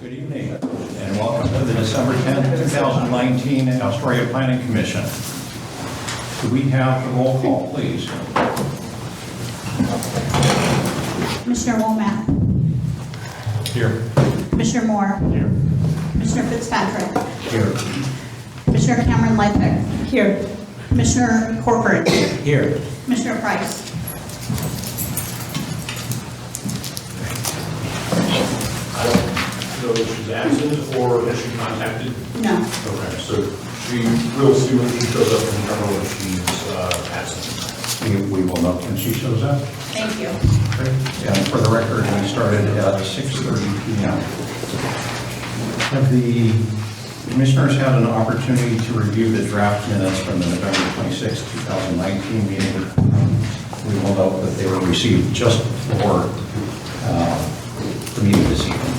Good evening and welcome to the December 10th, 2019 Astoria Planning Commission. Could we have the roll call, please? Commissioner Womack. Here. Commissioner Moore. Here. Commissioner Fitzpatrick. Here. Commissioner Cameron Lighthick. Here. Commissioner Corcoran. Here. Commissioner Price. I don't know if she's absent or has she contacted? No. Okay, so we'll see when she shows up and determine if she's absent. We will note when she shows up. Thank you. And for the record, we started at 6:30 p.m. Have the commissioners had an opportunity to review the draft minutes from the November 26, 2019 meeting? We will note that they were received just before the meeting this evening.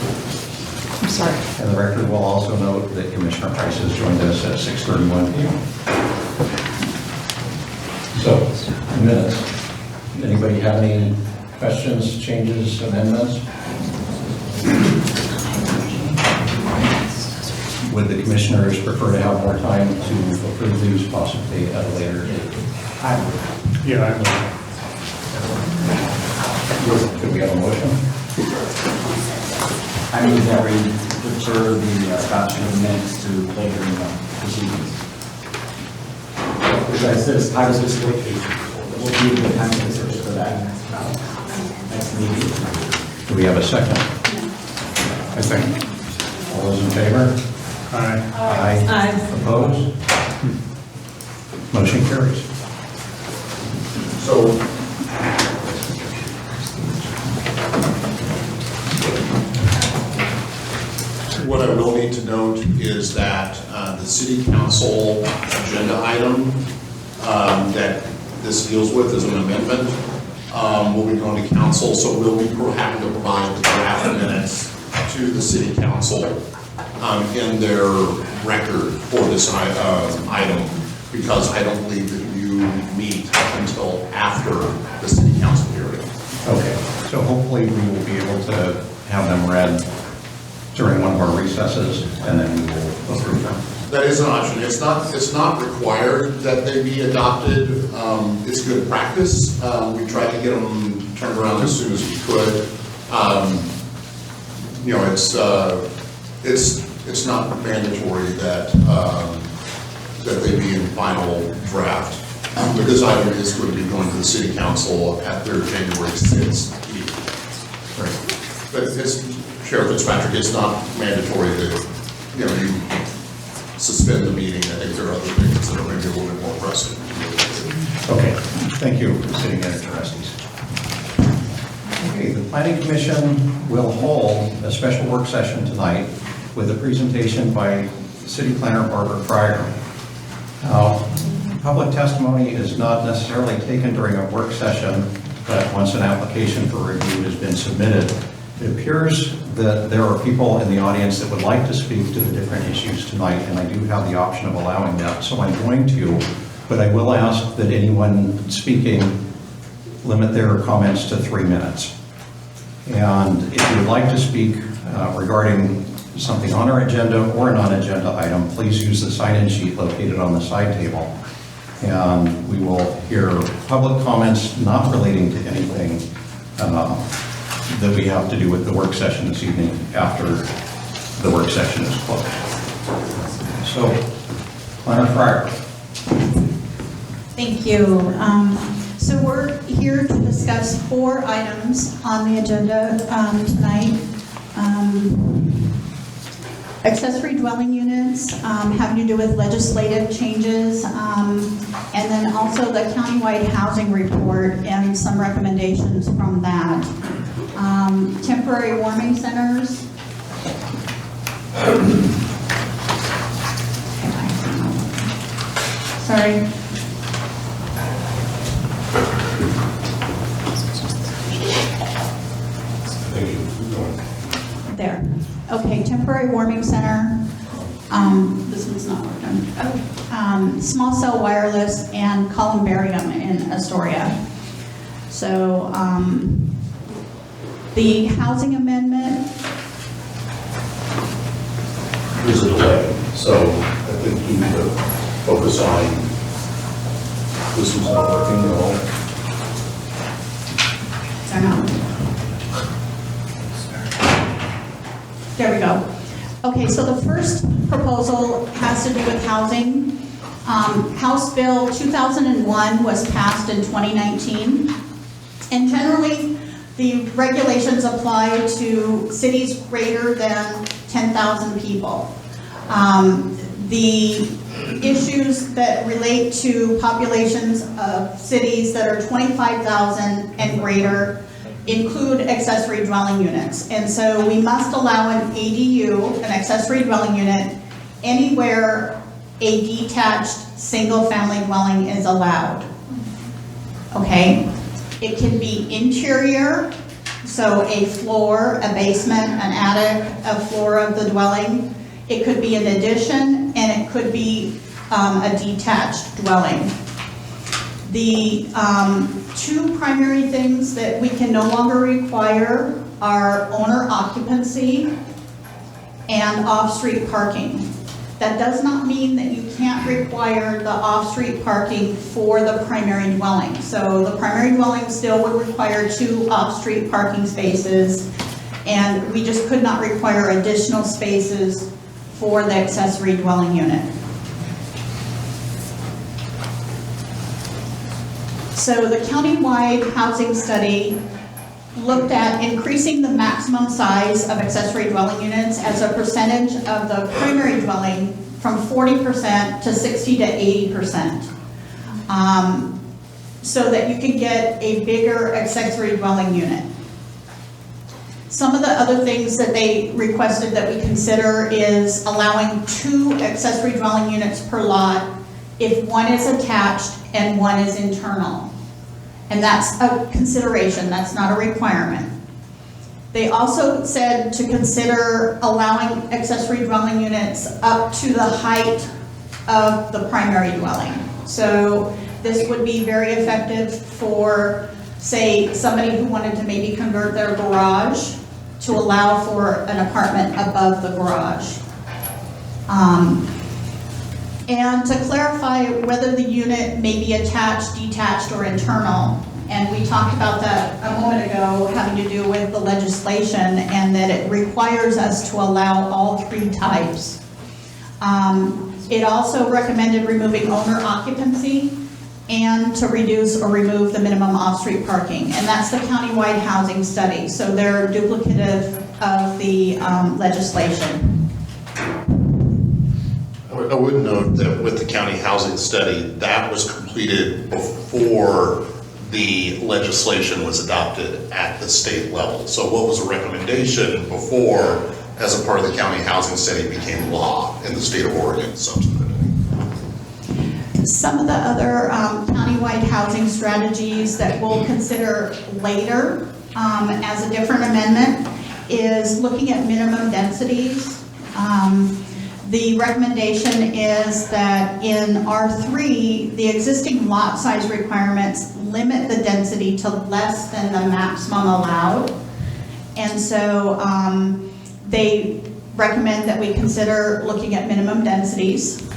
I'm sorry. And the record will also note that Commissioner Price has joined us at 6:31 p.m. So, minutes. Anybody have any questions, changes, amendments? Would the commissioners prefer to have more time to approve these possibly at a later date? I would. Could we have a motion? I move that we defer the adoption of minutes to later in the proceedings. Which I said is time specific. We'll do the time specific for that next meeting. Do we have a second? I think. All those in favor? Aye. Aye. Opposed? Motion carries. So, what I will need to note is that the city council agenda item that this deals with is an amendment. Will be going to council, so we'll be having to provide the draft minutes to the city council in their record for this item, because I don't believe that you meet until after the city council hearing. Okay, so hopefully we will be able to have them read during one of our recesses, and then we will approve them. That is an option. It's not required that they be adopted. It's good practice. We tried to get them turned around as soon as we could. You know, it's not mandatory that that they be in final draft. But this item is going to be going to the city council at their January 6th meeting. Great. But it's, Sheriff Fitzpatrick, it's not mandatory that, you know, you suspend the meeting. I think there are other things that are maybe a little bit more pressing. Okay, thank you for sitting in at trustees. Okay, the Planning Commission will hold a special work session tonight with a presentation by City Planner Barbara Fryer. Public testimony is not necessarily taken during a work session, but once an application for review has been submitted, it appears that there are people in the audience that would like to speak to the different issues tonight, and I do have the option of allowing that, so I'm going to, but I will ask that anyone speaking limit their comments to 3 minutes. And if you would like to speak regarding something on our agenda or a non-agenda item, please use the sign-in sheet located on the side table. And we will hear public comments not relating to anything that we have to do with the work session this evening after the work session is closed. So, Planner Fryer. Thank you. So we're here to discuss 4 items on the agenda tonight. Accessory dwelling units having to do with legislative changes, and then also the countywide housing report and some recommendations from that. Temporary warming centers. Sorry. There. Okay, temporary warming center. This one's not working. Small cell wireless and Columbarium in Astoria. So the housing amendment there's a delay. So I think we need to focus on, this is not working at all. There we go. Okay, so the first proposal has to do with housing. House Bill 2001 was passed in 2019. And generally, the regulations apply to cities greater than 10,000 people. The issues that relate to populations of cities that are 25,000 and greater include accessory dwelling units. And so we must allow an ADU, an accessory dwelling unit, anywhere a detached single-family dwelling is allowed. Okay? It can be interior, so a floor, a basement, an attic, a floor of the dwelling. It could be an addition, and it could be a detached dwelling. The two primary things that we can no longer require are owner occupancy and off-street parking. That does not mean that you can't require the off-street parking for the primary dwelling. So the primary dwelling still would require 2 off-street parking spaces, and we just could not require additional spaces for the accessory dwelling unit. So the countywide housing study looked at increasing the maximum size of accessory dwelling units as a percentage of the primary dwelling from 40% to 60 to 80%. So that you can get a bigger accessory dwelling unit. Some of the other things that they requested that we consider is allowing 2 accessory dwelling units per lot if one is attached and one is internal. And that's a consideration, that's not a requirement. They also said to consider allowing accessory dwelling units up to the height of the primary dwelling. So this would be very effective for, say, somebody who wanted to maybe convert their garage to allow for an apartment above the garage. And to clarify whether the unit may be attached, detached, or internal. And we talked about that a moment ago, having to do with the legislation, and that it requires us to allow all 3 types. It also recommended removing owner occupancy and to reduce or remove the minimum off-street parking. And that's the countywide housing study, so they're duplicative of the legislation. I would note that with the county housing study, that was completed before the legislation was adopted at the state level. So what was a recommendation before, as a part of the county housing study, became law in the state of Oregon subsequently? Some of the other countywide housing strategies that we'll consider later as a different amendment is looking at minimum densities. The recommendation is that in R3, the existing lot size requirements limit the density to less than the maximum allowed. And so they recommend that we consider looking at minimum densities.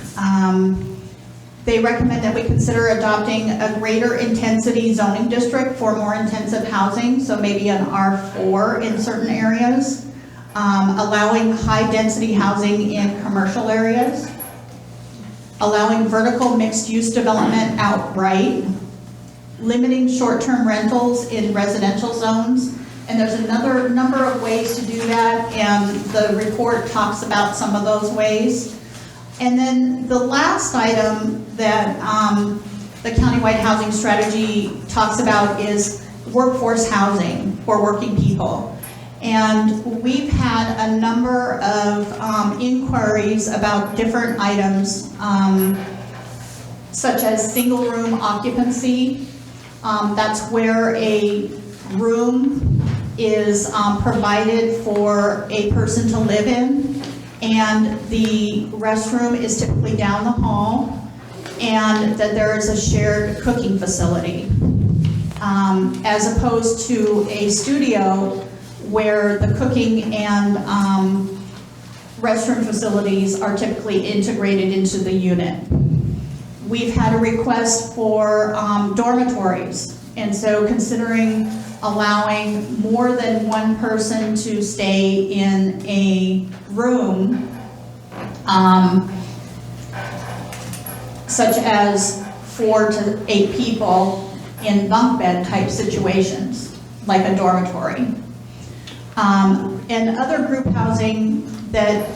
They recommend that we consider adopting a greater intensity zoning district for more intensive housing, so maybe an R4 in certain areas. Allowing high-density housing in commercial areas, allowing vertical mixed-use development outright, limiting short-term rentals in residential zones, and there's another number of ways to do that, and the report talks about some of those ways. And then the last item that the countywide housing strategy talks about is workforce housing for working people. And we've had a number of inquiries about different items, such as single room occupancy. That's where a room is provided for a person to live in, and the restroom is typically down the hall, and that there is a shared cooking facility, as opposed to a studio where the cooking and restroom facilities are typically integrated into the unit. We've had a request for dormitories, and so considering allowing more than one person to stay in a room, such as 4 to 8 people in bunk bed type situations, like a dormitory. And other group housing that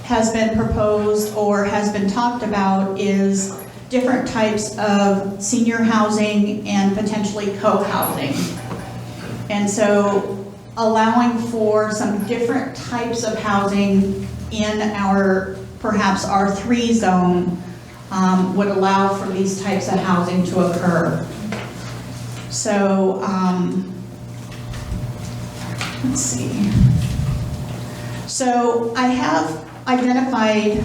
has been proposed or has been talked about is different types of senior housing and potentially co-housing. And so allowing for some different types of housing in our, perhaps R3 zone, would allow for these types of housing to occur. So, let's see. So I have identified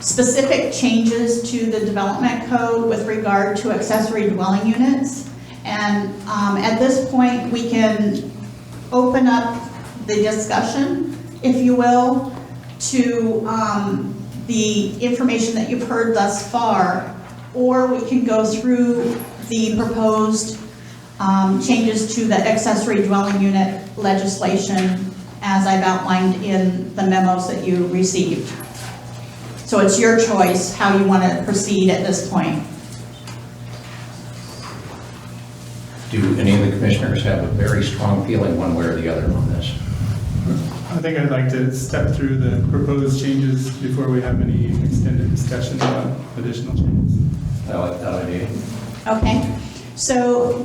specific changes to the development code with regard to accessory dwelling units. And at this point, we can open up the discussion, if you will, to the information that you've heard thus far, or we can go through the proposed changes to the accessory dwelling unit legislation as I've outlined in the memos that you received. So it's your choice how you want to proceed at this point. Do any of the commissioners have a very strong feeling one way or the other on this? I think I'd like to step through the proposed changes before we have any extended discussion about additional changes. I like that idea. Okay, so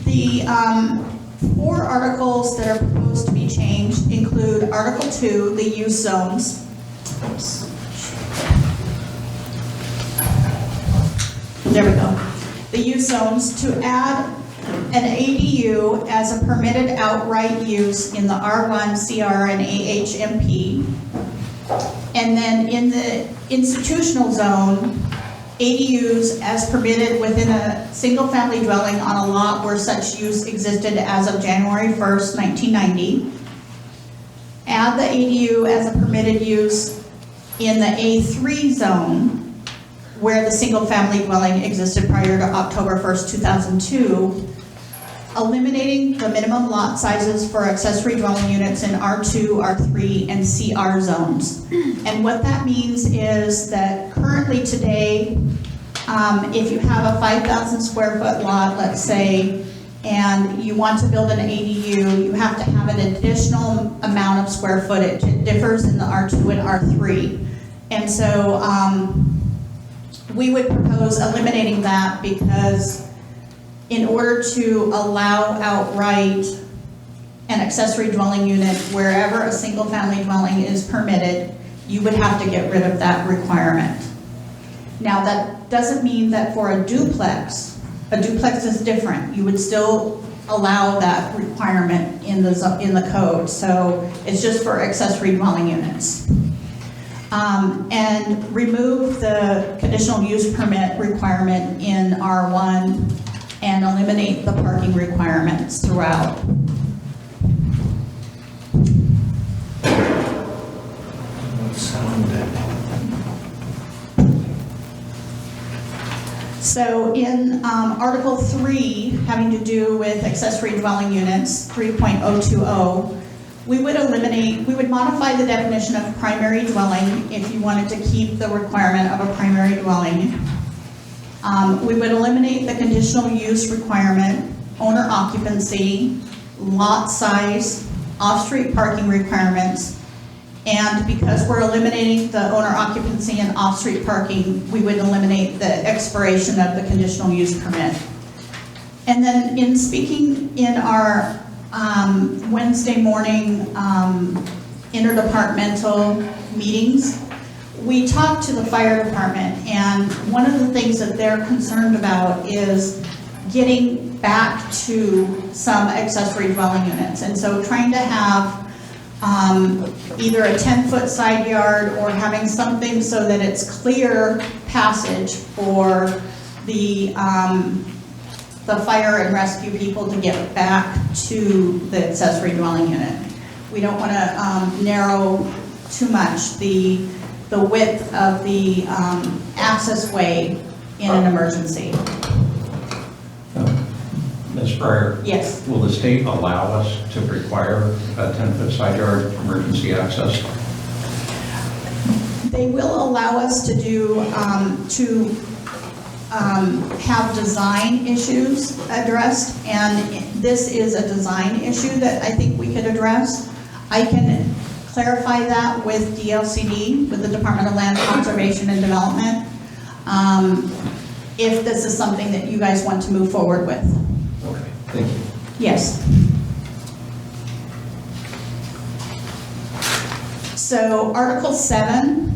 the 4 articles that are proposed to be changed include Article 2, the use zones. Oops. There we go. The use zones, to add an ADU as a permitted outright use in the R1, CR, and AHMP. And then in the institutional zone, ADUs as permitted within a single-family dwelling on a lot where such use existed as of January 1st, 1990. Add the ADU as a permitted use in the A3 zone where the single-family dwelling existed prior to October 1st, 2002, eliminating the minimum lot sizes for accessory dwelling units in R2, R3, and CR zones. And what that means is that currently today, if you have a 5,000 square foot lot, let's say, and you want to build an ADU, you have to have an additional amount of square footage. It differs in the R2 and R3. And so we would propose eliminating that, because in order to allow outright an accessory dwelling unit wherever a single family dwelling is permitted, you would have to get rid of that requirement. Now, that doesn't mean that for a duplex is different. You would still allow that requirement in the code. So it's just for accessory dwelling units. And remove the conditional use permit requirement in R1 and eliminate the parking requirements throughout. So in Article 3, having to do with accessory dwelling units, 3.020, we would modify the definition of primary dwelling if you wanted to keep the requirement of a primary dwelling. We would eliminate the conditional use requirement, owner occupancy, lot size, off-street parking requirements, and because we're eliminating the owner occupancy and off-street parking, we would eliminate the expiration of the conditional use permit. And then in speaking in our Wednesday morning interdepartmental meetings, we talked to the fire department, and one of the things that they're concerned about is getting back to some accessory dwelling units. And so trying to have either a 10-foot side yard or having something so that it's clear passage for the fire and rescue people to get back to the accessory dwelling unit. We don't want to narrow too much, the width of the access way in an emergency. Ms. Breyer, Yes. will the state allow us to require a 10-foot side yard emergency access? They will allow us to do, have design issues addressed, and this is a design issue that I think we could address. I can clarify that with DLCD, with the Department of Land Conservation and Development, if this is something that you guys want to move forward with. Okay, thank you. Yes. So Article 7,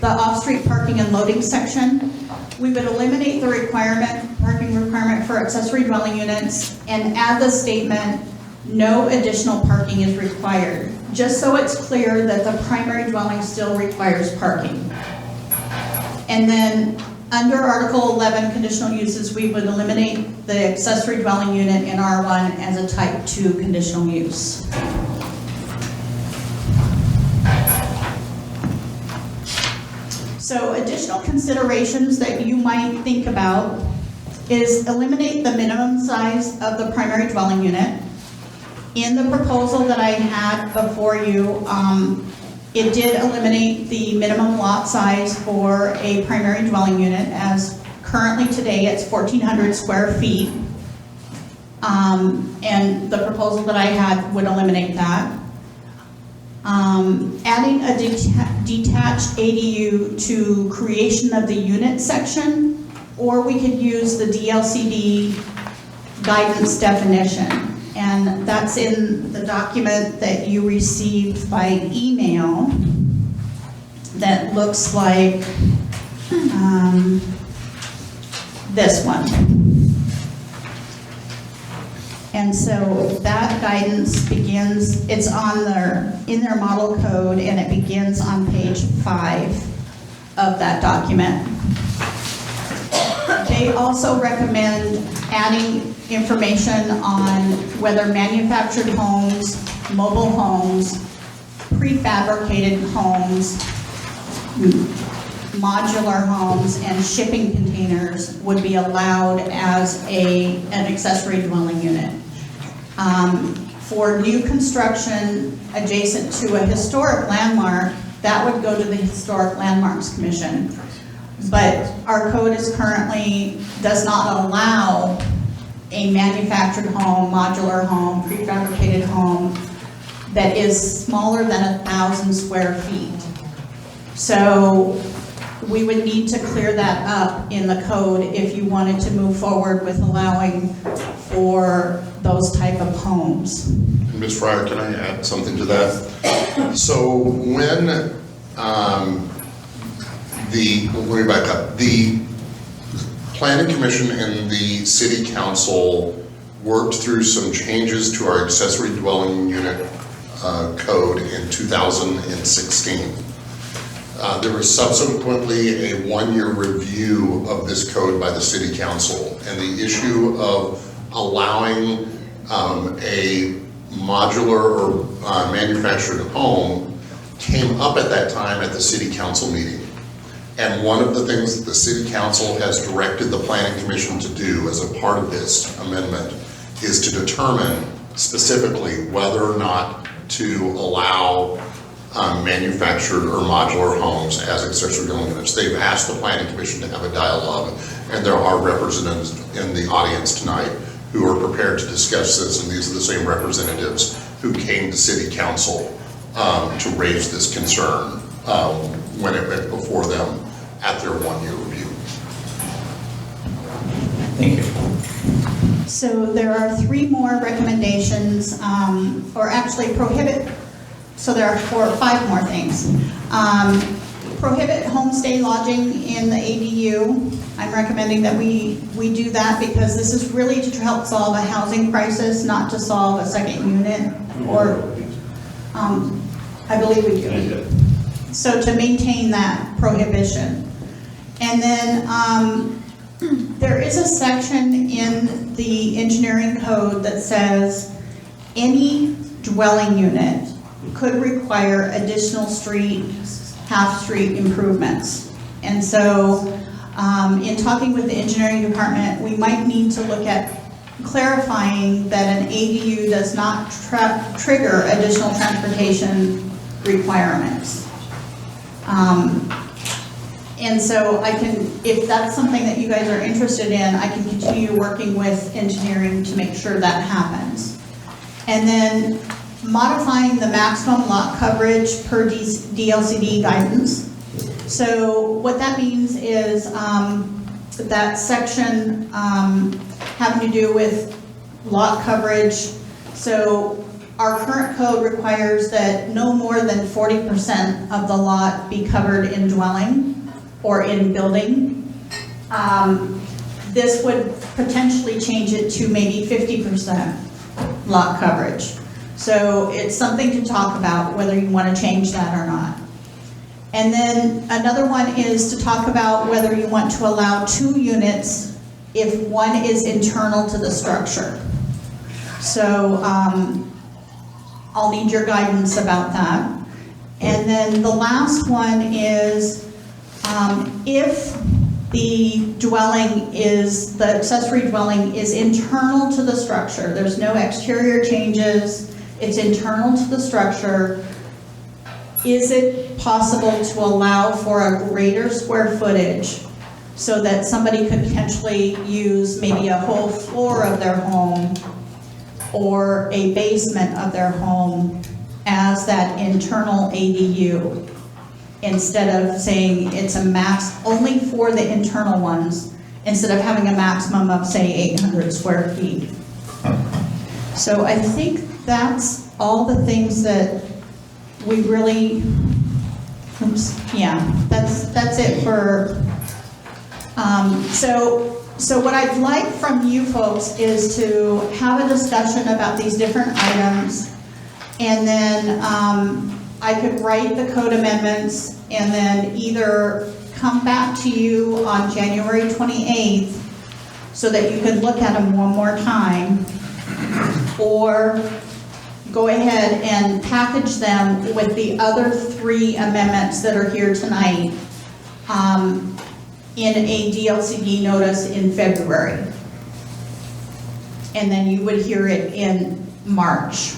the off-street parking and loading section, we would eliminate the parking requirement for accessory dwelling units and add the statement, no additional parking is required, just so it's clear that the primary dwelling still requires parking. And then under Article 11, conditional uses, we would eliminate the accessory dwelling unit in R1 as a type 2 conditional use. So additional considerations that you might think about is eliminate the minimum size of the primary dwelling unit. In the proposal that I had before you, it did eliminate the minimum lot size for a primary dwelling unit, as currently today it's 1,400 square feet. And the proposal that I had would eliminate that. Adding a detached ADU to creation of the unit section, or we could use the DLCD guidance definition. And that's in the document that you received by email that looks like this one. And so that guidance begins, it's in their model code, and it begins on page 5 of that document. They also recommend adding information on whether manufactured homes, mobile homes, prefabricated homes, modular homes, and shipping containers would be allowed as an accessory dwelling unit. For new construction adjacent to a historic landmark, that would go to the Historic Landmarks Commission. But our code does not allow a manufactured home, modular home, prefabricated home that is smaller than 1,000 square feet. So we would need to clear that up in the code if you wanted to move forward with allowing for those type of homes. Ms. Fryer, can I add something to that? So when let me back up. The Planning Commission and the City Council worked through some changes to our accessory dwelling unit code in 2016. There was subsequently a one-year review of this code by the City Council, and the issue of allowing a modular or manufactured home came up at that time at the City Council meeting. And one of the things that the City Council has directed the Planning Commission to do as a part of this amendment is to determine specifically whether or not to allow manufactured or modular homes as accessory dwelling units. They've asked the Planning Commission to have a dialogue, and there are representatives in the audience tonight who are prepared to discuss this, and these are the same representatives who came to City Council to raise this concern when it went before them at their one-year review. Thank you. So there are 3 more recommendations, or actually prohibit, so there are 5 more things. Prohibit homestay lodging in the ADU. I'm recommending that we do that because this is really to help solve a housing crisis, not to solve a second unit, or, I believe we do. So to maintain that prohibition. And then there is a section in the engineering code that says any dwelling unit could require additional half-street improvements. And so, in talking with the engineering department, we might need to look at clarifying that an ADU does not trigger additional transportation requirements. And so I can, if that's something that you guys are interested in, I can continue working with engineering to make sure that happens. And then modifying the maximum lot coverage per DLCD guidance. So what that means is that section having to do with lot coverage. So our current code requires that no more than 40% of the lot be covered in dwelling or in building. This would potentially change it to maybe 50% lot coverage. So it's something to talk about whether you want to change that or not. And then another one is to talk about whether you want to allow 2 units if one is internal to the structure. So I'll need your guidance about that. And then the last one is if the accessory dwelling is internal to the structure, there's no exterior changes, it's internal to the structure, is it possible to allow for a greater square footage so that somebody could potentially use maybe a whole floor of their home or a basement of their home as that internal ADU, instead of saying it's a max only for the internal ones, instead of having a maximum of, say, 800 square feet. So I think that's all the things that we really, that's it for, so what I'd like from you folks is to have a discussion about these different items, and then I could write the code amendments and then either come back to you on January 28th so that you could look at them one more time, or go ahead and package them with the other 3 amendments that are here tonight in a DLCD notice in February. And then you would hear it in March.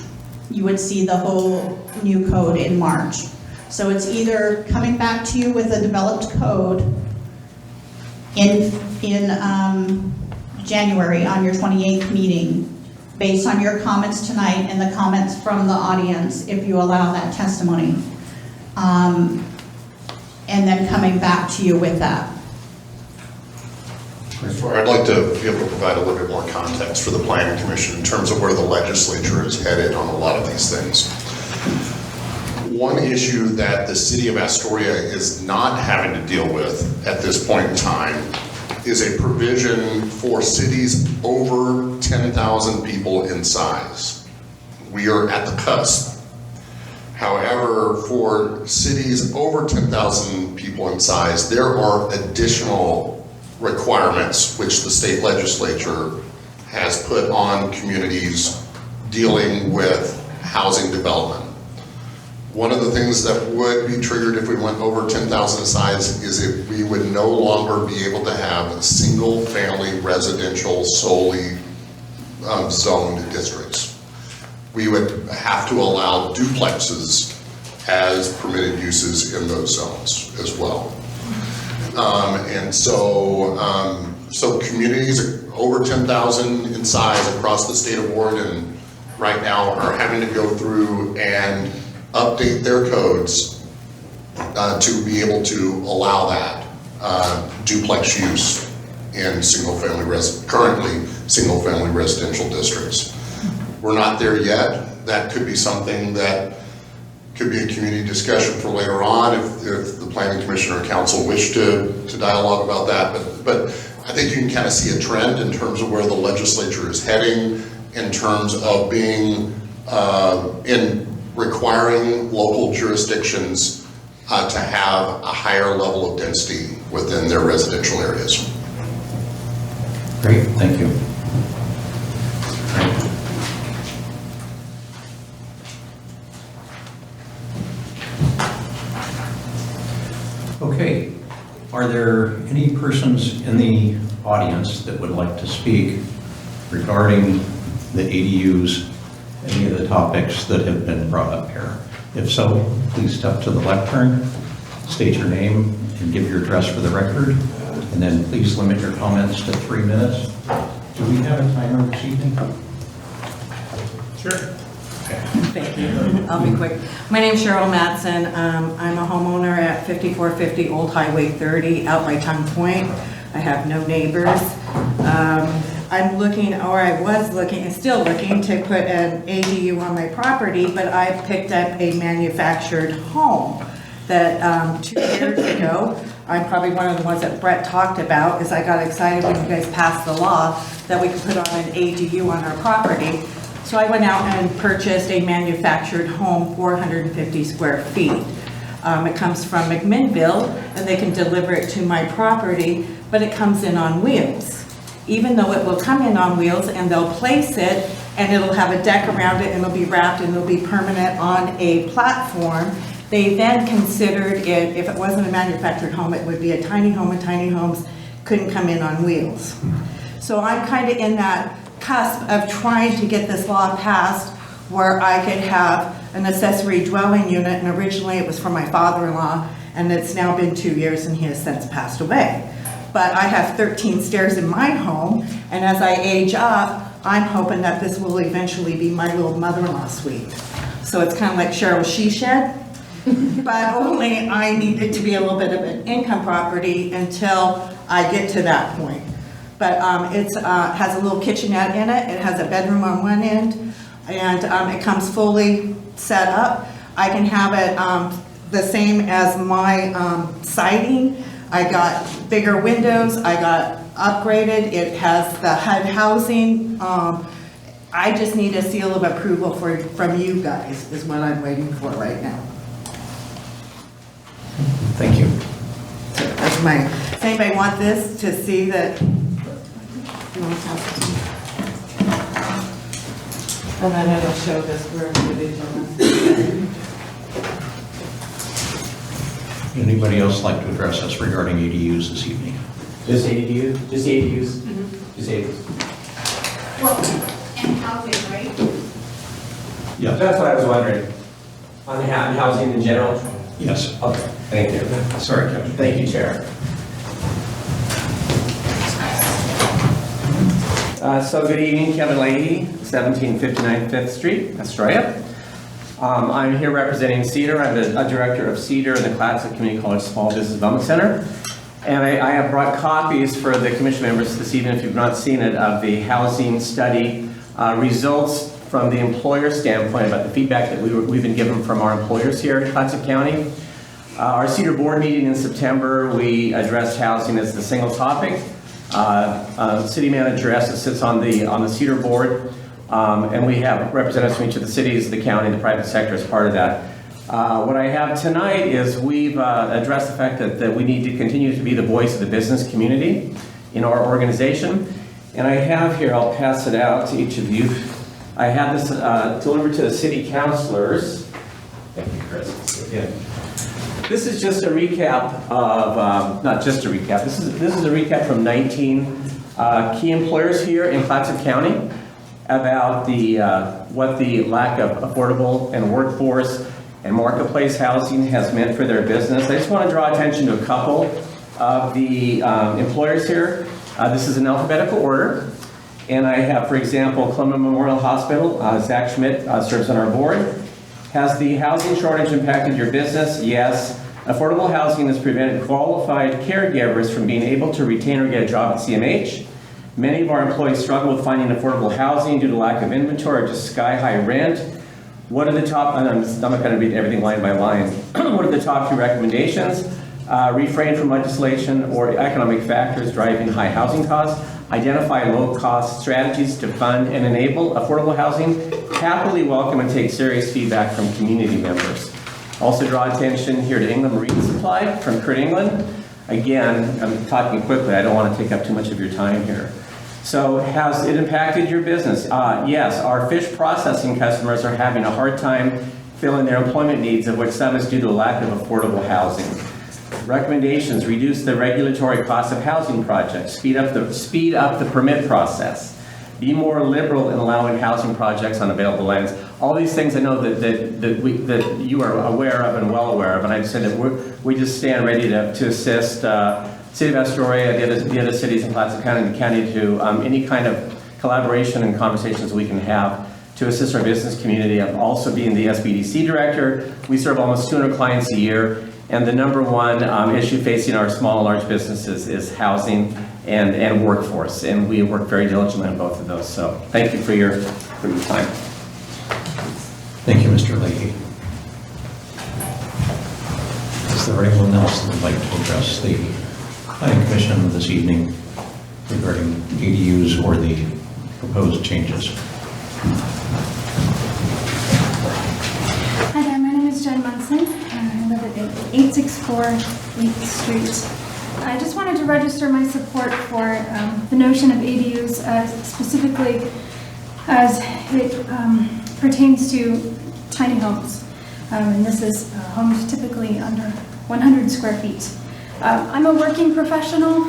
You would see the whole new code in March. So it's either coming back to you with a developed code in January on your 28th meeting, based on your comments tonight and the comments from the audience, if you allow that testimony, and then coming back to you with that. I'd like to be able to provide a little bit more context for the Planning Commission in terms of where the legislature is headed on a lot of these things. One issue that the city of Astoria is not having to deal with at this point in time is a provision for cities over 10,000 people in size. We are at the cusp. However, for cities over 10,000 people in size, there are additional requirements which the state legislature has put on communities dealing with housing development. One of the things that would be triggered if we went over 10,000 in size is if we would no longer be able to have single-family residential solely zoned districts. We would have to allow duplexes as permitted uses in those zones as well. So communities over 10,000 in size across the state of Oregon right now are having to go through and update their codes to be able to allow that duplex use in currently single-family residential districts. We're not there yet. That could be something that could be a community discussion for later on if the Planning Commission or Council wish to dialogue about that. But I think you can kind of see a trend in terms of where the legislature is heading in terms of being in requiring local jurisdictions to have a higher level of density within their residential areas. Great, thank you. Okay, are there any persons in the audience that would like to speak regarding the ADUs, any of the topics that have been brought up here? If so, please step to the lectern, state your name, and give your address for the record, and then please limit your comments to 3 minutes. Do we have a timer this evening? Sure. Thank you. I'll be quick. My name's Cheryl Matson. I'm a homeowner at 5450 Old Highway 30 out by Tongue Point. I have no neighbors. I'm looking, or I was looking, and still looking to put an ADU on my property, but I picked up a manufactured home that 2 years ago, I'm probably one of the ones that Brett talked about, is I got excited when you guys passed the law that we could put on an ADU on our property. So I went out and purchased a manufactured home, 450 square feet. It comes from McMinnville, and they can deliver it to my property, but it comes in on wheels. Even though it will come in on wheels, and they'll place it, and it'll have a deck around it, and it'll be wrapped, and it'll be permanent on a platform. They then considered it, if it wasn't a manufactured home, it would be a tiny home, and tiny homes couldn't come in on wheels. So I'm kind of in that cusp of trying to get this law passed where I could have an accessory dwelling unit, and originally it was for my father-in-law, and it's now been 2 years and he has since passed away. But I have 13 stairs in my home, and as I age up, I'm hoping that this will eventually be my little mother-in-law suite. So it's kind of like Cheryl's she shed, but only I need it to be a little bit of an income property until I get to that point. But it has a little kitchenette in it. It has a bedroom on one end, and it comes fully set up. I can have it the same as my siding. I got bigger windows. I got upgraded. It has the HUD housing. I just need a seal of approval from you guys is what I'm waiting for right now. Thank you. That's my, does anybody want this to see that? And then it'll show this where it is. Anybody else like to address us regarding ADUs this evening? Just ADUs? Just ADUs? Just ADUs. Well, and housing, right? Yes. That's what I was wondering. On housing in general? Yes. Okay, thank you. Sorry, Kevin. Thank you, Chair. So good evening, Kevin Leahy, 1759 5th Street, Astoria. I'm here representing CEDAR. I'm the director of CEDAR and the Classic Community College Small Business Development Center. And I have brought copies for the commission members this evening, if you've not seen it, of the housing study results from the employer standpoint about the feedback that we've been given from our employers here in Clatsop County. Our CEDAR board meeting in September, we addressed housing as the single topic. City manager Estes sits on the CEDAR board, and we have representatives from each of the cities, the county, the private sector as part of that. What I have tonight is we've addressed the fact that we need to continue to be the voice of the business community in our organization. And I have here, I'll pass it out to each of you. I have this delivered to the city councilors. Thank you, Chris. Yeah. This is just a recap of, not just a recap, this is a recap from 19 key employers here in Clatsop County about what the lack of affordable and workforce and marketplace housing has meant for their business. I just want to draw attention to a couple of the employers here. This is in alphabetical order. And I have, for example, Columbarium Memorial Hospital. Zach Schmidt serves on our board. Has the housing shortage impacted your business? Yes. Affordable housing has prevented qualified caregivers from being able to retain or get a job at CMH. Many of our employees struggle with finding affordable housing due to lack of inventory or just sky-high rent. What are the top, and I'm not going to read everything line by line. What are the top 2 recommendations? Refrain from legislation or economic factors driving high housing costs. Identify low-cost strategies to fund and enable affordable housing. Happily welcome and take serious feedback from community members. Also draw attention here to England Marine Supply from Kurt England. Again, I'm talking quickly. I don't want to take up too much of your time here. So has it impacted your business? Yes, our fish processing customers are having a hard time filling their employment needs, of which some is due to a lack of affordable housing. Recommendations: reduce the regulatory cost of housing projects, speed up the permit process, be more liberal in allowing housing projects on available lands. All these things I know that you are aware of and well aware of, and I'd say that we just stand ready to assist City of Astoria, the other cities in Clatsop County and the county to any kind of collaboration and conversations we can have to assist our business community. I'm also being the SBDC director. We serve almost 200 clients a year, and the number one issue facing our small and large businesses is housing and workforce, and we work very diligently on both of those. So thank you for your time. Thank you, Mr. Leahy. Is there anyone else that would like to address the Planning Commission this evening regarding ADUs or the proposed changes? Hi there, my name is Jen Munson. I live at 864 8th Street. I just wanted to register my support for the notion of ADUs, specifically as it pertains to tiny homes. And this is homes typically under 100 square feet. I'm a working professional,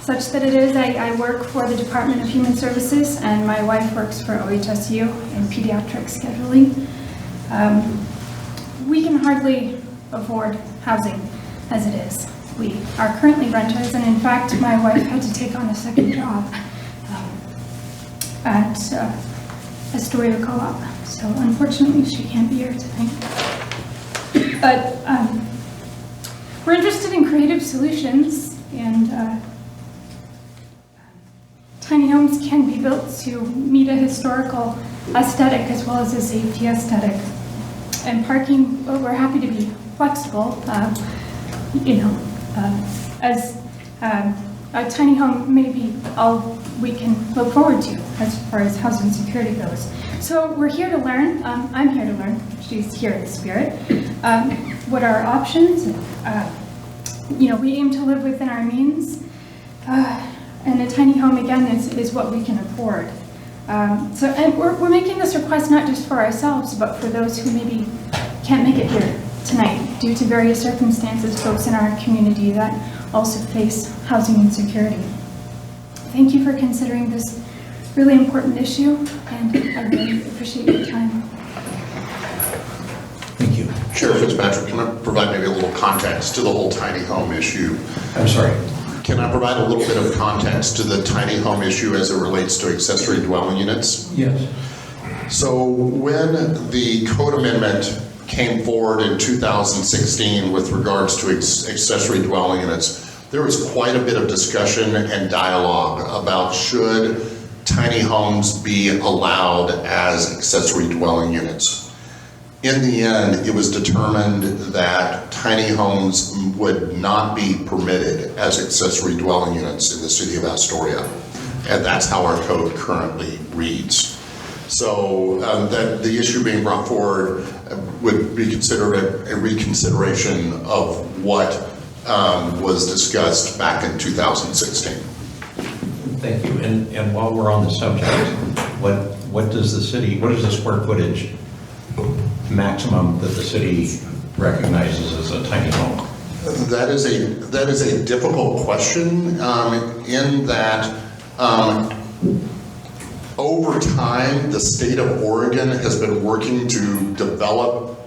such that it is I work for the Department of Human Services, and my wife works for OHSU in pediatric scheduling. We can hardly afford housing as it is. We are currently renters, and in fact, my wife had to take on a second job at Astoria Co-op. So unfortunately, she can't be here tonight. But we're interested in creative solutions, and tiny homes can be built to meet a historical aesthetic as well as a safety aesthetic. And parking, well, we're happy to be flexible. As a tiny home may be all we can look forward to as far as housing security goes. So we're here to learn. I'm here to learn. She's here in spirit. What are our options? We aim to live within our means. And a tiny home, again, is what we can afford. And we're making this request not just for ourselves, but for those who maybe can't make it here tonight due to various circumstances, folks in our community that also face housing insecurity. Thank you for considering this really important issue, and I really appreciate your time. Thank you. Chair Fitzpatrick, can I provide maybe a little context to the whole tiny home issue? I'm sorry. Can I provide a little bit of context to the tiny home issue as it relates to accessory dwelling units? Yes. So when the code amendment came forward in 2016 with regards to accessory dwelling units, there was quite a bit of discussion and dialogue about should tiny homes be allowed as accessory dwelling units. In the end, it was determined that tiny homes would not be permitted as accessory dwelling units in the city of Astoria. And that's how our code currently reads. So that the issue being brought forward would be considered a reconsideration of what was discussed back in 2016. Thank you. And while we're on the subject, what does the square footage maximum that the city recognizes as a tiny home? That is a difficult question in that over time the state of Oregon has been working to develop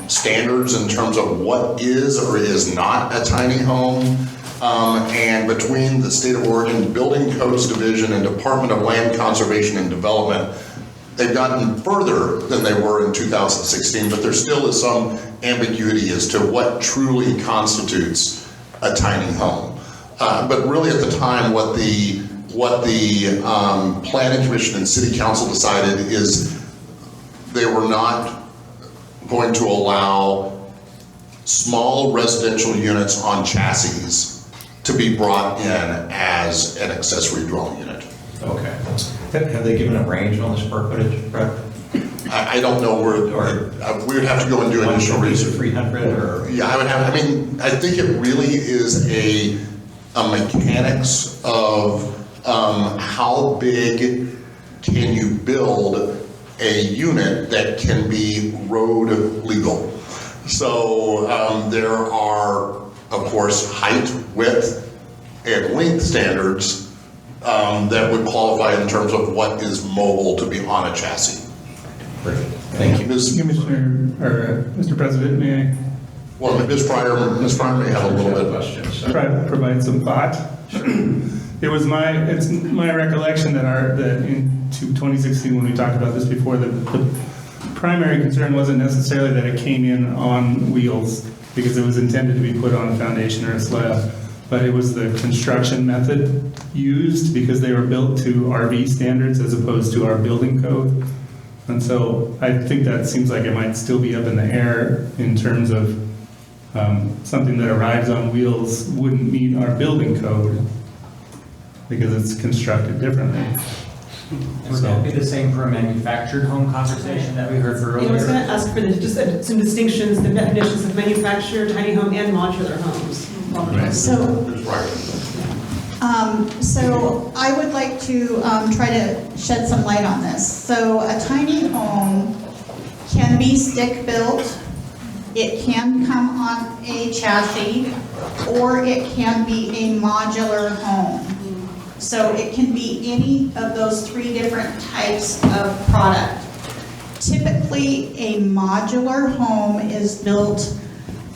standards in terms of what is or is not a tiny home. And between the state of Oregon Building Codes Division and Department of Land Conservation and Development, they've gotten further than they were in 2016, but there still is some ambiguity as to what truly constitutes a tiny home. But really at the time, what the Planning Commission and City Council decided is they were not going to allow small residential units on chassis to be brought in as an accessory dwelling unit. Okay. Have they given a range on the square footage, Brett? I don't know where, we would have to go and do initial research. 300 or? Yeah, I think it really is a mechanics of how big can you build a unit that can be road legal. So there are, of course, height, width, and length standards that would qualify in terms of what is mobile to be on a chassis. Great, thank you. Commissioner, or Mr. President, may I Well, Ms. Pryor may have a little bit. Questions? provide some thought? It's my recollection that in 2016, when we talked about this before, the primary concern wasn't necessarily that it came in on wheels, because it was intended to be put on a foundation or a slab, but it was the construction method used, because they were built to RV standards as opposed to our building code. And so I think that seems like it might still be up in the air in terms of something that arrives on wheels wouldn't meet our building code because it's constructed differently. Would that be the same for a manufactured home conversation that we heard I was going earlier? to ask for just some distinctions, the definitions of manufactured, tiny home, and modular homes. So I would like to try to shed some light on this. So a tiny home can be stick-built, it can come on a chassis, or it can be a modular home. So it can be any of those three different types of product. Typically, a modular home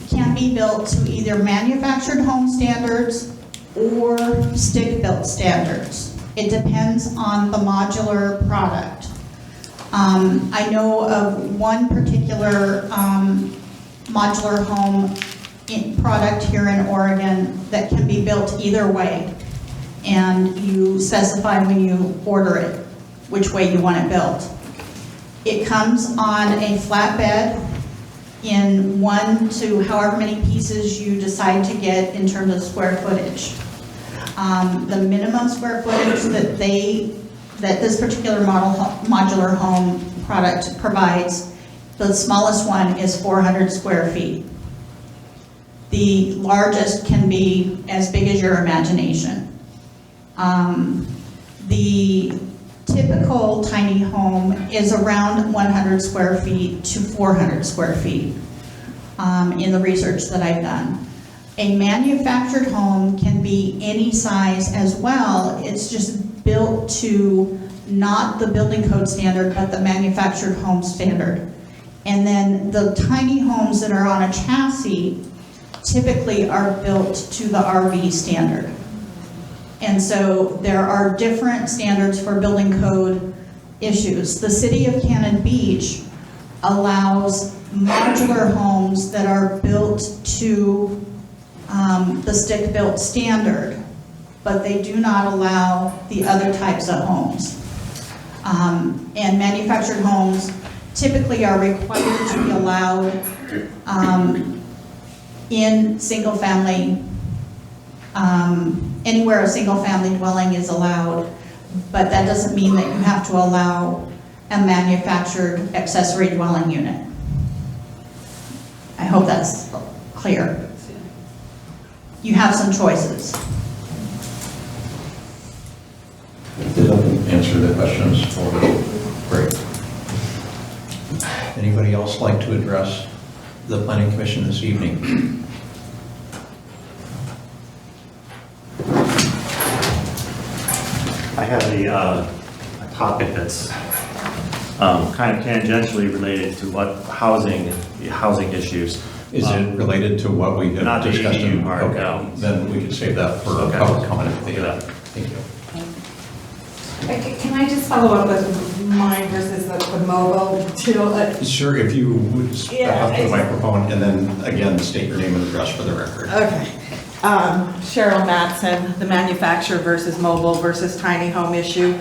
can be built to either manufactured home standards or stick-built standards. It depends on the modular product. I know of one particular modular home product here in Oregon that can be built either way. And you specify when you order it, which way you want it built. It comes on a flatbed in 1 to however many pieces you decide to get in terms of square footage. The minimum square footage that this particular modular home product provides, the smallest one is 400 square feet. The largest can be as big as your imagination. The typical tiny home is around 100 square feet to 400 square feet in the research that I've done. A manufactured home can be any size as well. It's just built to not the building code standard, but the manufactured home standard. And then the tiny homes that are on a chassis typically are built to the RV standard. And so there are different standards for building code issues. The city of Cannon Beach allows modular homes that are built to the stick-built standard, but they do not allow the other types of homes. And manufactured homes typically are required to be allowed in single-family, anywhere a single-family dwelling is allowed, but that doesn't mean that you have to allow a manufactured accessory dwelling unit. I hope that's clear. You have some choices. Did that answer the questions for me? Great. Anybody else like to address the Planning Commission this evening? I have a topic that's kind of tangentially related to what housing issues. Is it related to what we have Not the discussed? ADU part, Okay, no. then we could save that for Okay. public comment at the end. Yeah. Thank you. Can I just follow up with mine versus the mobile too? Sure, if you would Yeah, step up to the it's- microphone and then again state your name and address for the record. Okay. Cheryl Mattson, the manufacturer versus mobile versus tiny home issue.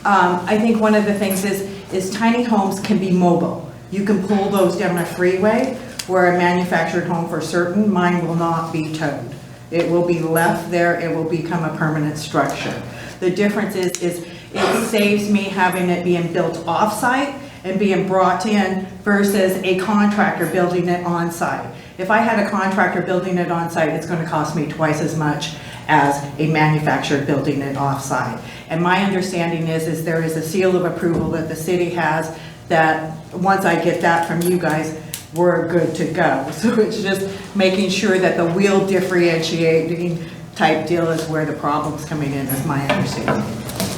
I think one of the things is tiny homes can be mobile. You can pull those down a freeway, where a manufactured home for certain, mine will not be towed. It will be left there, it will become a permanent structure. The difference is it saves me having it being built off-site and being brought in versus a contractor building it on-site. If I had a contractor building it on-site, it's going to cost me twice as much as a manufacturer building it off-site. And my understanding is there is a seal of approval that the city has that once I get that from you guys, we're good to go. So it's just making sure that the wheel differentiating type deal is where the problem's coming in, is my understanding.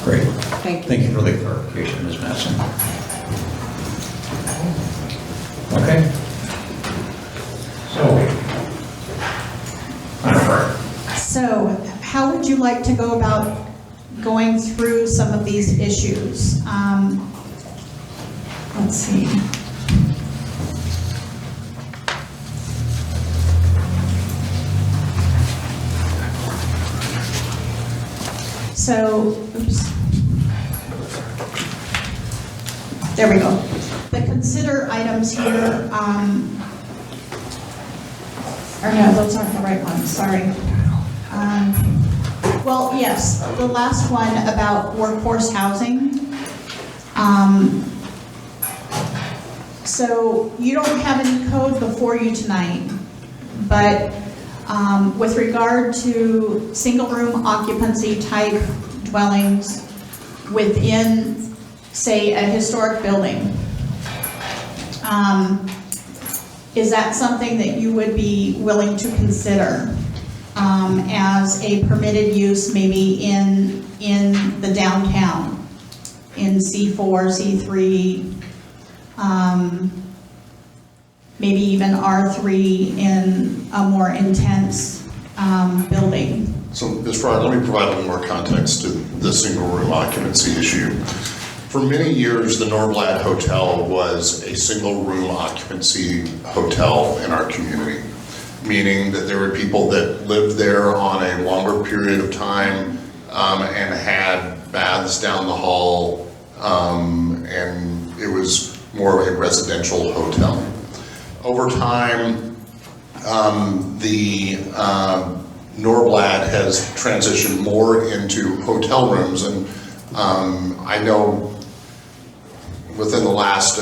Great. Thank you. Thank you for the clarification, Ms. Madsen. Okay. So, Jennifer. So how would you like to go about going through some of these issues? Let's see. So, oops. There we go. The consider items here, or no, those aren't the right ones, sorry. Well, yes, the last one about workforce housing. So you don't have any code before you tonight, but with regard to single-room occupancy type dwellings within, say, a historic building, is that something that you would be willing to consider as a permitted use maybe in the downtown, in C4, C3, maybe even R3 in a more intense building? So, Ms. Frye, let me provide a little more context to the single-room occupancy issue. For many years, the Norblad Hotel was a single-room occupancy hotel in our community, meaning that there were people that lived there on a longer period of time and had baths down the hall, and it was more of a residential hotel. Over time, the Norblad has transitioned more into hotel rooms, and I know within the last,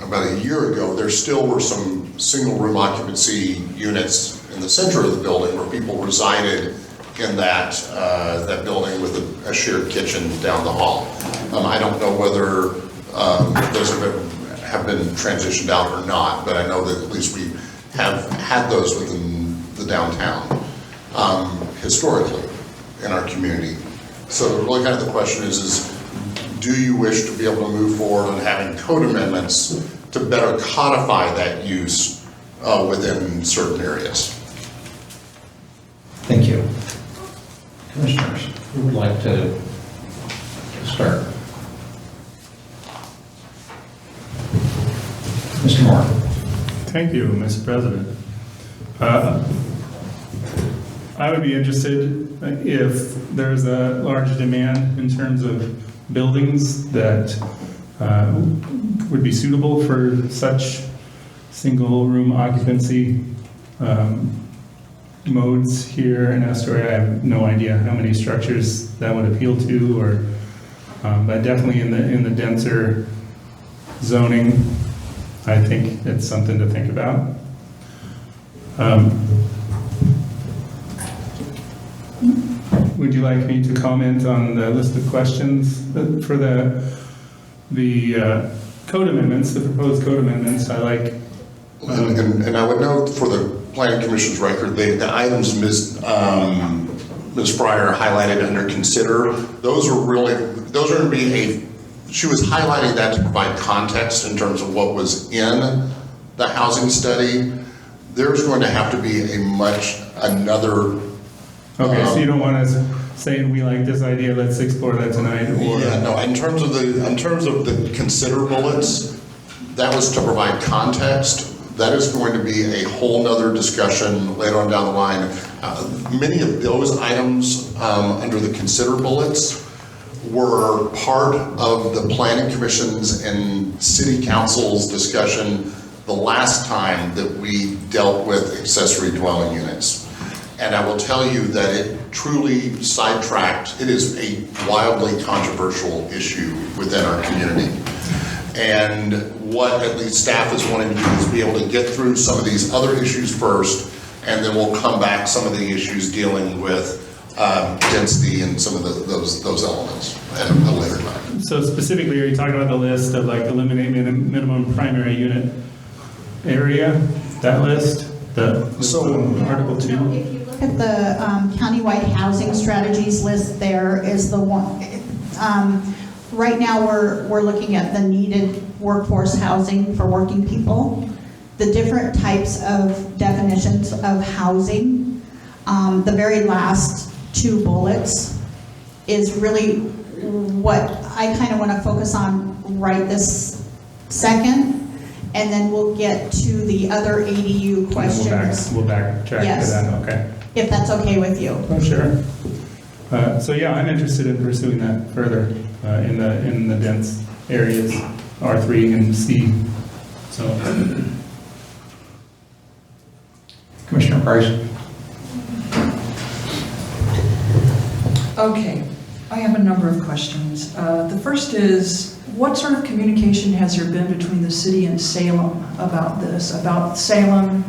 about a year ago, there still were some single-room occupancy units in the center of the building where people resided in that building with a shared kitchen down the hall. I don't know whether those have been transitioned out or not, but I know that at least we have had those within the downtown historically in our community. So really kind of the question is do you wish to be able to move forward on having code amendments to better codify that use within certain areas? Thank you. Commissioners, who would like to start? Mr. Moore. Thank you, Mr. President. I would be interested if there's a large demand in terms of buildings that would be suitable for such single-room occupancy modes here in Astoria. I have no idea how many structures that would appeal to, or but definitely in the denser zoning, I think it's something to think about. Would you like me to comment on the list of questions for the code amendments, the proposed code amendments? I like. And I would note for the Planning Commission's record, the items Ms. Fryer highlighted under consider, those are going to be she was highlighting that to provide context in terms of what was in the housing study. There's going to have to be another. Okay, so you don't want us saying we like this idea, let's explore that tonight? Or... Yeah, no, in terms of the consider bullets, that was to provide context. That is going to be a whole nother discussion later on down the line. Many of those items under the consider bullets were part of the Planning Commission's and City Council's discussion the last time that we dealt with accessory dwelling units. And I will tell you that it truly sidetracked. It is a wildly controversial issue within our community. And what at least staff is wanting to do is be able to get through some of these other issues first, and then we'll come back some of the issues dealing with density and some of those elements at a later time. So specifically, are you talking about the list of like eliminate minimum primary unit area, that list, So- Article 2? No, if you look at the countywide housing strategies list, there is the one, right now we're looking at the needed workforce housing for working people, the different types of definitions of housing. The very last 2 bullets is really what I kind of want to focus on right this second, and then we'll get to the other ADU questions, We'll backtrack to Yes. that, okay. if that's okay with you. Oh, sure. So yeah, I'm interested in pursuing that further in the dense areas, R3 and C. So, Commissioner Price? Okay, I have a number of questions. The first is, what sort of communication has there been between the city and Salem about this? About Salem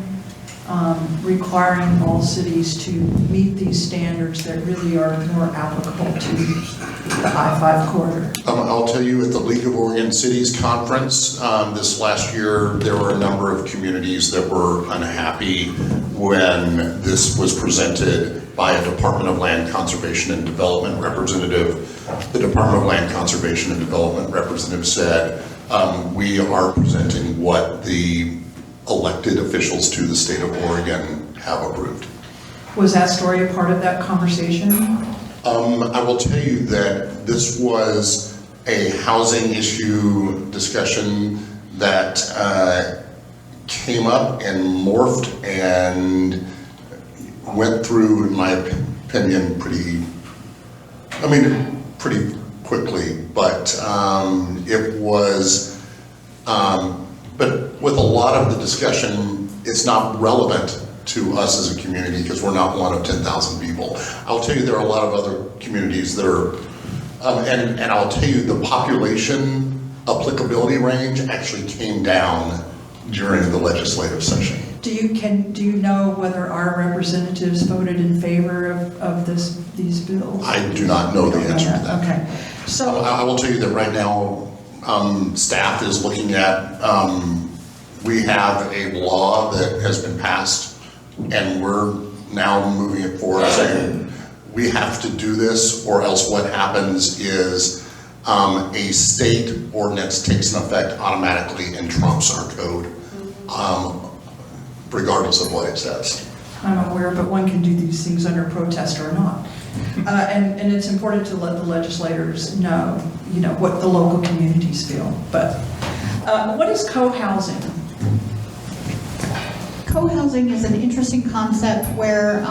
requiring all cities to meet these standards that really are more applicable to the I-5 corridor? I'll tell you, at the League of Oregon Cities Conference this last year, there were a number of communities that were unhappy when this was presented by a Department of Land Conservation and Development representative. The Department of Land Conservation and Development representative said, we are presenting what the elected officials to the state of Oregon have approved. Was Astoria part of that conversation? I will tell you that this was a housing issue discussion that came up and morphed and went through, in my opinion, pretty quickly, but it was, but with a lot of the discussion, it's not relevant to us as a community because we're not one of 10,000 people. I'll tell you, there are a lot of other communities that are, and I'll tell you, the population applicability range actually came down during the legislative session. Do you know whether our representatives voted in favor of these bills? I do not know the answer to that. Okay. So I will tell you that right now, staff is looking at, we have a law that has been passed, and we're now moving it forward saying, we have to do this, or else what happens is a state ordinance takes an effect automatically and trumps our code, regardless of what it says. I'm aware, but one can do these things under protest or not. And it's important to let the legislators know, what the local communities feel. But what is co-housing? Co-housing is an interesting concept where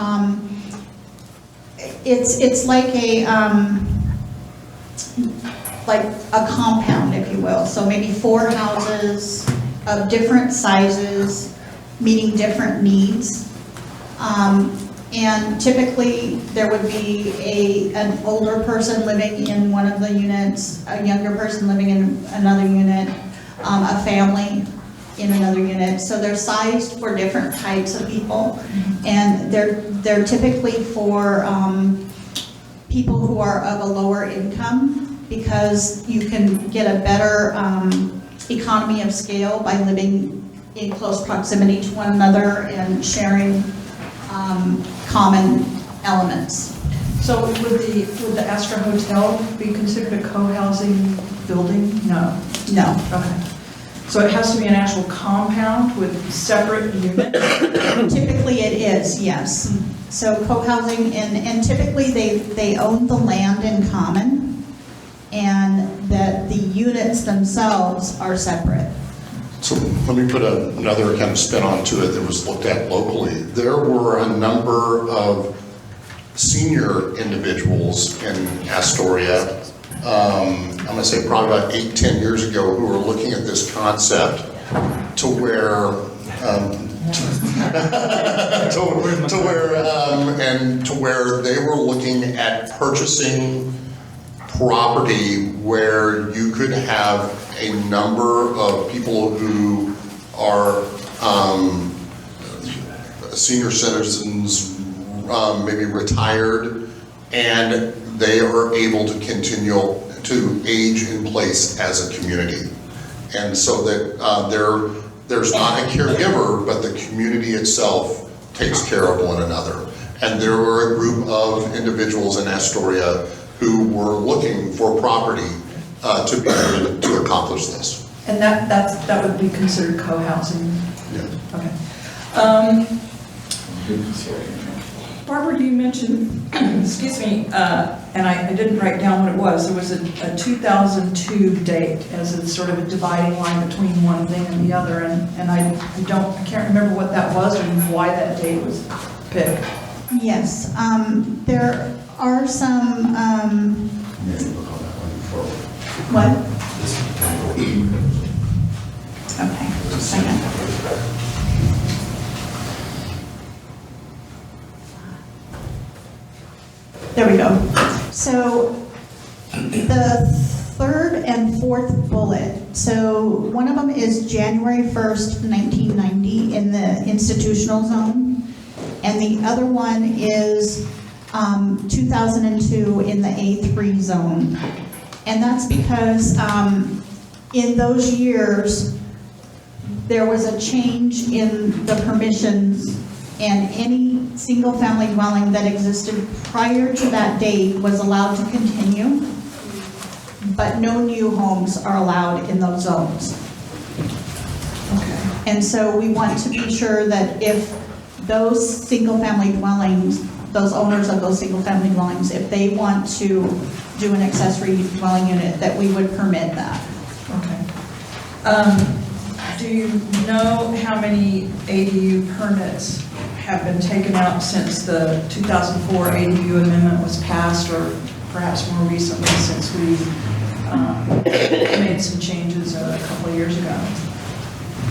it's like a compound, if you will. So maybe 4 houses of different sizes, meeting different needs. And typically, there would be an older person living in one of the units, a younger person living in another unit, a family in another unit. So they're sized for different types of people, and they're typically for people who are of a lower income, because you can get a better economy of scale by living in close proximity to one another and sharing common elements. So would the Astra Hotel be considered a co-housing building? No. No. Okay. So it has to be an actual compound with separate units? Typically it is, yes. So co-housing, and typically they own the land in common, and that the units themselves are separate. So let me put another kind of spin onto it that was looked at locally. There were a number of senior individuals in Astoria, I'm going to say probably about 8-10 years ago, who were looking at this concept to where to where they were looking at purchasing property where you could have a number of people who are senior citizens, maybe retired, and they are able to continue to age in place as a community. And so that there's not a caregiver, but the community itself takes care of one another. And there were a group of individuals in Astoria who were looking for property to be able to accomplish this. And that would be considered co-housing? Yeah. Okay. Barbara, you mentioned, excuse me, and I didn't write down what it was. There was a 2002 date as a sort of a dividing line between one thing and the other, and I can't remember what that was or why that date was picked. Yes, there are some, what? Okay, just a second. There we go. So the third and fourth bullet, so one of them is January 1st, 1990 in the institutional zone, and the other one is 2002 in the A3 zone. And that's because in those years, there was a change in the permissions, and any single-family dwelling that existed prior to that date was allowed to continue, but no new homes are allowed in those zones. Okay. And so we want to be sure that if those single-family dwellings, those owners of those single-family dwellings, if they want to do an accessory dwelling unit, that we would permit that. Okay. Do you know how many ADU permits have been taken out since the 2004 ADU amendment was passed, or perhaps more recently since we made some changes a couple of years ago?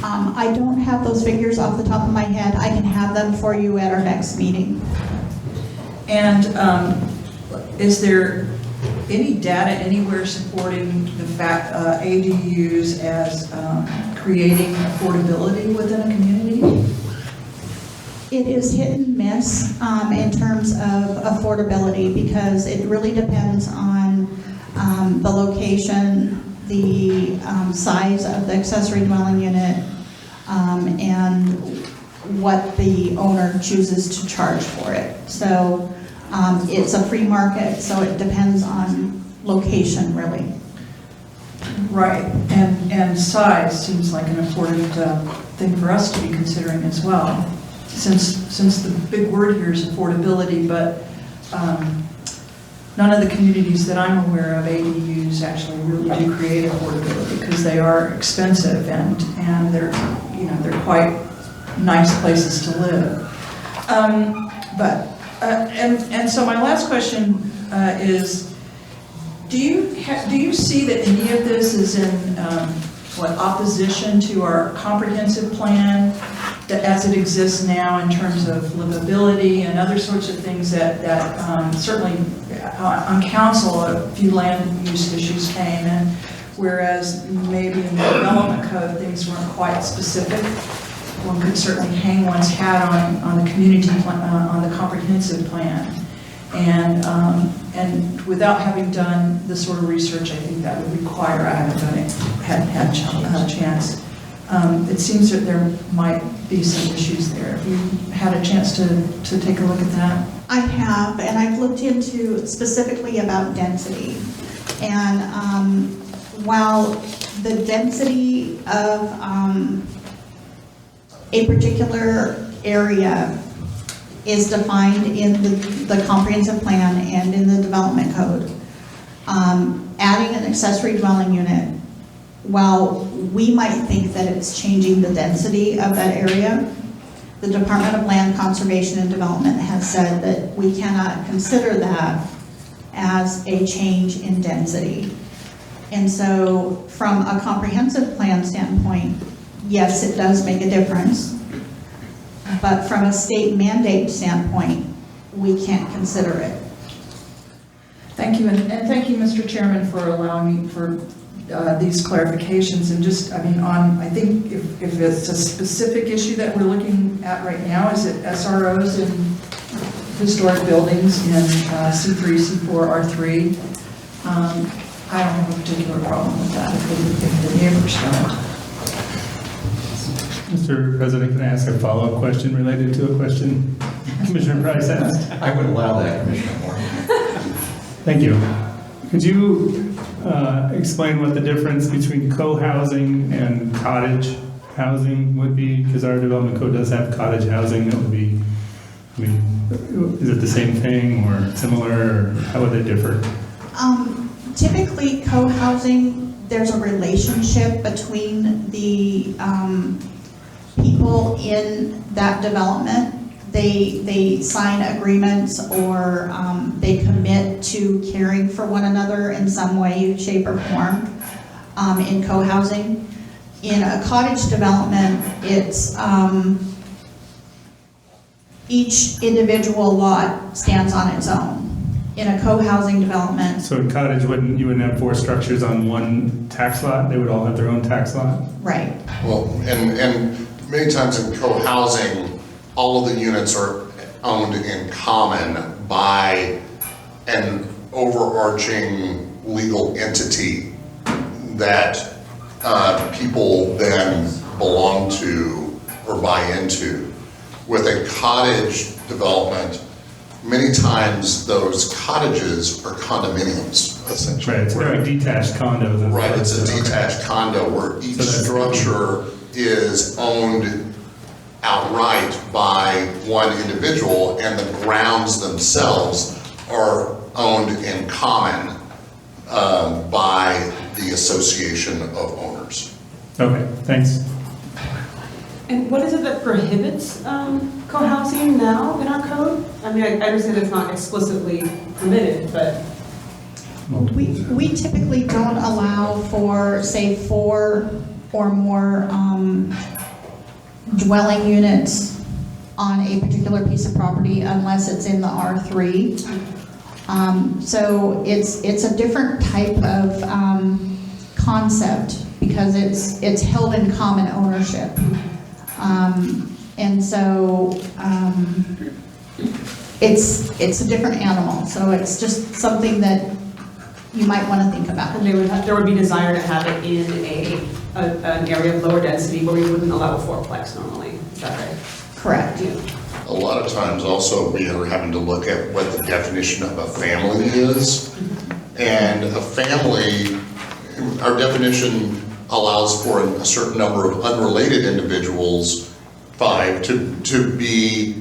I don't have those figures off the top of my head. I can have them for you at our next meeting. And is there any data anywhere supporting the fact ADUs as creating affordability within a community? It is hit and miss in terms of affordability, because it really depends on the location, the size of the accessory dwelling unit, and what the owner chooses to charge for it. So it's a free market, so it depends on location, really. Right, and size seems like an important thing for us to be considering as well, since the big word here is affordability, but none of the communities that I'm aware of, ADUs actually really do create affordability, because they are expensive and they're, they're quite nice places to live. And so my last question is, do you see that any of this is in opposition to our comprehensive plan that as it exists now in terms of livability and other sorts of things that certainly on council a few land use issues came in, whereas maybe in the development code things weren't quite specific. One could certainly hang one's hat on the community plan, on the comprehensive plan. And without having done the sort of research I think that would require, I haven't done it, hadn't had a chance. It seems that there might be some issues there. Have you had a chance to take a look at that? I have, and I've looked into specifically about density. And while the density of a particular area is defined in the comprehensive plan and in the development code, adding an accessory dwelling unit, while we might think that it's changing the density of that area, the Department of Land Conservation and Development has said that we cannot consider that as a change in density. And so from a comprehensive plan standpoint, yes, it does make a difference. But from a state mandate standpoint, we can't consider it. Thank you, and thank you, Mr. Chairman, for allowing me for these clarifications. And just, I think if it's a specific issue that we're looking at right now, is it SROs in historic buildings in C3, C4, R3? I don't have a particular problem with that if the neighbors don't. Mr. President, can I ask a follow-up question related to a question Commissioner Price asked? I would allow that, Commissioner Moore. Thank you. Could you explain what the difference between co-housing and cottage housing would be? Because our development code does have cottage housing that would be, I mean, is it the same thing or similar, or how would they differ? Typically, co-housing, there's a relationship between the people in that development. They sign agreements, or they commit to caring for one another in some way, shape, or form in co-housing. In a cottage development, it's each individual lot stands on its own. In a co-housing development, So in cottage, you wouldn't have 4 structures on one tax lot? They would all have their own tax lot? right, Well, and many times in co-housing, all of the units are owned in common by an overarching legal entity that people then belong to or buy into. With a cottage development, many times those cottages are condominiums, essentially. Right, it's like detached condos. Right, it's a detached condo where each So that's- structure is owned outright by one individual, and the grounds themselves are owned in common by the association of owners. Okay, thanks. And what is it that prohibits co-housing now in our code? I mean, I understand it's not explicitly permitted, but we typically don't allow for, say, 4 or more dwelling units on a particular piece of property unless it's in the R3. So it's a different type of concept because it's held in common ownership. And so it's a different animal. So it's just something that you might want to think about. and there would be desire to have it in an area of lower density where we wouldn't allow a fourplex normally. Is that right? Correct. Yeah. A lot of times also we are having to look at what the definition of a family is. And a family, our definition allows for a certain number of unrelated individuals, 5, to be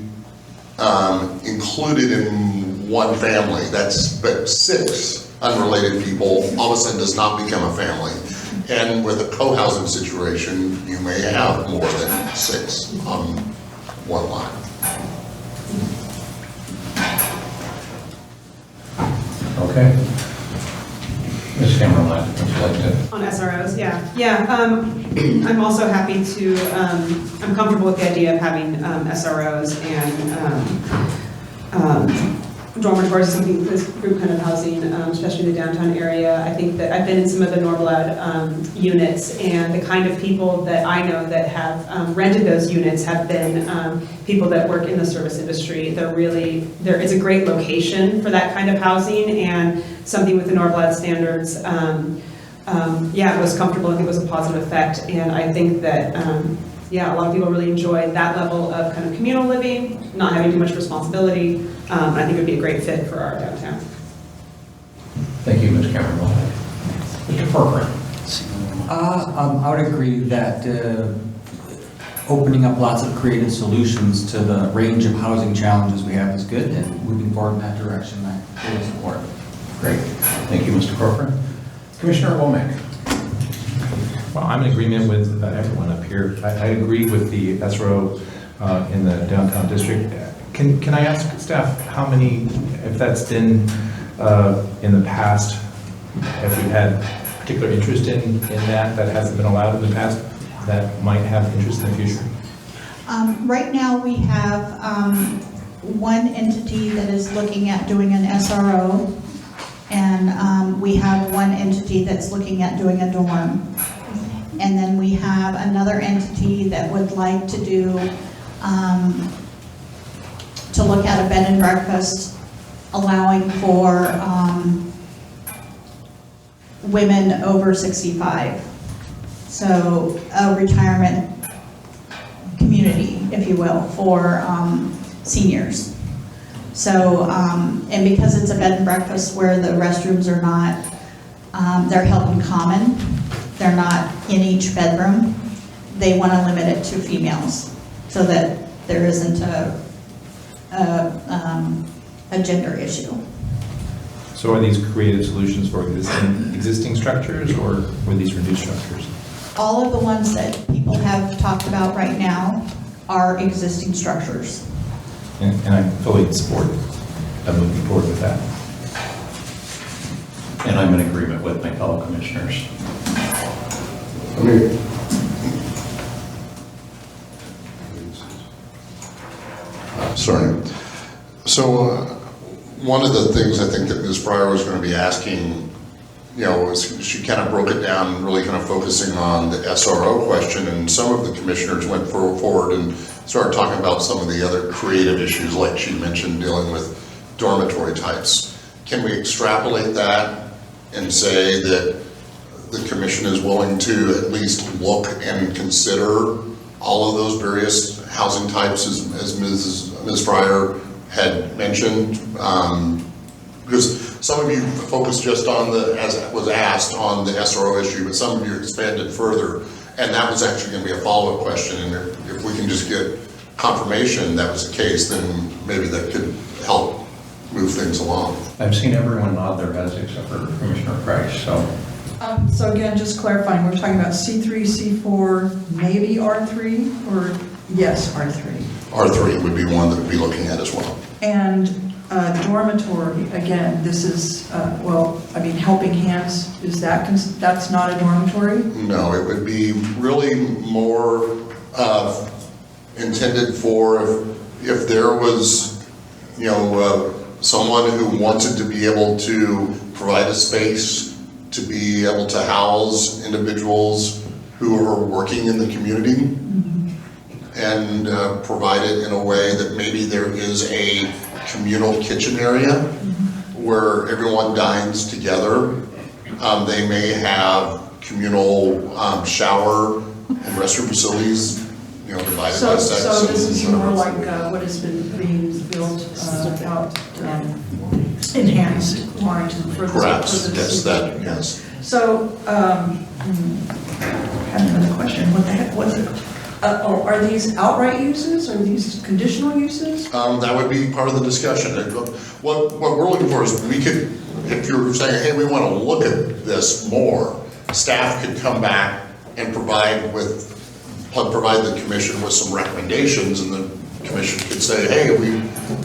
included in one family. But 6 unrelated people all of a sudden does not become a family. And with a co-housing situation, you may have more than 6 on one lot. Okay. Ms. Cameron, would you like to? On SROs, yeah. Yeah, I'm also happy to, I'm comfortable with the idea of having SROs and dormitories, something, this group kind of housing, especially in the downtown area. I think that I've been in some of the Norblad units, and the kind of people that I know that have rented those units have been people that work in the service industry. There is a great location for that kind of housing, and something with the Norblad standards, yeah, it was comfortable. I think it was a positive effect, and I think that, yeah, a lot of people really enjoy that level of kind of communal living, not having too much responsibility. I think it would be a great fit for our downtown. Thank you, Ms. Cameron. Mr. Corcoran. I would agree that opening up lots of creative solutions to the range of housing challenges we have is good, and moving forward in that direction, I fully support. Great. Thank you, Mr. Corcoran. Commissioner Womack. Well, I'm in agreement with everyone up here. I agree with the SRO in the downtown district. Can I ask staff how many, if that's been in the past, have we had particular interest in that hasn't been allowed in the past, that might have interest in the future? Right now, we have one entity that is looking at doing an SRO, and we have one entity that's looking at doing a dorm. And then we have another entity that would like to do, to look at a bed and breakfast, allowing for women over 65. So a retirement if you will, for seniors. So, and because it's a bed and breakfast where the restrooms are not, they're held in common, they're not in each bedroom, they want to limit it to females so that there isn't a gender issue. So are these creative solutions for existing structures, or were these for new structures? All of the ones that people have talked about right now are existing structures. And I fully support moving forward with that. And I'm in agreement with my fellow commissioners. Sorry. So one of the things I think that Ms. Pryor was going to be asking, you know, was she kind of broke it down, really kind of focusing on the SRO question, and some of the commissioners went forward and started talking about some of the other creative issues, like she mentioned, dealing with dormitory types. Can we extrapolate that and say that the commission is willing to at least look and consider all of those various housing types as Ms. Pryor had mentioned? Because some of you focused just on as was asked, on the SRO issue, but some of you expanded further, and that was actually going to be a follow-up question, and if we can just get confirmation that was the case, then maybe that could help move things along. I've seen everyone nod their heads except for Commissioner Price, so. So again, just clarifying, we're talking about C3, C4, maybe R3, or yes, R3? R3 would be one that we'd be looking at as well. And dormitory, again, this is, well, I mean, helping hands, is that's not a dormitory? No, it would be really more intended for if there was, you know, someone who wanted to be able to provide a space to be able to house individuals who are working in the community, and provide it in a way that maybe there is a communal kitchen area where everyone dines together. They may have communal shower and restroom facilities, you know, divided by sex. So this is more like what has been being built out, enhanced Warrington for the. Perhaps, for the yes, city. that, yes. So, I had another question, what the heck was it? Are these outright uses, or are these conditional uses? That would be part of the discussion. What we're looking for is we could, if you're saying, hey, we want to look at this more, staff could come back and provide the commission with some recommendations, and the commission could say, hey,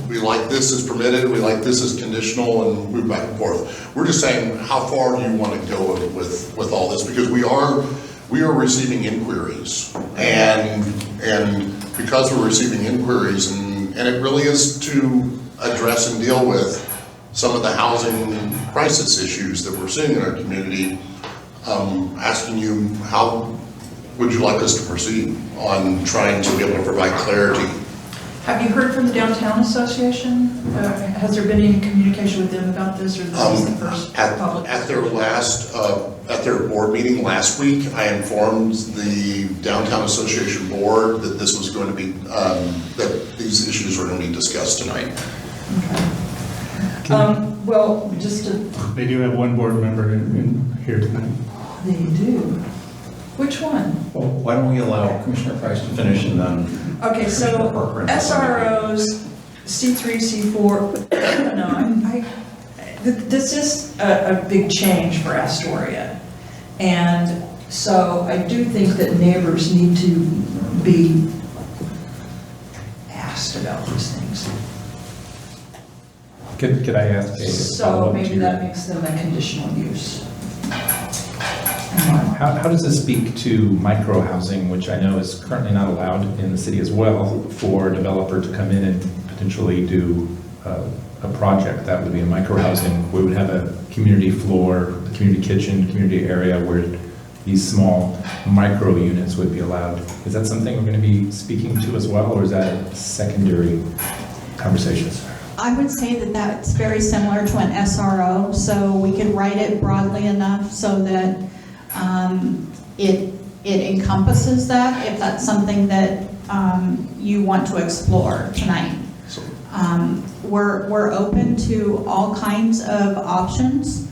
we like this is permitted, we like this is conditional, and move back and forth. We're just saying, how far do you want to go with all this? Because we are receiving inquiries, and because we're receiving inquiries, and it really is to address and deal with some of the housing crisis issues that we're seeing in our community, asking you, how would you like us to proceed on trying to be able to provide clarity? Have you heard from the Downtown Association? Has there been any communication with them about this, or this is the first public? At their last, at their board meeting last week, I informed the Downtown Association board that this was going to be, that these issues were going to be discussed tonight. Okay. Well, just to. They do have one board member in here tonight. They do. Which one? Well, why don't we allow Commissioner Price to finish, and then. Okay, so SROs, C3, C4, this is a big change for Astoria. And so I do think that neighbors need to be asked about these things. Could I ask a So follow-up maybe to that makes them a conditional use. How does this speak to micro-housing, which I know is currently not allowed in the city as well, for a developer to come in and potentially do a project that would be a micro-housing? We would have a community floor, a community kitchen, community area where these small micro units would be allowed. Is that something we're going to be speaking to as well, or is that a secondary conversation? I would say that that's very similar to an SRO, so we could write it broadly enough so that it it encompasses that, if that's something that you want to explore tonight. We're open to all kinds of options.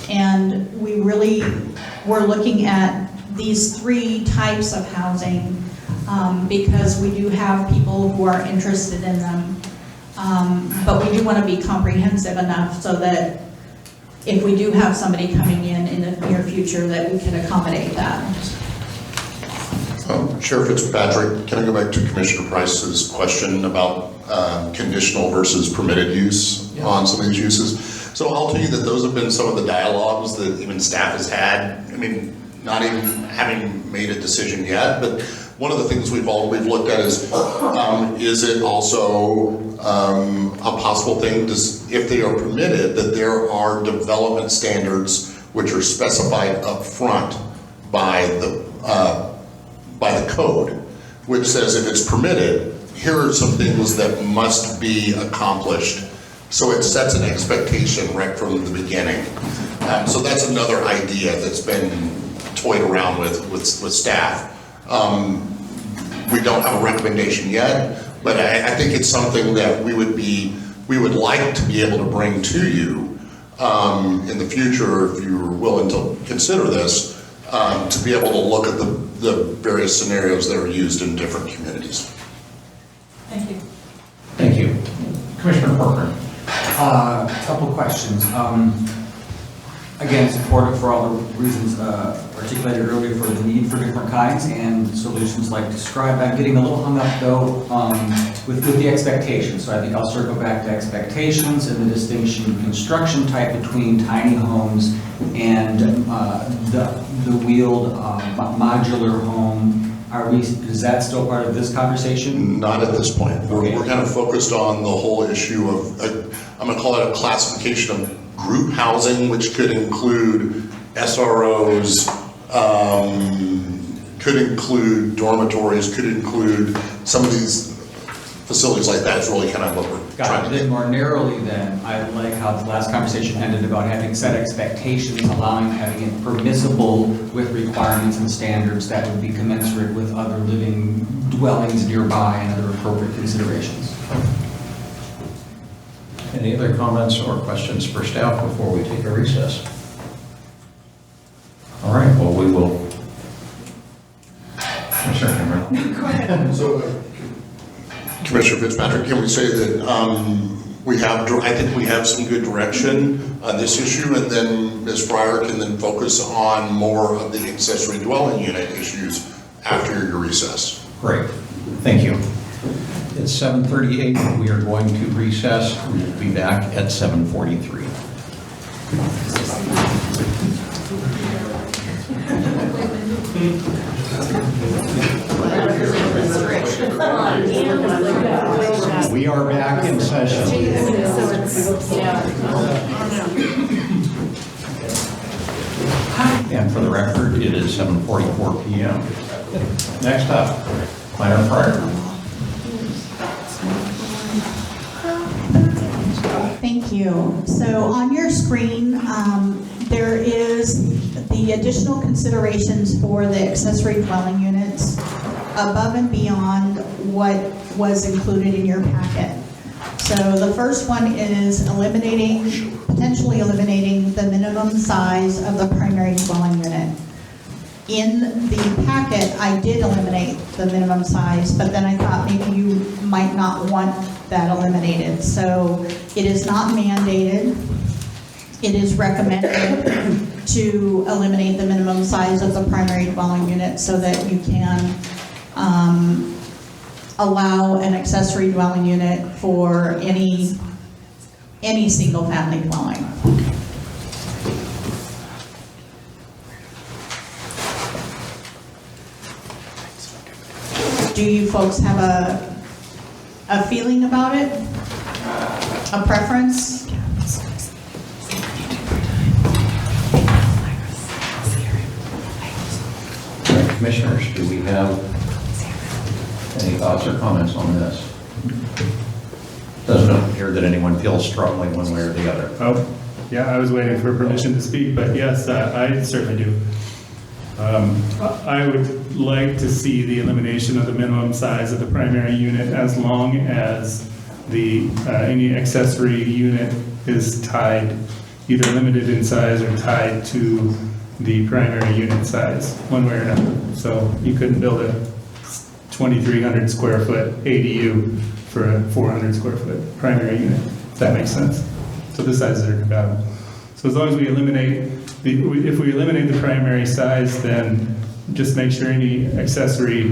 And we're looking at these 3 types of housing because we do have people who are interested in them. But we do want to be comprehensive enough so that if we do have somebody coming in the near future, that we can accommodate that. Sheriff Fitzpatrick, can I go back to Commissioner Price's question about conditional versus permitted use on some of these uses? So I'll tell you that those have been some of the dialogues that even staff has had. I mean, not even having made a decision yet, but one of the things we've looked at is it also a possible thing, if they are permitted, that there are development standards which are specified up front by the code, which says if it's permitted, here are some things that must be accomplished. So it sets an expectation right from the beginning. So that's another idea that's been toyed around with staff. We don't have a recommendation yet, but I think it's something that we would like to be able to bring to you in the future, if you're willing to consider this, to be able to look at the various scenarios that are used in different communities. Thank you. Thank you. Commissioner Portman. A couple questions. Again, supportive for all the reasons articulated earlier for the need for different kinds and solutions like described. I'm getting a little hung up though with the expectations. So I think I'll circle back to expectations and the distinction of construction type between tiny homes and the wheeled modular home. Is that still part of this conversation? Not at this point. We're kind of focused on the whole issue of, I'm going to call it a classification of group housing, which could include SROs, could include dormitories, could include some of these facilities like that is really kind of what we're trying to do. Then more narrowly then, I like how the last conversation ended about having set expectations, having it permissible with requirements and standards that would be commensurate with other living dwellings nearby and other appropriate considerations. Any other comments or questions for staff before we take a recess? All right, well, we will. Commissioner Cameron. Go ahead. So, Commissioner Fitzpatrick, can we say that I think we have some good direction on this issue, and then Ms. Fryer can then focus on more of the accessory dwelling unit issues after your recess. Great, thank you. It's 7:38, we are going to recess. We will be back at 7:43. We are back in session. And for the record, it is 7:44 p.m. Next up, Minor Fryer. Thank you. So on your screen, there is the additional considerations for the accessory dwelling units above and beyond what was included in your packet. So the first one is potentially eliminating the minimum size of the primary dwelling unit. In the packet, I did eliminate the minimum size, but then I thought maybe you might not want that eliminated. So it is not mandated. It is recommended to eliminate the minimum size of the primary dwelling unit so that you can allow an accessory dwelling unit for any single family dwelling. Do you folks have a feeling about it? A preference? Commissioners, do we have any thoughts or comments on this? Doesn't appear that anyone feels strongly one way or the other. Oh, yeah, I was waiting for permission to speak, but yes, I certainly do. I would like to see the elimination of the minimum size of the primary unit as long as the, any accessory unit is tied, either limited in size or tied to the primary unit size, one way or another. So you couldn't build a 2,300 square foot ADU for a 400 square foot primary unit, if that makes sense. So the sizes are compatible. So as long as we eliminate, if we eliminate the primary size, then just make sure any accessory,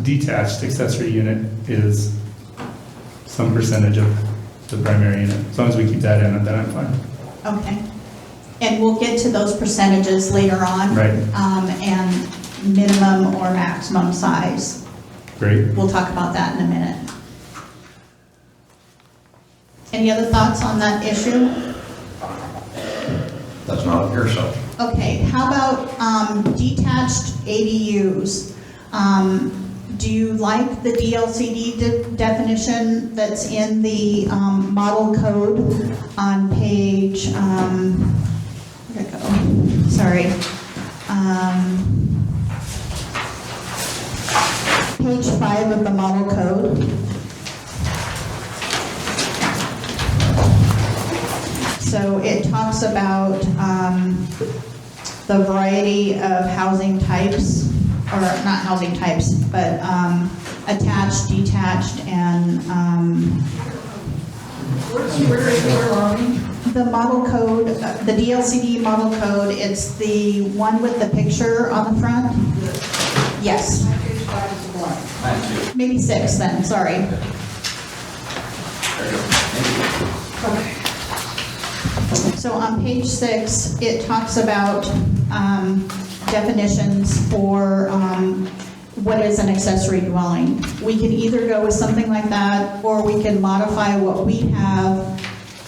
detached accessory unit is some percentage of the primary unit. As long as we keep that in, then I'm fine. Okay. And we'll get to those percentages later on. Right. And minimum or maximum size. Great. We'll talk about that in a minute. Any other thoughts on that issue? Does not appear so. Okay, how about detached ADUs? Do you like the DLCD definition that's in the model code on page, where'd it go? Sorry. Page 5 of the model code. So it talks about the variety of housing types, or not housing types, but attached, detached, and the model code, the DLCD model code, it's the one with the picture on the front? Yes. Maybe 6 then, sorry. So on page 6, it talks about definitions for what is an accessory dwelling. We can either go with something like that, or we can modify what we have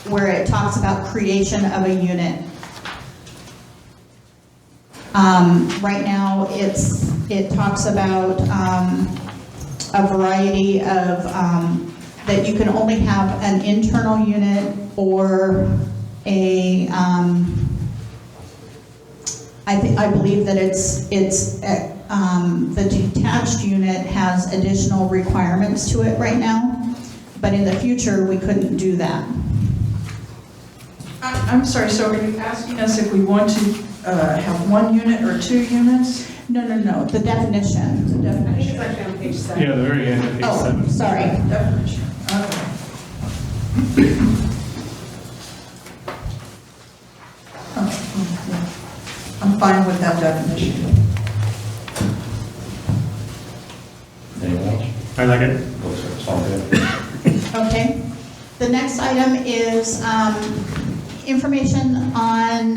where it talks about creation of a unit. Right now, it talks about a variety of, that you can only have an internal unit or a, I believe that it's the detached unit has additional requirements to it right now, but in the future, we couldn't do that. I'm sorry, so are you asking us if we want to have 1 unit or 2 units? No, the definition. The definition. It's actually on page 7. Yeah, the very end of page Oh, 7. sorry. Definition, okay. I'm fine with that definition. Anyone else? I like it. It's all good. Okay. The next item is information on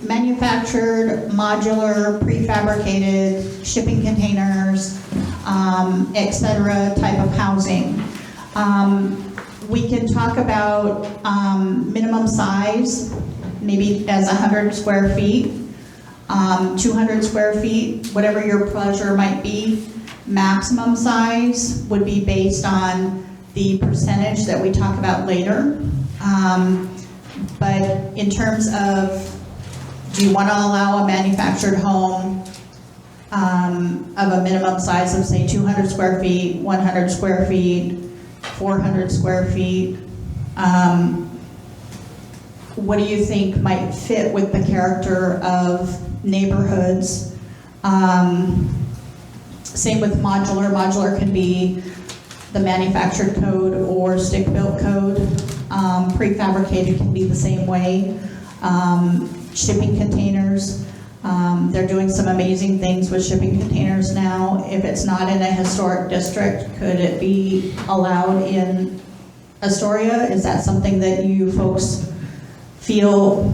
manufactured, modular, prefabricated, shipping containers, et cetera, type of housing. We can talk about minimum size, maybe as 100 square feet, 200 square feet, whatever your pleasure might be. Maximum size would be based on the percentage that we talk about later. But in terms of, do you want to allow a manufactured home of a minimum size of, say, 200 square feet, 100 square feet, 400 square feet? What do you think might fit with the character of neighborhoods? Same with modular. Modular can be the manufactured code or stick-built code. Prefabricated can be the same way. Shipping containers. They're doing some amazing things with shipping containers now. If it's not in a historic district, could it be allowed in Astoria? Is that something that you folks feel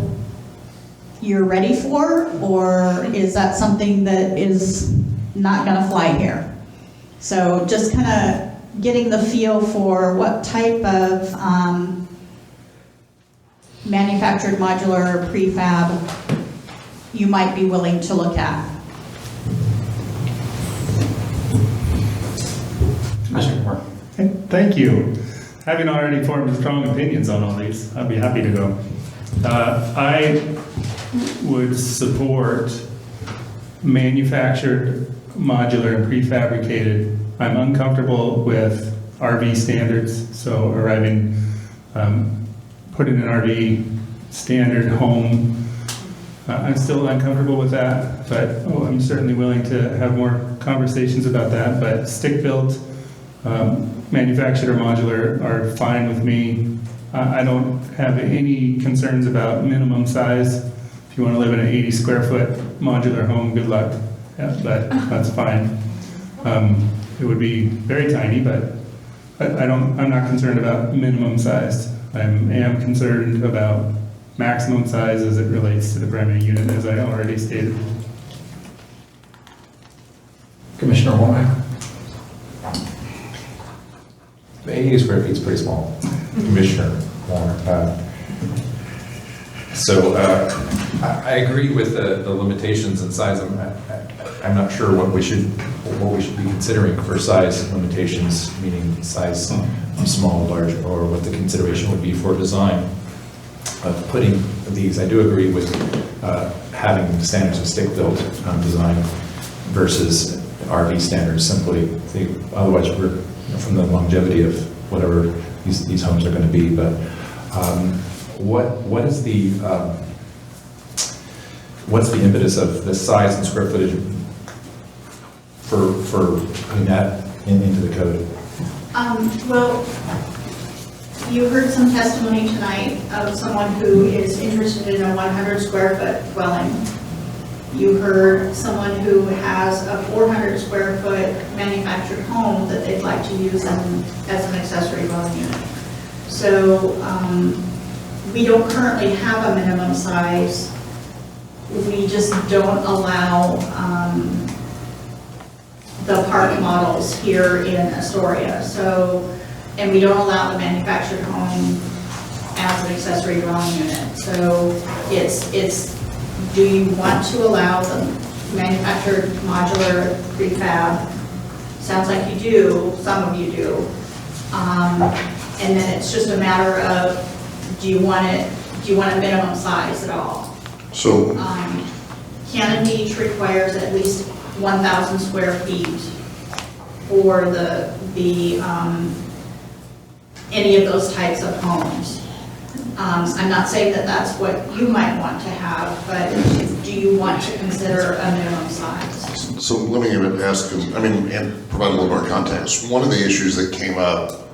you're ready for? Or is that something that is not gonna fly here? So just kind of getting the feel for what type of manufactured modular prefab you might be willing to look at. Mr. Moore. Thank you. Having already formed strong opinions on all these, I'd be happy to go. I would support manufactured, modular, and prefabricated. I'm uncomfortable with RV standards, so arriving, putting an RV standard home. I'm still uncomfortable with that, but I'm certainly willing to have more conversations about that. But stick-built, manufactured or modular are fine with me. I don't have any concerns about minimum size. If you want to live in an 80 square foot modular home, good luck. Yeah, that's fine. It would be very tiny, but I'm not concerned about minimum size. I am concerned about maximum size as it relates to the primary unit, as I already stated. Commissioner Womack? 80 square feet is pretty small, Commissioner Warner. I agree with the limitations and size. I'm not sure what we should be considering for size limitations, meaning size small, large, or what the consideration would be for design of putting these. I do agree with having standards of stick-built design versus RV standards. Simply, otherwise we're from the longevity of whatever these homes are going to be. But what's the impetus of the size and square footage for putting that into the code? Well, you heard some testimony tonight of someone who is interested in a 100 square foot dwelling. You heard someone who has a 400 square foot manufactured home that they'd like to use as an accessory dwelling unit. So we don't currently have a minimum size. We just don't allow the park models here in Astoria. So, and we don't allow the manufactured home as an accessory dwelling unit. So it's do you want to allow the manufactured modular prefab? Sounds like you do, some of you do. And then it's just a matter of, do you want a minimum size at all? So, Cannon Beach requires at least 1,000 square feet for any of those types of homes. I'm not saying that that's what you might want to have, but do you want to consider a minimum size? so let me ask, and provide a little more context. One of the issues that came up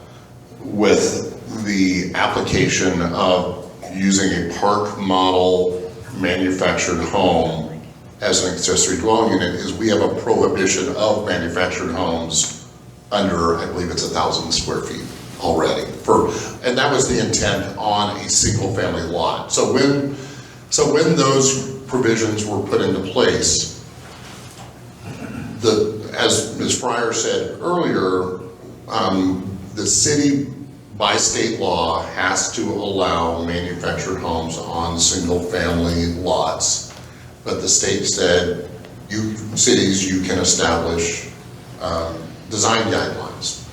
with the application of using a park model manufactured home as an accessory dwelling unit is we have a prohibition of manufactured homes under, I believe it's 1,000 square feet already. And that was the intent on a single family lot. So when those provisions were put into place, as Ms. Fryer said earlier, the city by state law has to allow manufactured homes on single family lots. But the state said, cities, you can establish design guidelines.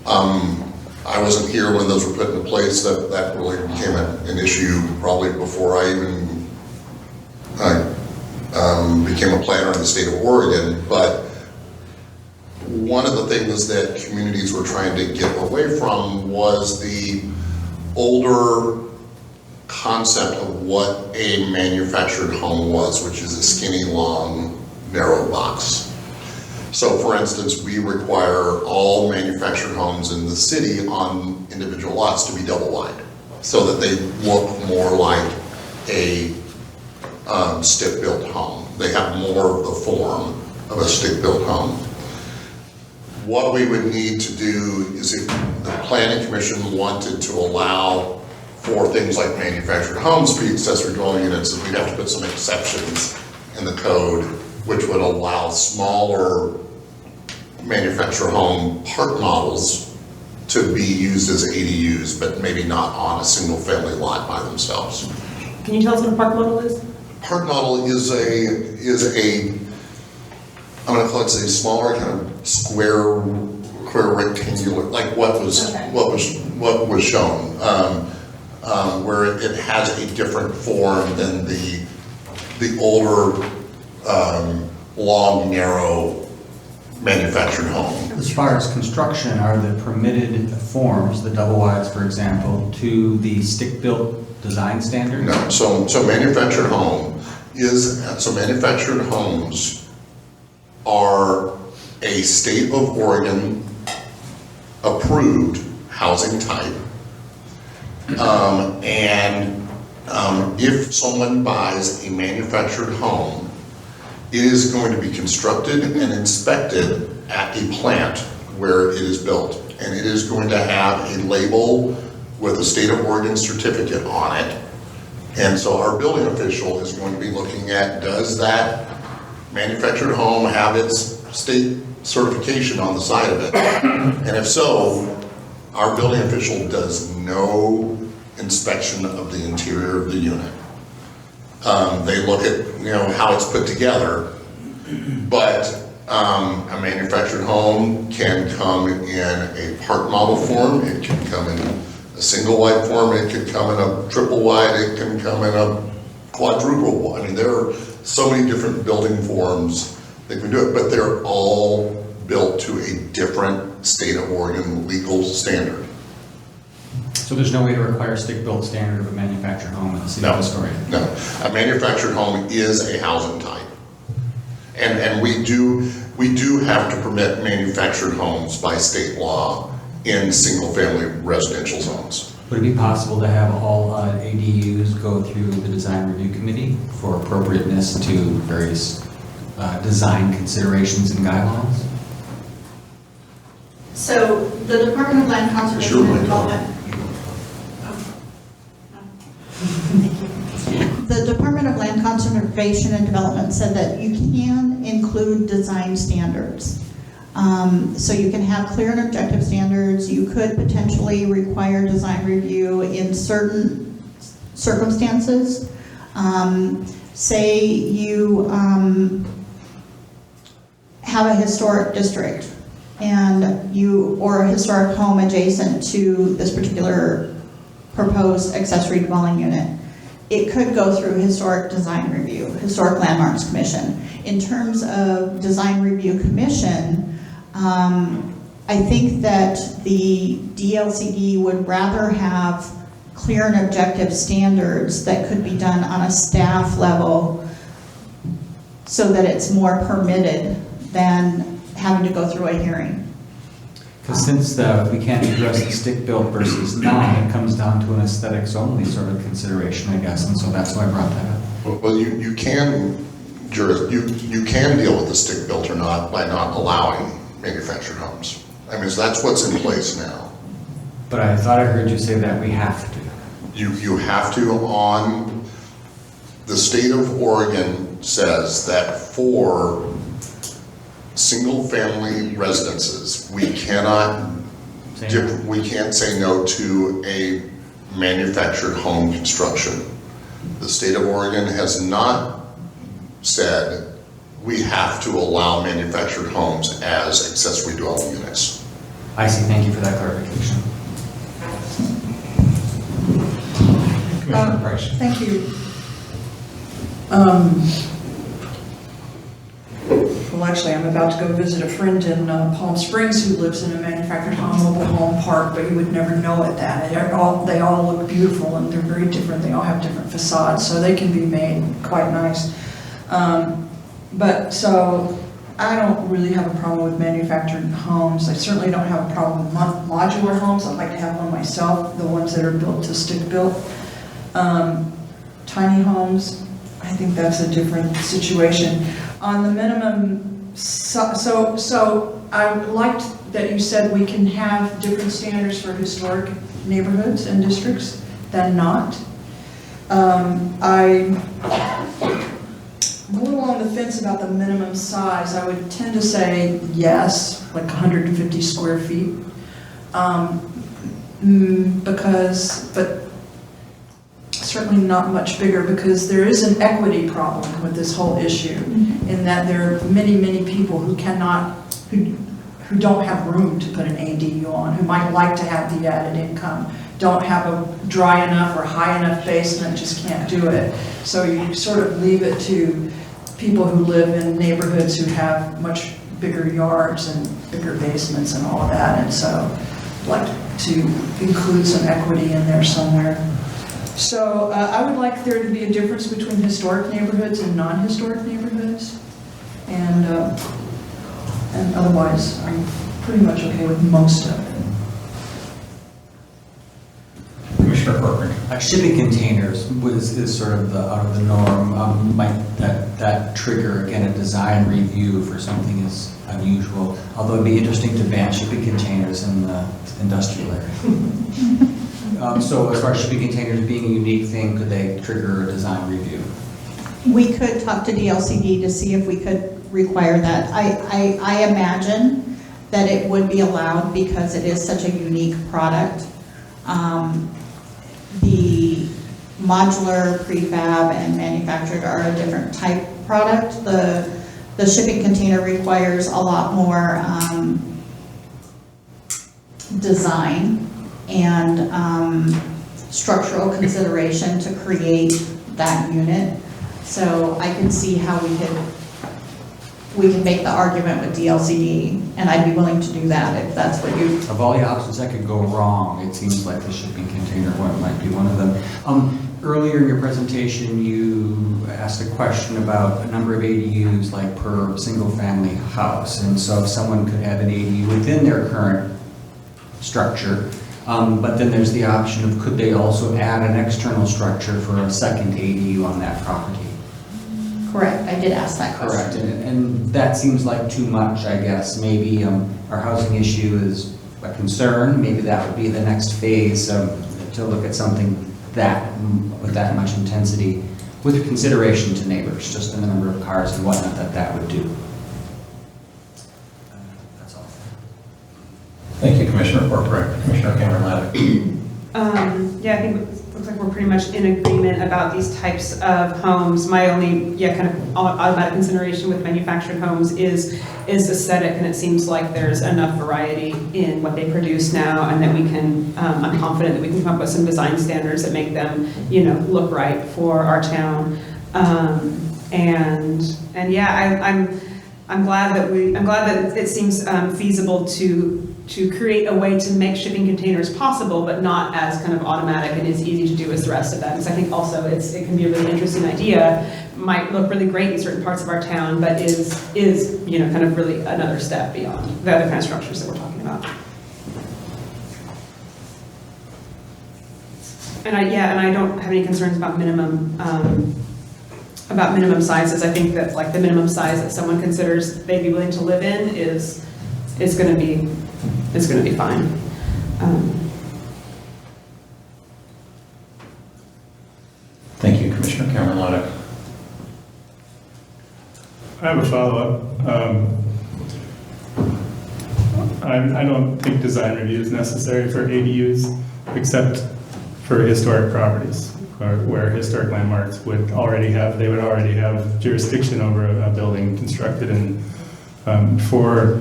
I wasn't here when those were put into place. That really became an issue probably before I even became a planner in the state of Oregon. But one of the things that communities were trying to get away from was the older concept of what a manufactured home was, which is a skinny, long, narrow box. So for instance, we require all manufactured homes in the city on individual lots to be double wide so that they look more like a stick-built home. They have more of the form of a stick-built home. What we would need to do is if the Planning Commission wanted to allow for things like manufactured homes to be accessory dwelling units, we'd have to put some exceptions in the code which would allow smaller manufactured home park models to be used as ADUs, but maybe not on a single family lot by themselves. Can you tell us what a park model is? Park model is a I'm going to call it a smaller kind of square rectangular, like what was shown, where it has a different form than the older long, narrow manufactured home. As far as construction, are the permitted forms, the double wides, for example, to the stick-built design standards? No, so manufactured homes are a state of Oregon approved housing type. If someone buys a manufactured home, it is going to be constructed and inspected at a plant where it is built. And it is going to have a label with a state of Oregon certificate on it. And so our building official is going to be looking at, does that manufactured home have its state certification on the side of it? And if so, our building official does no inspection of the interior of the unit. They look at, how it's put together, but a manufactured home can come in a part model form, it can come in a single wide form, it can come in a triple wide, it can come in a quadruple wide. I mean, there are so many different building forms that can do it, but they're all built to a different state of Oregon legal standard. So there's no way to require a stick-built standard of a manufactured home in the city of Astoria? No, a manufactured home is a housing type. And we do have to permit manufactured homes by state law in single-family residential zones. Would it be possible to have all ADUs go through the design review committee for appropriateness to various design considerations and guidelines? So the Department of Land Conservation and Development. The Department of Land Conservation and Development said that you can include design standards. So you can have clear and objective standards. You could potentially require design review in certain circumstances. Say you have a historic district or a historic home adjacent to this particular proposed accessory dwelling unit. It could go through historic design review, Historic Landmarks Commission. In terms of design review commission, I think that the DLCD would rather have clear and objective standards that could be done on a staff level so that it's more permitted than having to go through a hearing. Because since we can't address the stick-built versus not, it comes down to an aesthetics only sort of consideration, I guess, and so that's why I brought that up. Well, you can deal with the stick-built or not by not allowing manufactured homes. I mean, so that's what's in place now. But I thought I heard you say that we have to. You have to on, the state of Oregon says that for single-family residences, we can't say no to a manufactured home construction. The state of Oregon has not said we have to allow manufactured homes as accessory dwelling units. I see, thank you for that clarification. Commissioner Price. Thank you. Well, actually, I'm about to go visit a friend in Palm Springs who lives in a manufactured home, mobile home park, but you would never know it that. They all look beautiful and they're very different. They all have different facades, so they can be made quite nice. But so I don't really have a problem with manufactured homes. I certainly don't have a problem with modular homes. I'd like to have one myself, the ones that are built to stick-built. Tiny homes, I think that's a different situation. On the minimum, so I liked that you said we can have different standards for historic neighborhoods and districts than not. I'm a little on the fence about the minimum size. I would tend to say yes, like 150 square feet. But certainly not much bigger, because there is an equity problem with this whole issue, in that there are many, many people who who don't have room to put an ADU on, who might like to have the added income, don't have a dry enough or high enough basement, just can't do it. So you sort of leave it to people who live in neighborhoods who have much bigger yards and bigger basements and all of that, and so I'd like to include some equity in there somewhere. So I would like there to be a difference between historic neighborhoods and non-historic neighborhoods, and otherwise, I'm pretty much okay with most of it. Commissioner Corcoran. Shipping containers is sort of the out of the norm. Might that trigger, again, a design review for something as unusual? Although it'd be interesting to ban shipping containers in the industrial area. So as far as shipping containers being a unique thing, could they trigger a design review? We could talk to DLCD to see if we could require that. I imagine that it would be allowed because it is such a unique product. The modular, prefab, and manufactured are a different type product. The shipping container requires a lot more design and structural consideration to create that unit. So I can see how we can make the argument with DLCD, and I'd be willing to do that if that's what you... Of all the options that could go wrong, it seems like the shipping container one might be one of them. Earlier in your presentation, you asked a question about a number of ADUs like per single-family house, and so if someone could have an ADU within their current structure, but then there's the option of could they also add an external structure for a second ADU on that property? Correct, I did ask that question. Correct, and that seems like too much, I guess. Maybe our housing issue is a concern. Maybe that would be the next phase to look at something with that much intensity, with consideration to neighbors, just in the number of cars and whatnot that would do. That's all. Thank you, Commissioner Corcoran. Commissioner Cameron-Laddick. Yeah, I think it looks like we're pretty much in agreement about these types of homes. My only, kind of automatic consideration with manufactured homes is aesthetic, and it seems like there's enough variety in what they produce now, and that we can, I'm confident that we can come up with some design standards that make them, look right for our town. And yeah, I'm glad that it seems feasible to create a way to make shipping containers possible, but not as kind of automatic and as easy to do as the rest of them. Because I think also it can be a really interesting idea, might look really great in certain parts of our town, but is kind of really another step beyond the other kind of structures that we're talking about. And I don't have any concerns about minimum sizes. I think that like the minimum size that someone considers they'd be willing to live in is going to be fine. Thank you, Commissioner Cameron-Laddick. I have a follow-up. I don't think design review is necessary for ADUs, except for historic properties, where historic landmarks would already have jurisdiction over a building constructed, and for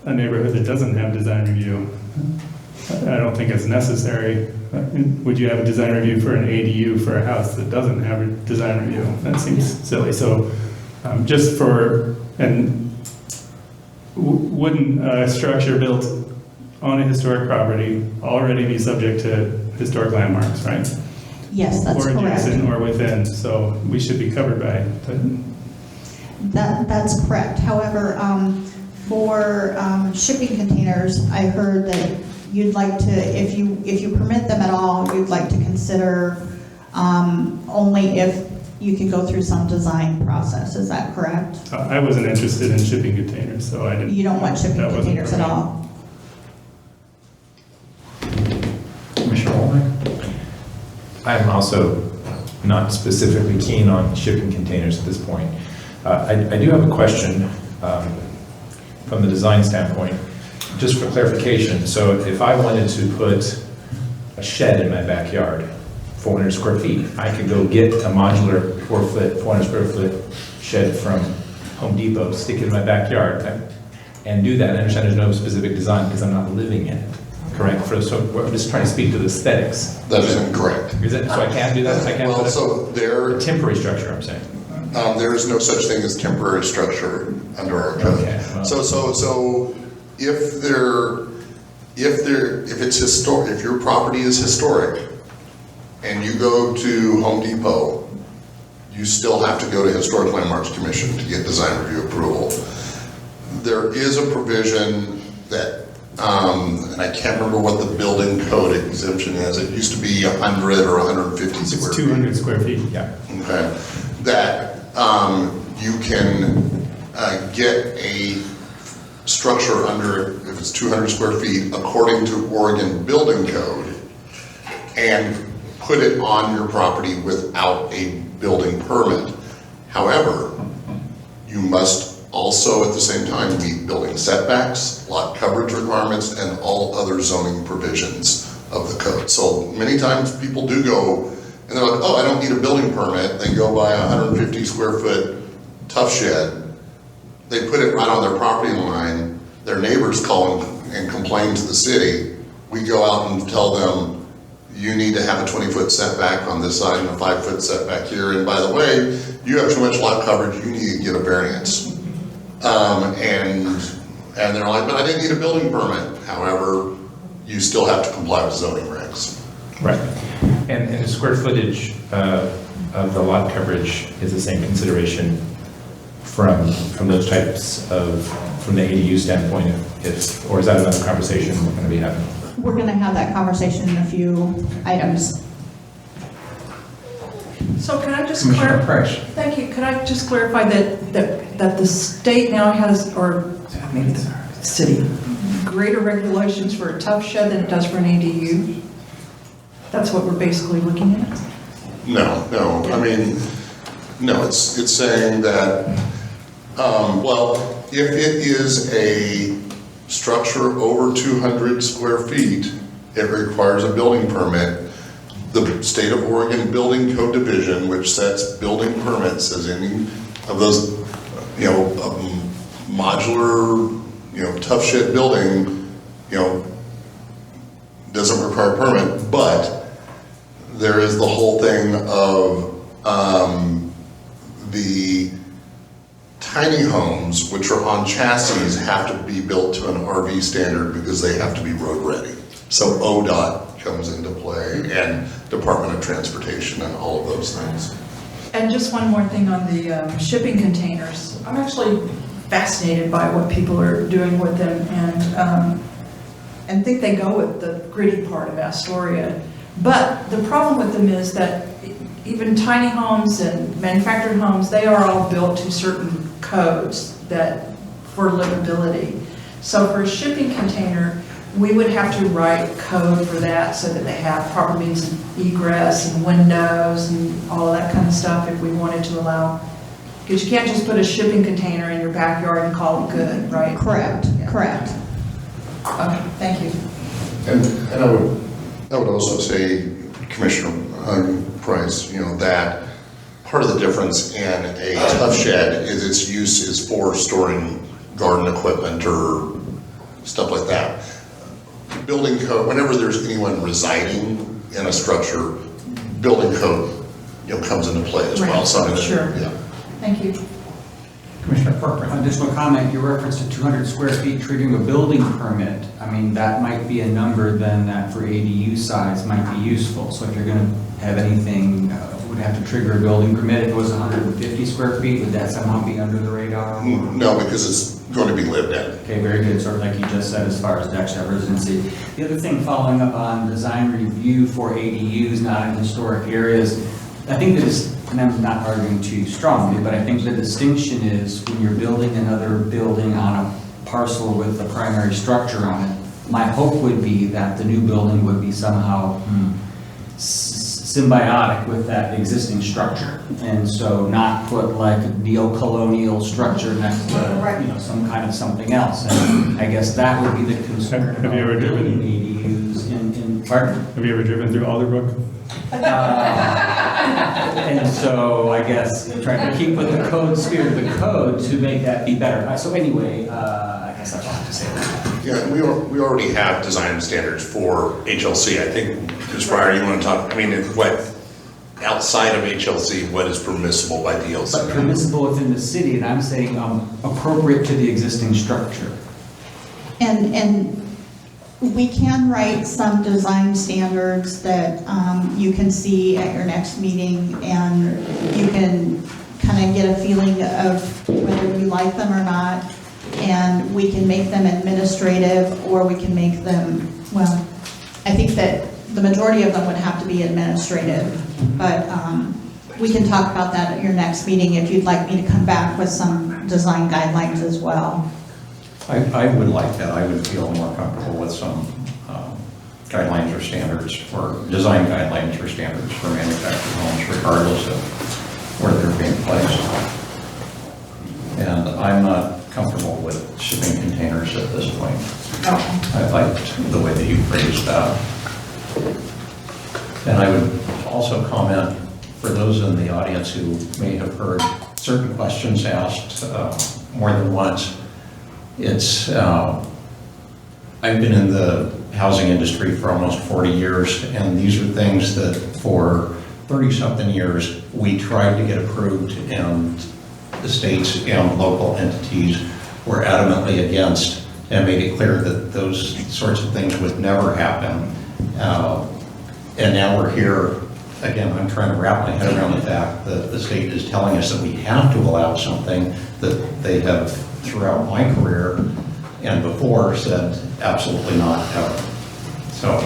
a neighborhood that doesn't have design review, I don't think it's necessary. Would you have a design review for an ADU for a house that doesn't have a design review? That seems silly. So wouldn't a structure built on a historic property already be subject to historic landmarks, right? Yes, that's correct. Or adjacent or within, so we should be covered by it. That's correct. However, for shipping containers, I heard that you'd like to, if you permit them at all, you'd like to consider only if you could go through some design process. Is that correct? I wasn't interested in shipping containers, so I didn't. You don't want shipping that wasn't containers for at me. all? Commissioner Womack. I'm also not specifically keen on shipping containers at this point. I do have a question from the design standpoint, just for clarification. So if I wanted to put a shed in my backyard, 400 square feet, I could go get a modular 400 square foot shed from Home Depot, stick it in my backyard, and do that. I understand there's no specific design because I'm not living in it. Correct? So we're just trying to speak to the aesthetics. That is incorrect. Is it, so I can't do that? I can't Well, put so a temporary structure, I'm saying. There is no such thing as temporary structure under our code. Okay, well. So if your property is historic and you go to Home Depot, you still have to go to Historic Landmarks Commission to get design review approval. There is a provision that, and I can't remember what the building code exemption is. It used to be 100 or 150 square It's feet. 200 square feet, yeah. Okay, that you can get a structure under, if it's 200 square feet, according to Oregon Building Code, and put it on your property without a building permit. However, you must also at the same time meet building setbacks, lot coverage requirements, and all other zoning provisions of the code. So many times people do go, and they're like, oh, I don't need a building permit. They go buy a 150 square foot tough shed. They put it right on their property line. Their neighbors call and complain to the city. We go out and tell them, you need to have a 20-foot setback on this side and a 5-foot setback here. And by the way, you have too much lot coverage. You need to get a variance. And they're like, but I didn't need a building permit. However, you still have to comply with zoning regs. Right. And the square footage of the lot coverage is the same consideration from those types of, from the ADU standpoint, or is that another conversation we're going to be having? We're going to have that conversation in a few items. So can I just Commissioner clarify? Price. Thank you. Could I just clarify that the state now has, or maybe the city, greater regulations for a tough shed than it does for an ADU? That's what we're basically looking at? No, I mean, no, it's saying that, well, if it is a structure over 200 square feet, it requires a building permit. The State of Oregon Building Code Division, which sets building permits, says any of those, modular, tough shed building, doesn't require a permit, but there is the whole thing of the tiny homes, which are on chassis, have to be built to an RV standard because they have to be road ready. So ODOT comes into play, and Department of Transportation, and all of those things. And just one more thing on the shipping containers. I'm actually fascinated by what people are doing with them, and think they go with the gritty part of Astoria. But the problem with them is that even tiny homes and manufactured homes, they are all built to certain codes that for livability. So for a shipping container, we would have to write code for that so that they have proper means of egress and windows and all of that kind of stuff if we wanted to allow, because you can't just put a shipping container in your backyard and call it good, right? Correct, Yeah. correct. Okay, thank you. And I would also say, Commissioner Price, that part of the difference in a tough shed is its use is for storing garden equipment or stuff like that. Building code, whenever there's anyone residing in a structure, building code, comes into play as well. Right, So, I mean, sure. Yeah. Thank you. Commissioner Corcoran. Additional comment, your reference to 200 square feet triggering a building permit, I mean, that might be a number then that for ADU size might be useful. So if you're going to have anything, would have to trigger a building permit, if it was 150 square feet, would that somehow be under the radar? No, because it's going to be lived in. Okay, very good, sort of like you just said as far as Dutch residency. The other thing, following up on design review for ADUs not in historic areas, I think that is, and I'm not arguing too strongly, but I think the distinction is when you're building another building on a parcel with a primary structure on it, my hope would be that the new building would be somehow symbiotic with that existing structure. And so not put like a neo-colonial structure next to, some kind of something else. And I guess that would be the concern. Have you ever driven ADUs in pardon? Have you ever driven through Alderbrook? And so I guess trying to keep with the code, spirit of the code to make that be better. So anyway, I guess that's all I have to say. Yeah, and we already have design standards for HLC. I think, Ms. Breyer, you want to talk, I mean, what outside of HLC, what is permissible by But DLC. permissible within the city, and I'm saying appropriate to the existing structure. And we can write some design standards that you can see at your next meeting, and you can kind of get a feeling of whether you like them or not, and we can make them administrative, or we can make them, well, I think that the majority of them would have to be administrative, but we can talk about that at your next meeting if you'd like me to come back with some design guidelines as well. I would like that. I would feel more comfortable with some guidelines or standards, or design guidelines or standards for manufactured homes, regardless of where they're being placed. And I'm not comfortable with shipping containers at this point. I liked the way that you phrased that. And I would also comment, for those in the audience who may have heard certain questions asked more than once, it's, I've been in the housing industry for almost 40 years, and these are things that for 30-something years we tried to get approved, and the states and local entities were adamantly against, and made it clear that those sorts of things would never happen. And now we're here, again, I'm trying to wrap my head around the fact that the state is telling us that we have to allow something that they have, throughout my career and before, said absolutely not ever. So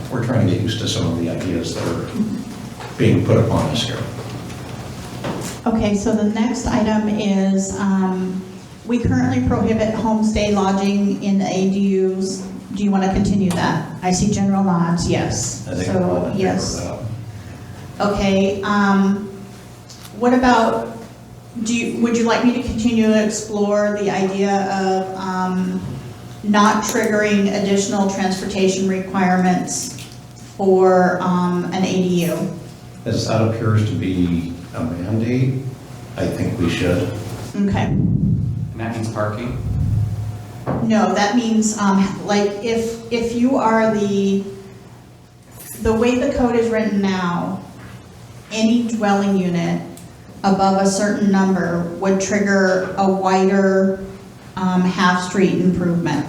we're trying to get used to some of the ideas that are being put upon us here. Okay, so the next item is, we currently prohibit homestay lodging in ADUs. Do you want to continue that? I see general nods, yes. I think we're all in So, favor yes. of Okay, what about, would you like me to continue to explore the idea of not triggering additional transportation requirements for an ADU? As that appears to be a mandate, I think we should. Okay. And that means parking? No, that means, like, if you are the way the code is written now, any dwelling unit above a certain number would trigger a wider half-street improvement.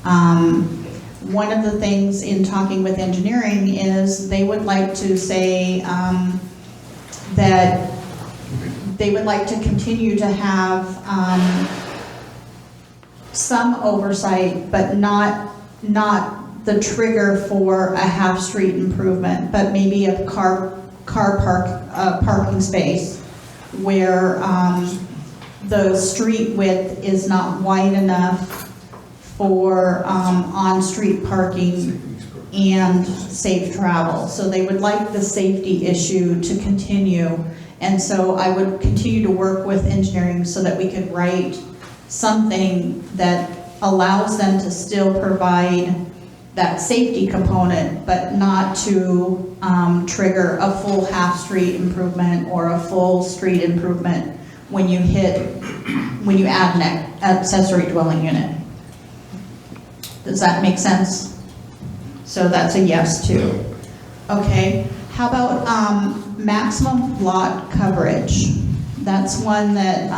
One of the things in talking with engineering is they would like to say that they would like to continue to have some oversight, but not the trigger for a half-street improvement, but maybe a parking space where the street width is not wide enough for on-street parking and safe travel. So they would like the safety issue to continue. And so I would continue to work with engineering so that we could write something that allows them to still provide that safety component, but not to trigger a full half-street improvement or a full street improvement when you add an accessory dwelling unit. Does that make sense? So that's a yes too. Okay, how about maximum lot coverage? That's one that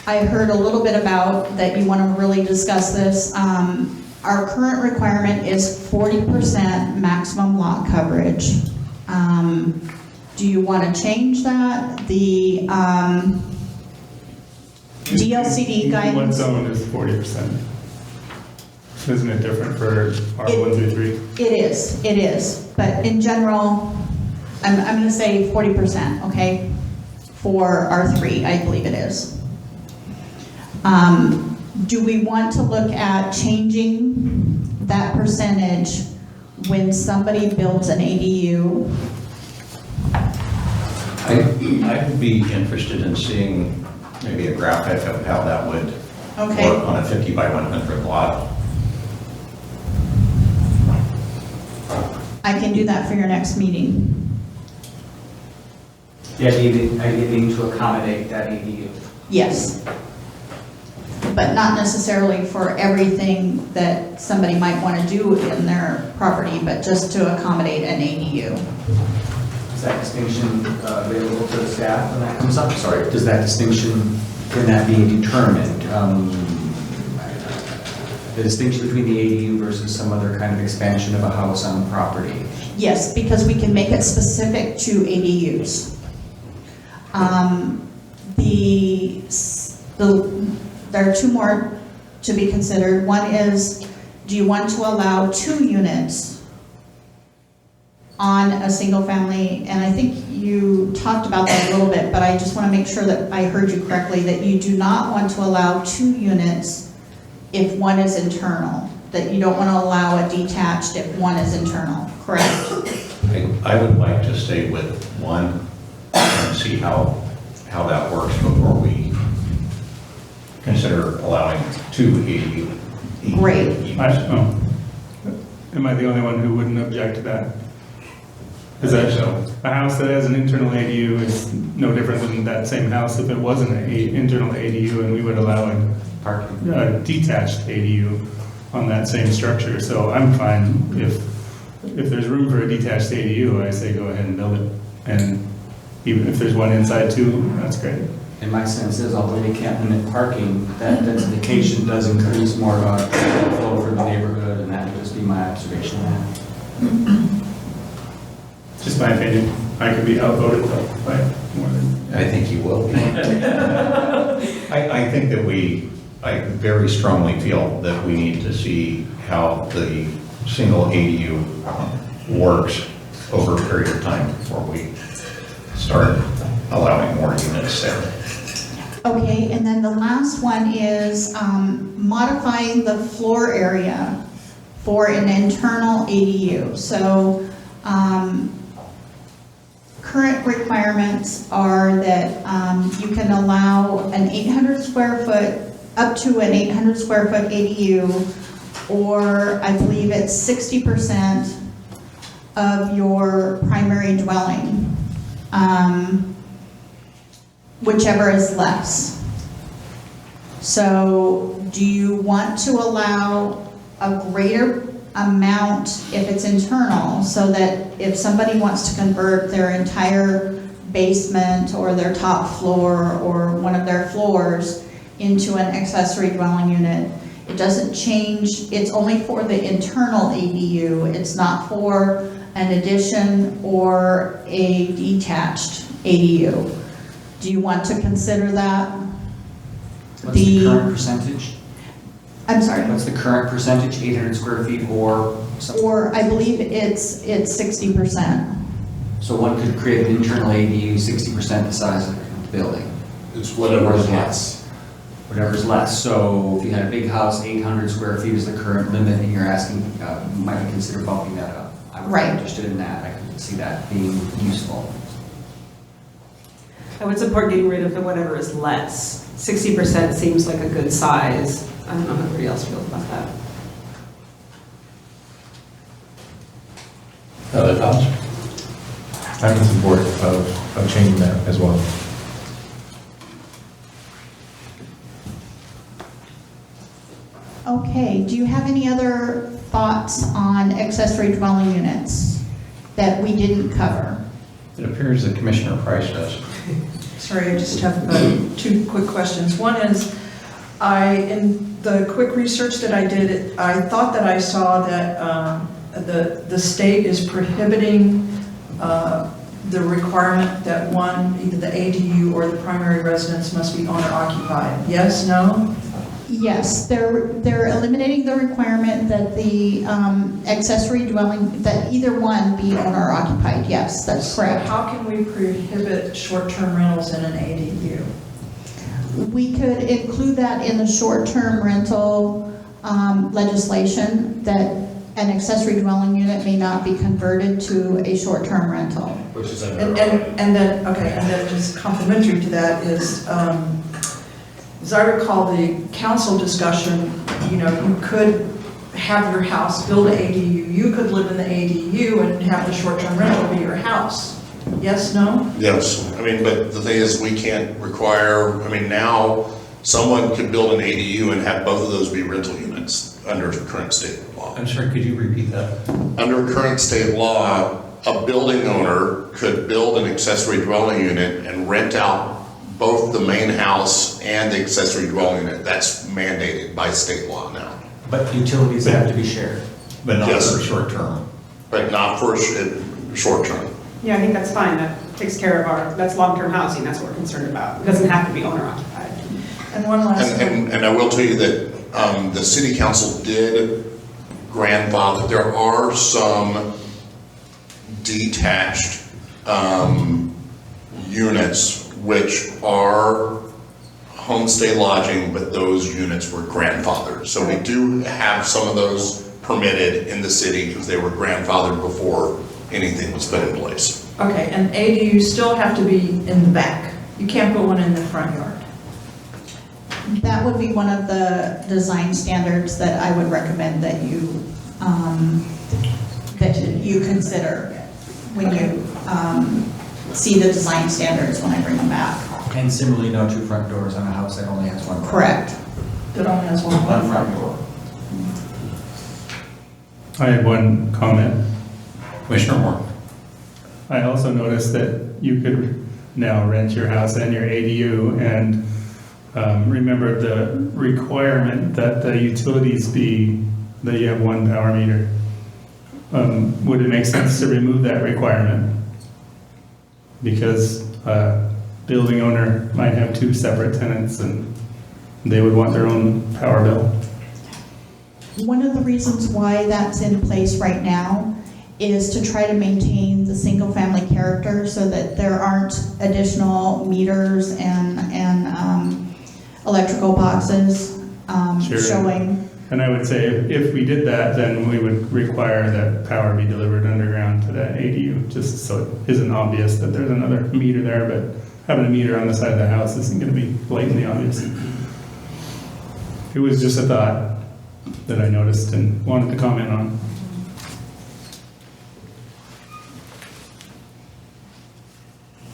I heard a little bit about, that you want to really discuss this. Our current requirement is 40% maximum lot coverage. Do you want to change that? The DLCD guidance. What zone is 40%? Isn't it different for R1 through 3? It is, but in general, I'm going to say 40%, okay? For R3, I believe it is. Do we want to look at changing that percentage when somebody builds an ADU? I would be interested in seeing maybe a graphic of how that would Okay. work on a 50 by 100 lot. I can do that for your next meeting. Yeah, I need to accommodate that ADU. Yes. but not necessarily for everything that somebody might want to do in their property, but just to accommodate an ADU. Is that distinction available to the staff when that comes up? Sorry, does that distinction, can that be determined? The distinction between the ADU versus some other kind of expansion of a house on the property? Yes, because we can make it specific to ADUs. There are two more to be considered. One is, do you want to allow 2 units on a single family? And I think you talked about that a little bit, but I just want to make sure that I heard you correctly, that you do not want to allow 2 units if one is internal, that you don't want to allow a detached if one is internal, correct? I would like to stay with 1 and see how that works before we consider allowing 2 ADU. Great. Am I the only one who wouldn't object to that? Is that so? A house that has an internal ADU is no different than that same house if it wasn't an internal ADU, and we would allow a detached ADU on that same structure. So I'm fine if there's room for a detached ADU, I say go ahead and build it. And even if there's one inside too, that's great. And my sense is, although we can't limit parking, that densification does increase more of a flow for the neighborhood, and that would just be my observation of that. Just my opinion. I could be outvoted though by more than. I think you will be. I think that I very strongly feel that we need to see how the single ADU works over a period of time before we start allowing more units there. Okay, and then the last one is modifying the floor area for an internal ADU. So current requirements are that you can allow an 800 square foot, up to an 800 square foot ADU, or I believe it's 60% of your primary dwelling, whichever is less. So do you want to allow a greater amount if it's internal, so that if somebody wants to convert their entire basement or their top floor or one of their floors into an accessory dwelling unit, it doesn't change, it's only for the internal ADU, it's not for an addition or a detached ADU. Do you want to consider that? What's the current percentage? I'm sorry? What's the current percentage, 800 square feet or something? Or I believe it's 60%. So one could create an internal ADU 60% the size of the building? It's whatever's less. Whatever's less. So if you had a big house, 800 square feet is the current limit, and you're asking, might we consider bumping that up? I'm Right. interested in that. I can see that being useful. I would support getting rid of the whatever is less. 60% seems like a good size. I don't know how everybody else feels about that. Other thoughts? I'm in support of changing that as well. Okay, do you have any other thoughts on accessory dwelling units that we didn't cover? It appears that Commissioner Price does. Sorry, I just have 2 quick questions. One is, in the quick research that I did, I thought that I saw that the state is prohibiting the requirement that either the ADU or the primary residence must be owner occupied. Yes, no? Yes, they're eliminating the requirement that the accessory dwelling, that either one be owner occupied. Yes, that's correct. How can we prohibit short-term rentals in an ADU? We could include that in the short-term rental legislation, that an accessory dwelling unit may not be converted to a short-term rental. Which is And then just complementary to that is, as I recall the council discussion, you could have your house, build an ADU, you could live in the ADU and have the short-term rental be your house. Yes, no? Yes, but the thing is, we can't require, now, Someone could build an ADU and have both of those be rental units under current state law. I'm sorry, could you repeat that? Under current state law, a building owner could build an accessory dwelling unit and rent out both the main house and the accessory dwelling unit. That's mandated by state law now, But utilities have to be shared. But not Yes. for short term. but not for short term. Yeah, I think that's fine. That takes care of that's long-term housing. That's what we're concerned about. It doesn't have to be owner occupied. And one last thing. And I will tell you that the city council did grandfather, there are some detached units which are homestay lodging, but those units were grandfathered. So we do have some of those permitted in the city because they were grandfathered before anything was put in place. Okay, and ADUs still have to be in the back. You can't put one in the front yard. That would be one of the design standards that I would recommend that you consider when you see the design standards when I bring them back. And similarly, no two front doors on a house that only has one. Correct. That only has one front door. I had one comment. Commissioner Moore. I also noticed that you could now rent your house and your ADU, and remember the requirement that the utilities be, that you have one power meter. Would it make sense to remove that requirement? Because a building owner might have two separate tenants and they would want their own power bill. One of the reasons why that's in place right now is to try to maintain the single-family character so that there aren't additional meters and electrical boxes Sure. showing. And I would say if we did that, then we would require that power be delivered underground to that ADU, just so it isn't obvious that there's another meter there, but having a meter on the side of the house isn't going to be blatantly obvious. It was just a thought that I noticed and wanted to comment on.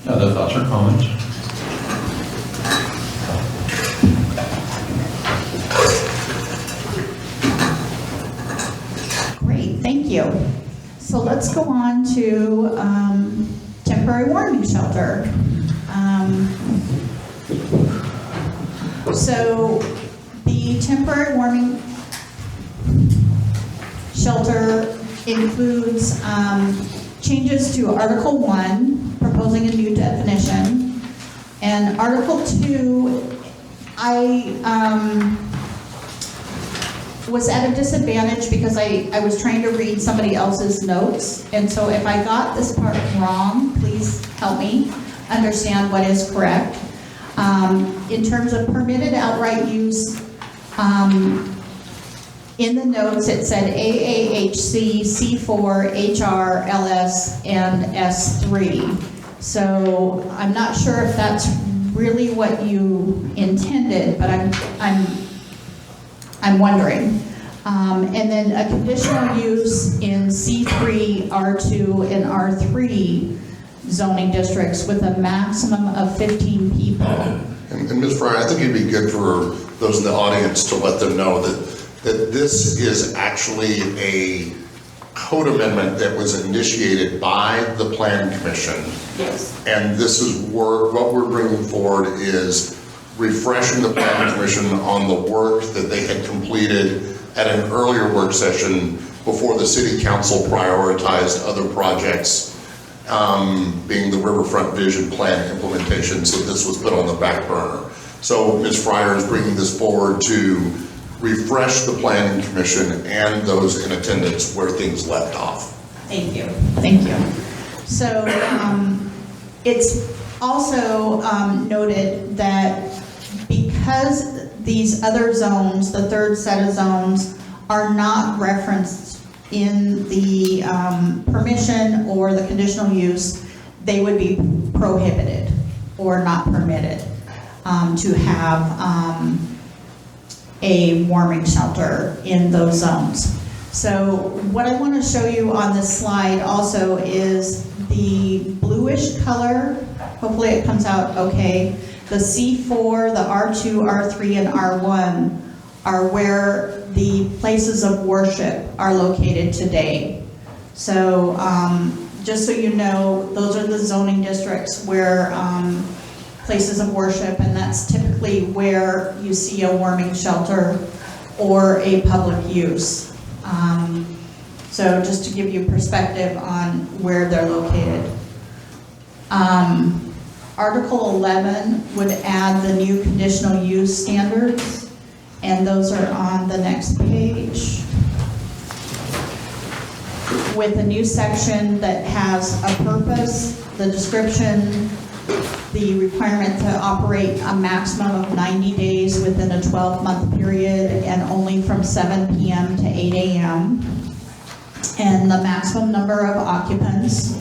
Other thoughts or comments? Great, thank you. So let's go on to temporary warming shelter. So the temporary warming shelter includes changes to Article 1, proposing a new definition, and Article 2, I was at a disadvantage because I was trying to read somebody else's notes, and so if I got this part wrong, please help me understand what is correct. In terms of permitted outright use, in the notes it said AAHC, C4, HR, LS, and S3. So I'm not sure if that's really what you intended, but I'm wondering. And then a conditional use in C3, R2, and R3 zoning districts with a maximum of 15 people. And Ms. Fryer, I think it'd be good for those in the audience to let them know that this is actually a code amendment that was initiated by the Plan Commission. Yes. And this is what we're bringing forward is refreshing the Plan Commission on the work that they had completed at an earlier work session before the City Council prioritized other projects, being the Riverfront Vision Plan implementation, so this was put on the back burner. So Ms. Fryer is bringing this forward to refresh the Planning Commission and those in attendance where things left off. Thank you, thank you. So it's also noted that because these other zones, the third set of zones, are not referenced in the permission or the conditional use, they would be prohibited or not permitted to have a warming shelter in those zones. So what I want to show you on this slide also is the bluish color, hopefully it comes out okay. The C4, the R2, R3, and R1 are where the places of worship are located today. So just so you know, those are the zoning districts where places of worship, and that's typically where you see a warming shelter or a public use. So just to give you perspective on where they're located. Article 11 would add the new conditional use standards, and those are on the next page. With a new section that has a purpose, the description, the requirement to operate a maximum of 90 days within a 12-month period and only from 7 p.m. to 8 a.m. And the maximum number of occupants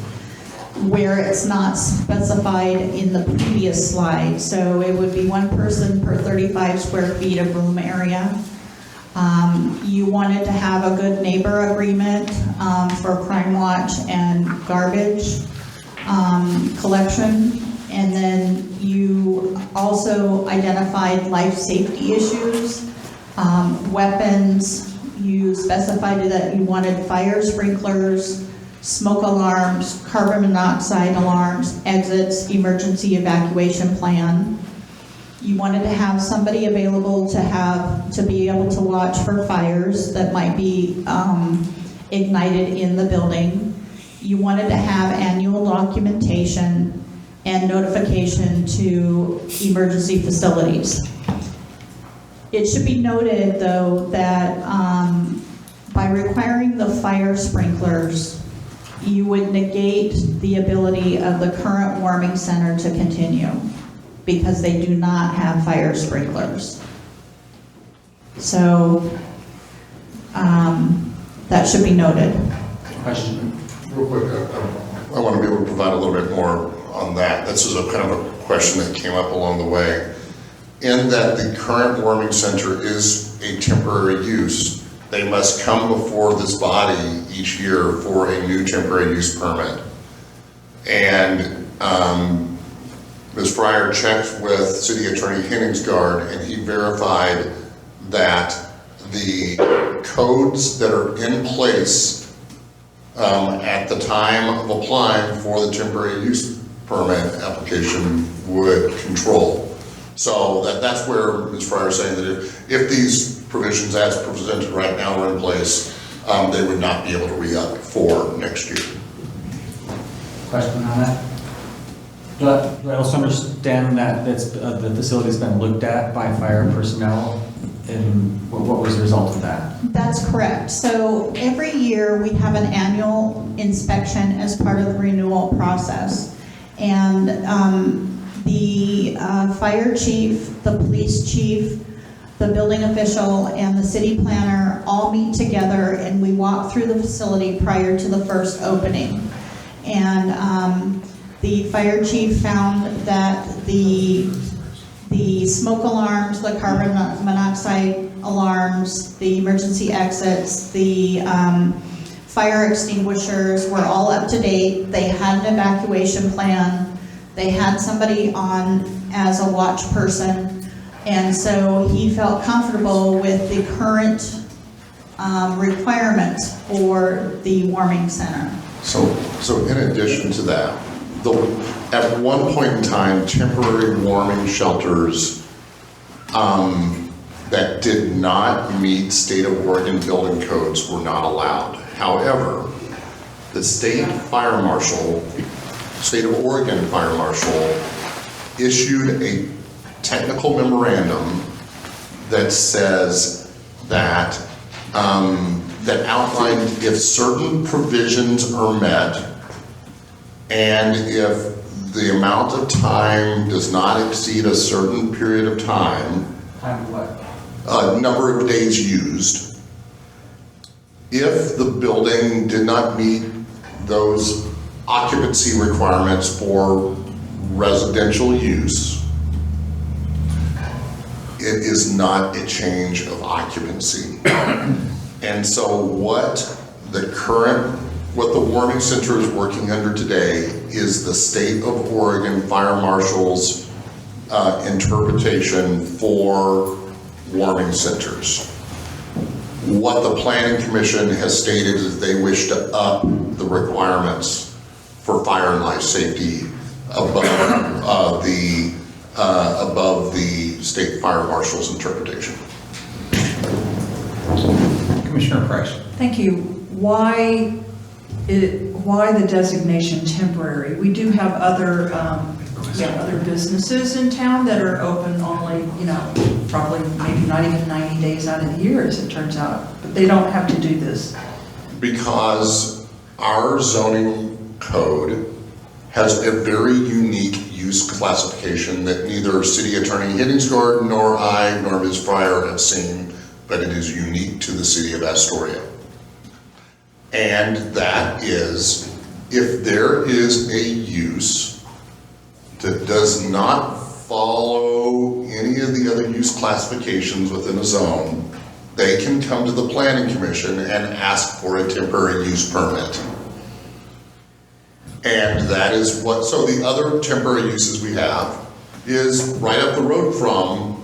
where it's not specified in the previous slide. So it would be one person per 35 square feet of room area. You wanted to have a good neighbor agreement for crime watch and garbage collection. And then you also identified life safety issues, weapons. You specified that you wanted fire sprinklers, smoke alarms, carbon monoxide alarms, exits, emergency evacuation plan. You wanted to have somebody available to be able to watch for fires that might be ignited in the building. You wanted to have annual documentation and notification to emergency facilities. It should be noted, though, that by requiring the fire sprinklers, you would negate the ability of the current warming center to continue because they do not have fire sprinklers. So that should be noted. Question? Real quick, I want to be able to provide a little bit more on that. This is a kind of a question that came up along the way. In that the current warming center is a temporary use, they must come before this body each year for a new temporary use permit. And Ms. Fryer checked with City Attorney Henningsgaard, and he verified that the codes that are in place at the time of applying for the temporary use permit application would control. So that's where Ms. Fryer is saying that if these provisions as presented right now are in place, they would not be able to re-up for next year. Question on that? Do I also understand that the facility's been looked at by fire personnel, and what was the result of that? That's correct. So every year we have an annual inspection as part of the renewal process. And the fire chief, the police chief, the building official, and the city planner all meet together and we walk through the facility prior to the first opening. And the fire chief found that the smoke alarms, the carbon monoxide alarms, the emergency exits, the fire extinguishers were all up to date. They had an evacuation plan. They had somebody on as a watch person. And so he felt comfortable with the current requirements for the warming center. So in addition to that, at one point in time, temporary warming shelters that did not meet state of Oregon building codes were not allowed. However, the state of Oregon fire marshal issued a technical memorandum that says that that outlined if certain provisions are met and if the amount of time does not exceed a certain period of time, number of days used, if the building did not meet those occupancy requirements for residential use, it is not a change of occupancy. And so what the warming center is working under today is the state of Oregon fire marshal's interpretation for warming centers. What the Planning Commission has stated is they wish to up the requirements for fire and life safety above the state fire marshal's interpretation. Commissioner Price. Thank you. Why the designation temporary? We do have other, other businesses in town that are open only, probably maybe not even 90 days out of the year, as it turns out, but they don't have to do this. Because our zoning code has a very unique use classification that neither City Attorney Hittingsgard nor I nor Ms. Fryer have seen, but it is unique to the city of Astoria. And that is, if there is a use that does not follow any of the other use classifications within a zone, they can come to the Planning Commission and ask for a temporary use permit. And that is what, so the other temporary uses we have is right up the road from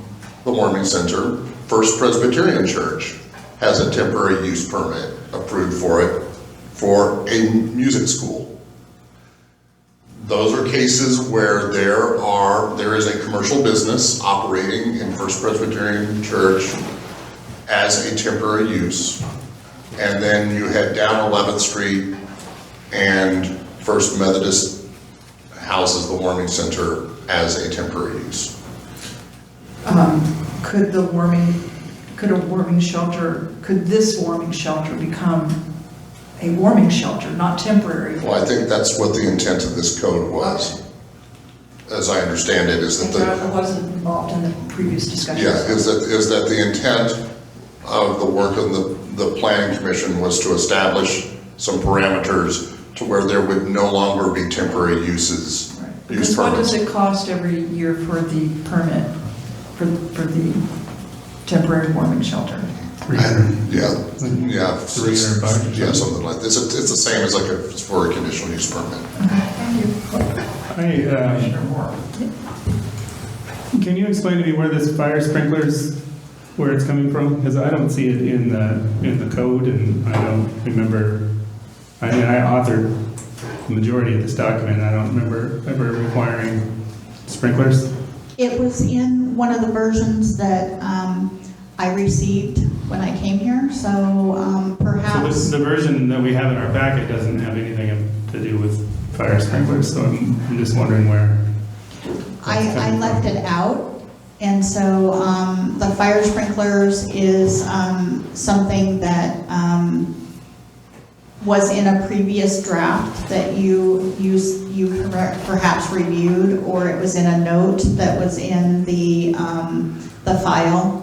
the warming center. First Presbyterian Church has a temporary use permit approved for it for a music school. Those are cases where there is a commercial business operating in First Presbyterian Church as a temporary use. And then you head down 11th Street and First Methodist houses the warming center as a temporary use. Could this warming shelter become a warming shelter, not temporary? Well, I think that's what the intent of this code was. As I understand it, is that I wasn't involved in the previous discussion. Yeah, is that the intent of the work of the Planning Commission was to establish some parameters to where there would no longer be temporary uses. Right. Because what does it cost every year for the permit, for the temporary warming shelter? Yeah, $300. Yeah, something like this. It's the same as for a conditional use permit. Thank you. Can you explain to me where this fire sprinklers, where it's coming from? Because I don't see it in the code, and I don't remember. I mean, I authored the majority of this document. I don't remember ever requiring sprinklers. It was in one of the versions that I received when I came here, so perhaps... So the version that we have in our packet doesn't have anything to do with fire sprinklers, so I'm just wondering where... I left it out, and so the fire sprinklers is something that was in a previous draft that you perhaps reviewed, or it was in a note that was in the file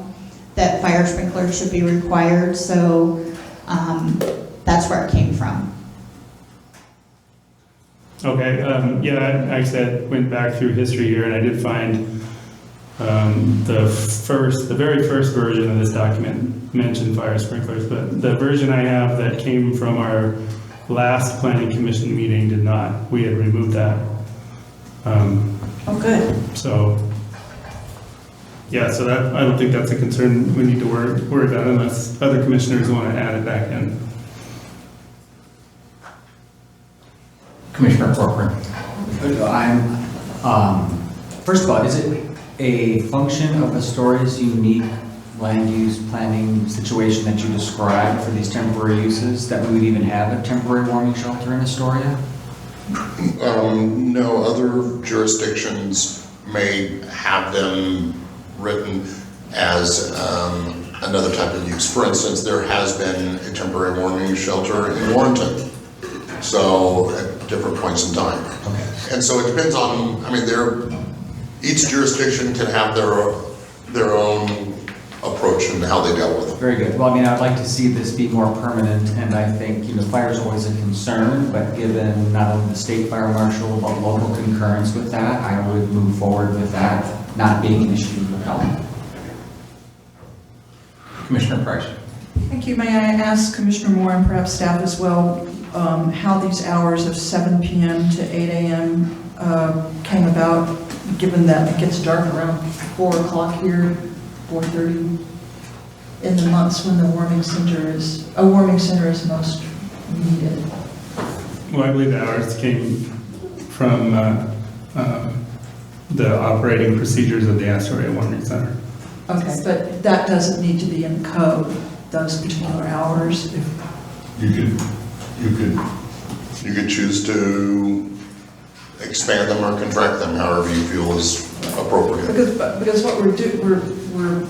that fire sprinklers should be required, so that's where it came from. Okay, yeah, I said, went back through history here, and I did find the very first version of this document mentioned fire sprinklers, but the version I have that came from our last planning commission meeting did not. We had removed that. Oh, good. So, yeah, so that, I don't think that's a concern we need to worry about unless other commissioners want to add it back in. Commissioner Corcoran. First of all, is it a function of Astoria's unique land use planning situation that you described for these temporary uses that we would even have a temporary warming shelter in Astoria? No, other jurisdictions may have them written as another type of use. For instance, there has been a temporary warming shelter in Warrenton, so at different points in time. Okay. And so it depends on, I mean, each jurisdiction can have their own approach and how they deal with it. Very good. Well, I mean, I'd like to see this be more permanent, and I think, fire is always a concern, but given not only the state fire marshal, but local concurrence with that, I would move forward with that not being an issue with health. Commissioner Price. Thank you. May I ask Commissioner Moore and perhaps staff as well, how these hours of 7 p.m. to 8 a.m. Came about? given that it gets dark around 4 o'clock here, 4:30, in the months when a warming center is most needed. Well, I believe the hours came from the operating procedures of the Astoria Warming Center. Okay, but that doesn't need to be in code, those particular hours. You could choose to expand them or contract them, however you feel is appropriate. Because what we're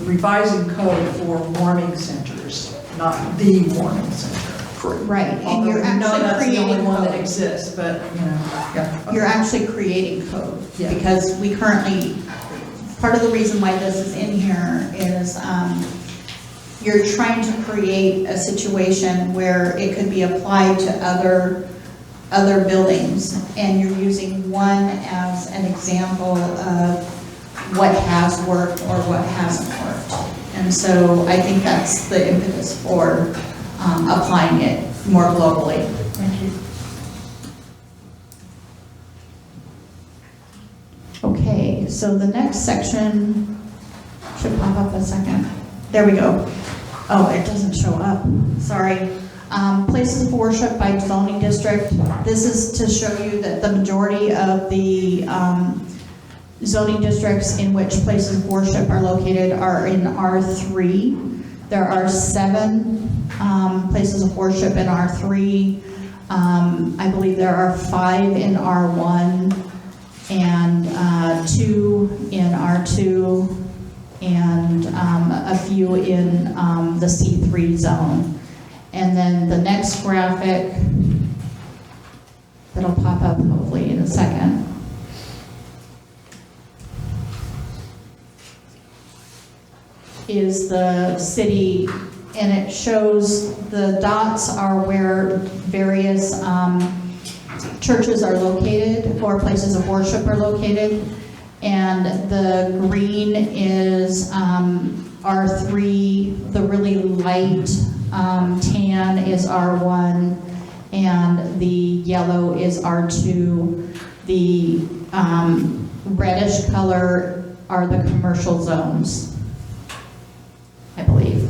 revising code for warming centers, not the warming center. Correct. Right, and Although you're we know actually that's the only creating one that code. exists, but, yeah. You're actually creating code, Yeah. because we currently, part of the reason why this is in here is, you're trying to create a situation where it could be applied to other buildings, and you're using one as an example of what has worked or what hasn't worked. And so I think that's the impetus for applying it more globally. Thank you. Okay, so the next section should pop up a second. There we go. Oh, it doesn't show up, sorry. Places of worship by zoning district. This is to show you that the majority of the zoning districts in which places of worship are located are in R3. There are 7 places of worship in R3. I believe there are 5 in R1 and 2 in R2 and a few in the C3 zone. And then the next graphic that'll pop up hopefully in a second is the city, and it shows the dots are where various churches are located or places of worship are located, and the green is R3, the really light tan is R1, and the yellow is R2. The reddish color are the commercial zones, I believe.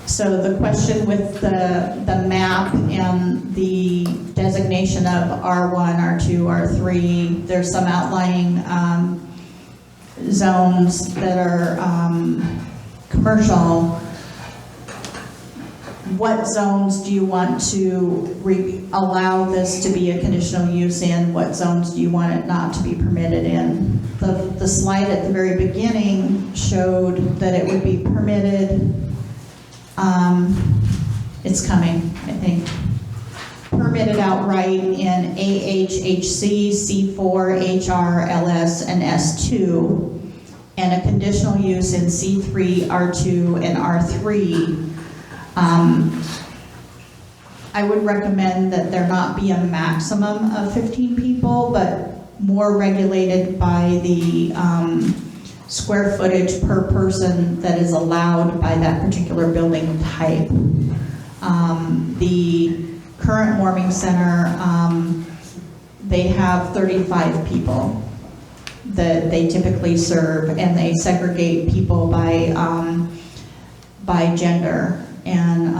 So the question with the map and the designation of R1, R2, R3, there's some outlying zones that are commercial. What zones do you want to allow this to be a conditional use in? What zones do you want it not to be permitted in? The slide at the very beginning showed that it would be permitted. It's coming, I think. Permitted outright in AHHC, C4, HR, LS, and S2, and a conditional use in C3, R2, and R3. I would recommend that there not be a maximum of 15 people, but more regulated by the square footage per person that is allowed by that particular building type. The current warming center, they have 35 people that they typically serve, and they segregate people by gender and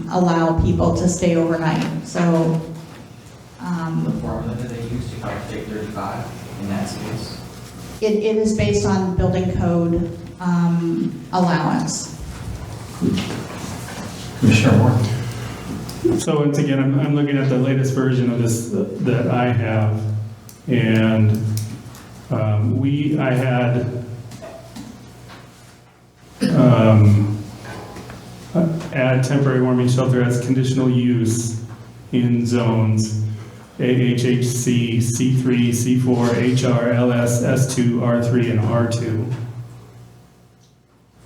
allow people to stay overnight. So The formula that they use to calculate 35 in that space? it is based on building code allowance. Commissioner Moore? So once again, I'm looking at the latest version of this that I have, and I had add temporary warming shelter as conditional use in zones AHHC, C3, C4, HR, LS, S2, R3, and R2.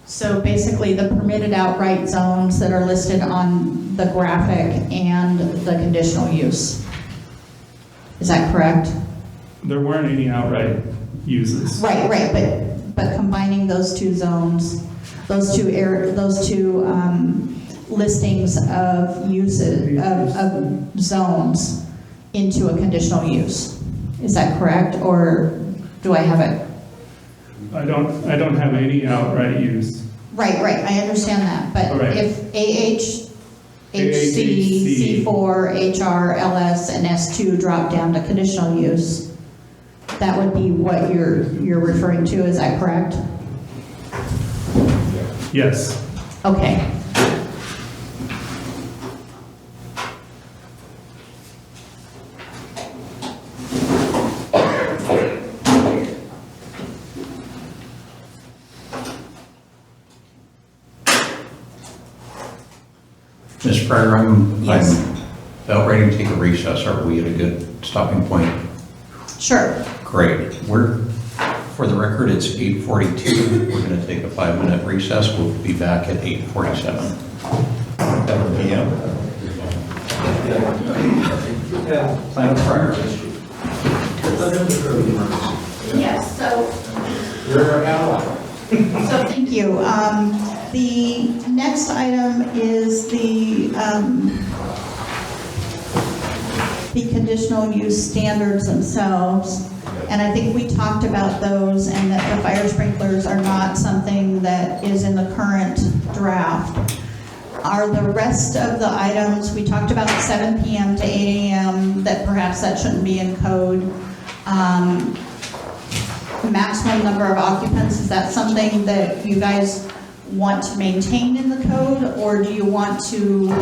So basically, the permitted outright zones that are listed on the graphic and the conditional use. Is that correct? There weren't any outright uses. Right, but combining those two zones, those two listings of uses, of zones into a conditional use. Is that correct, or do I have it? I don't have any outright use. Right, I understand that, but Right. if AH, HC, C4, HR, LS, and S2 drop down to conditional use, that would be what you're referring to, is that correct? Yes. Okay. Ms. Pryor, I'm Yes. about ready to take a recess. Are we at a good stopping point? Sure. Great. For the record, it's 8:42. We're going to take a 5-minute recess. We'll be back at 8:47. PM. Plan of Pryor. Yes, so thank you. The next item is the conditional use standards themselves. And I think we talked about those, and that the fire sprinklers are not something that is in the current draft. Are the rest of the items, we talked about 7 PM to 8 AM, that perhaps that shouldn't be in code. Maximum number of occupants, is that something that you guys want to maintain in the code, or do you want to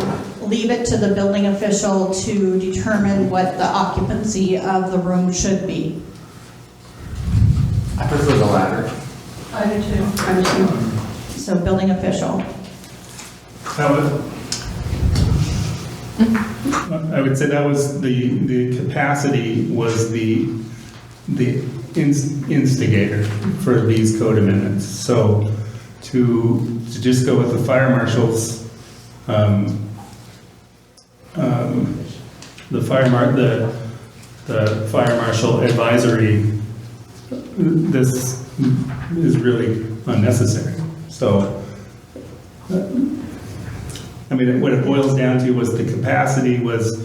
leave it to the building official to determine what the occupancy of the room should be? I prefer the latter. I do too. So building official. I would say that was the capacity was the instigator for these code amendments. So to just go with the fire marshal's, the fire marshal advisory, this is really unnecessary. So, I mean, what it boils down to was the capacity was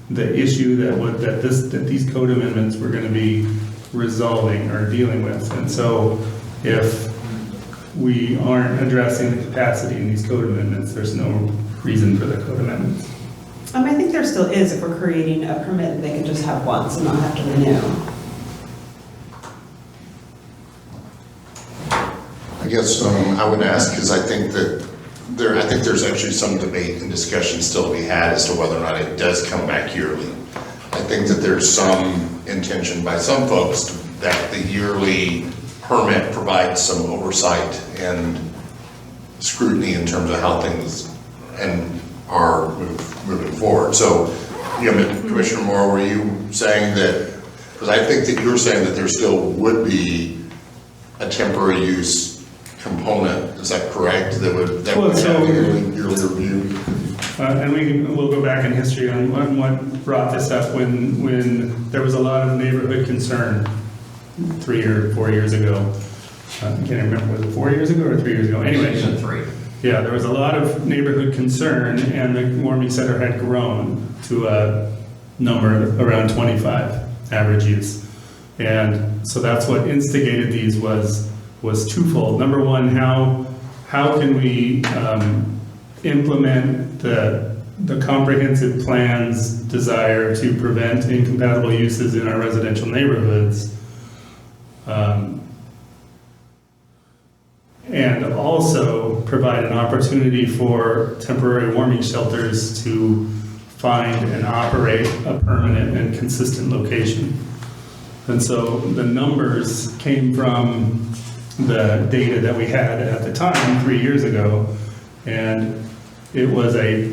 the issue that these code amendments were going to be resolving or dealing with. And so if we aren't addressing the capacity in these code amendments, there's no reason for the code amendments. I think there still is, if we're creating a permit, they can just have once and not have to renew. I guess I would ask, because I think there's actually some debate and discussion still to be had as to whether or not it does come back yearly. I think that there's some intention by some folks that the yearly permit provides some oversight and scrutiny in terms of how things are moving forward. So, Commissioner Moore, were you saying that, because I think that you're saying that there still would be a temporary use component, is that correct? That would have a yearly review? And we'll go back in history on what brought this up when there was a lot of neighborhood concern 3 or 4 years ago. I can't remember, was it 4 years ago or 3 years ago? Anyway. Season 3. Yeah, there was a lot of neighborhood concern, and the warming center had grown to a number around 25 average use. And so that's what instigated these was twofold. Number one, how can we implement the comprehensive plan's desire to prevent incompatible uses in our residential neighborhoods, and also provide an opportunity for temporary warming shelters to find and operate a permanent and consistent location. And so the numbers came from the data that we had at the time, 3 years ago, and it was a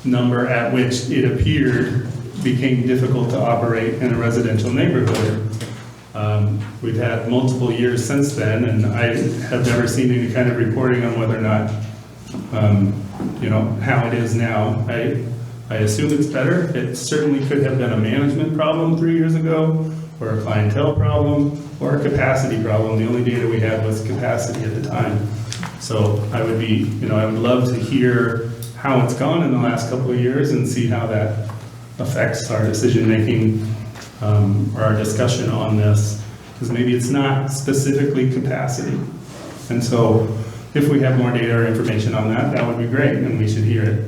number at which it appeared became difficult to operate in a residential neighborhood. We've had multiple years since then, and I have never seen any kind of reporting on whether or not, how it is now. I assume it's better. It certainly could have been a management problem 3 years ago, or a clientele problem, or a capacity problem. The only data we had was capacity at the time. So I would love to hear how it's gone in the last couple of years and see how that affects our decision-making or our discussion on this. Because maybe it's not specifically capacity. And so if we have more data or information on that, that would be great, and we should hear it.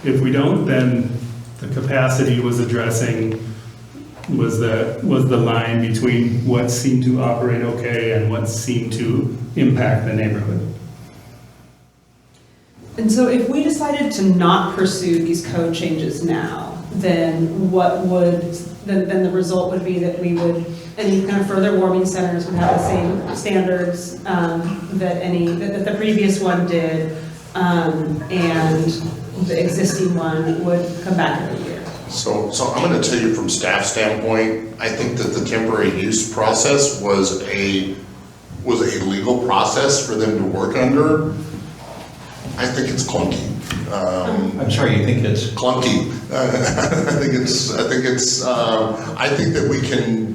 If we don't, then the capacity was addressing was the line between what seemed to operate okay and what seemed to impact the neighborhood. And so if we decided to not pursue these code changes now, then then the result would be that any kind of further warming centers would have the same standards that the previous one did, and the existing one would come back every year. So I'm going to tell you from staff standpoint, I think that the temporary use process was a legal process for them to work under. I think it's clunky. I'm sorry, you think it's Clunky. I think that we can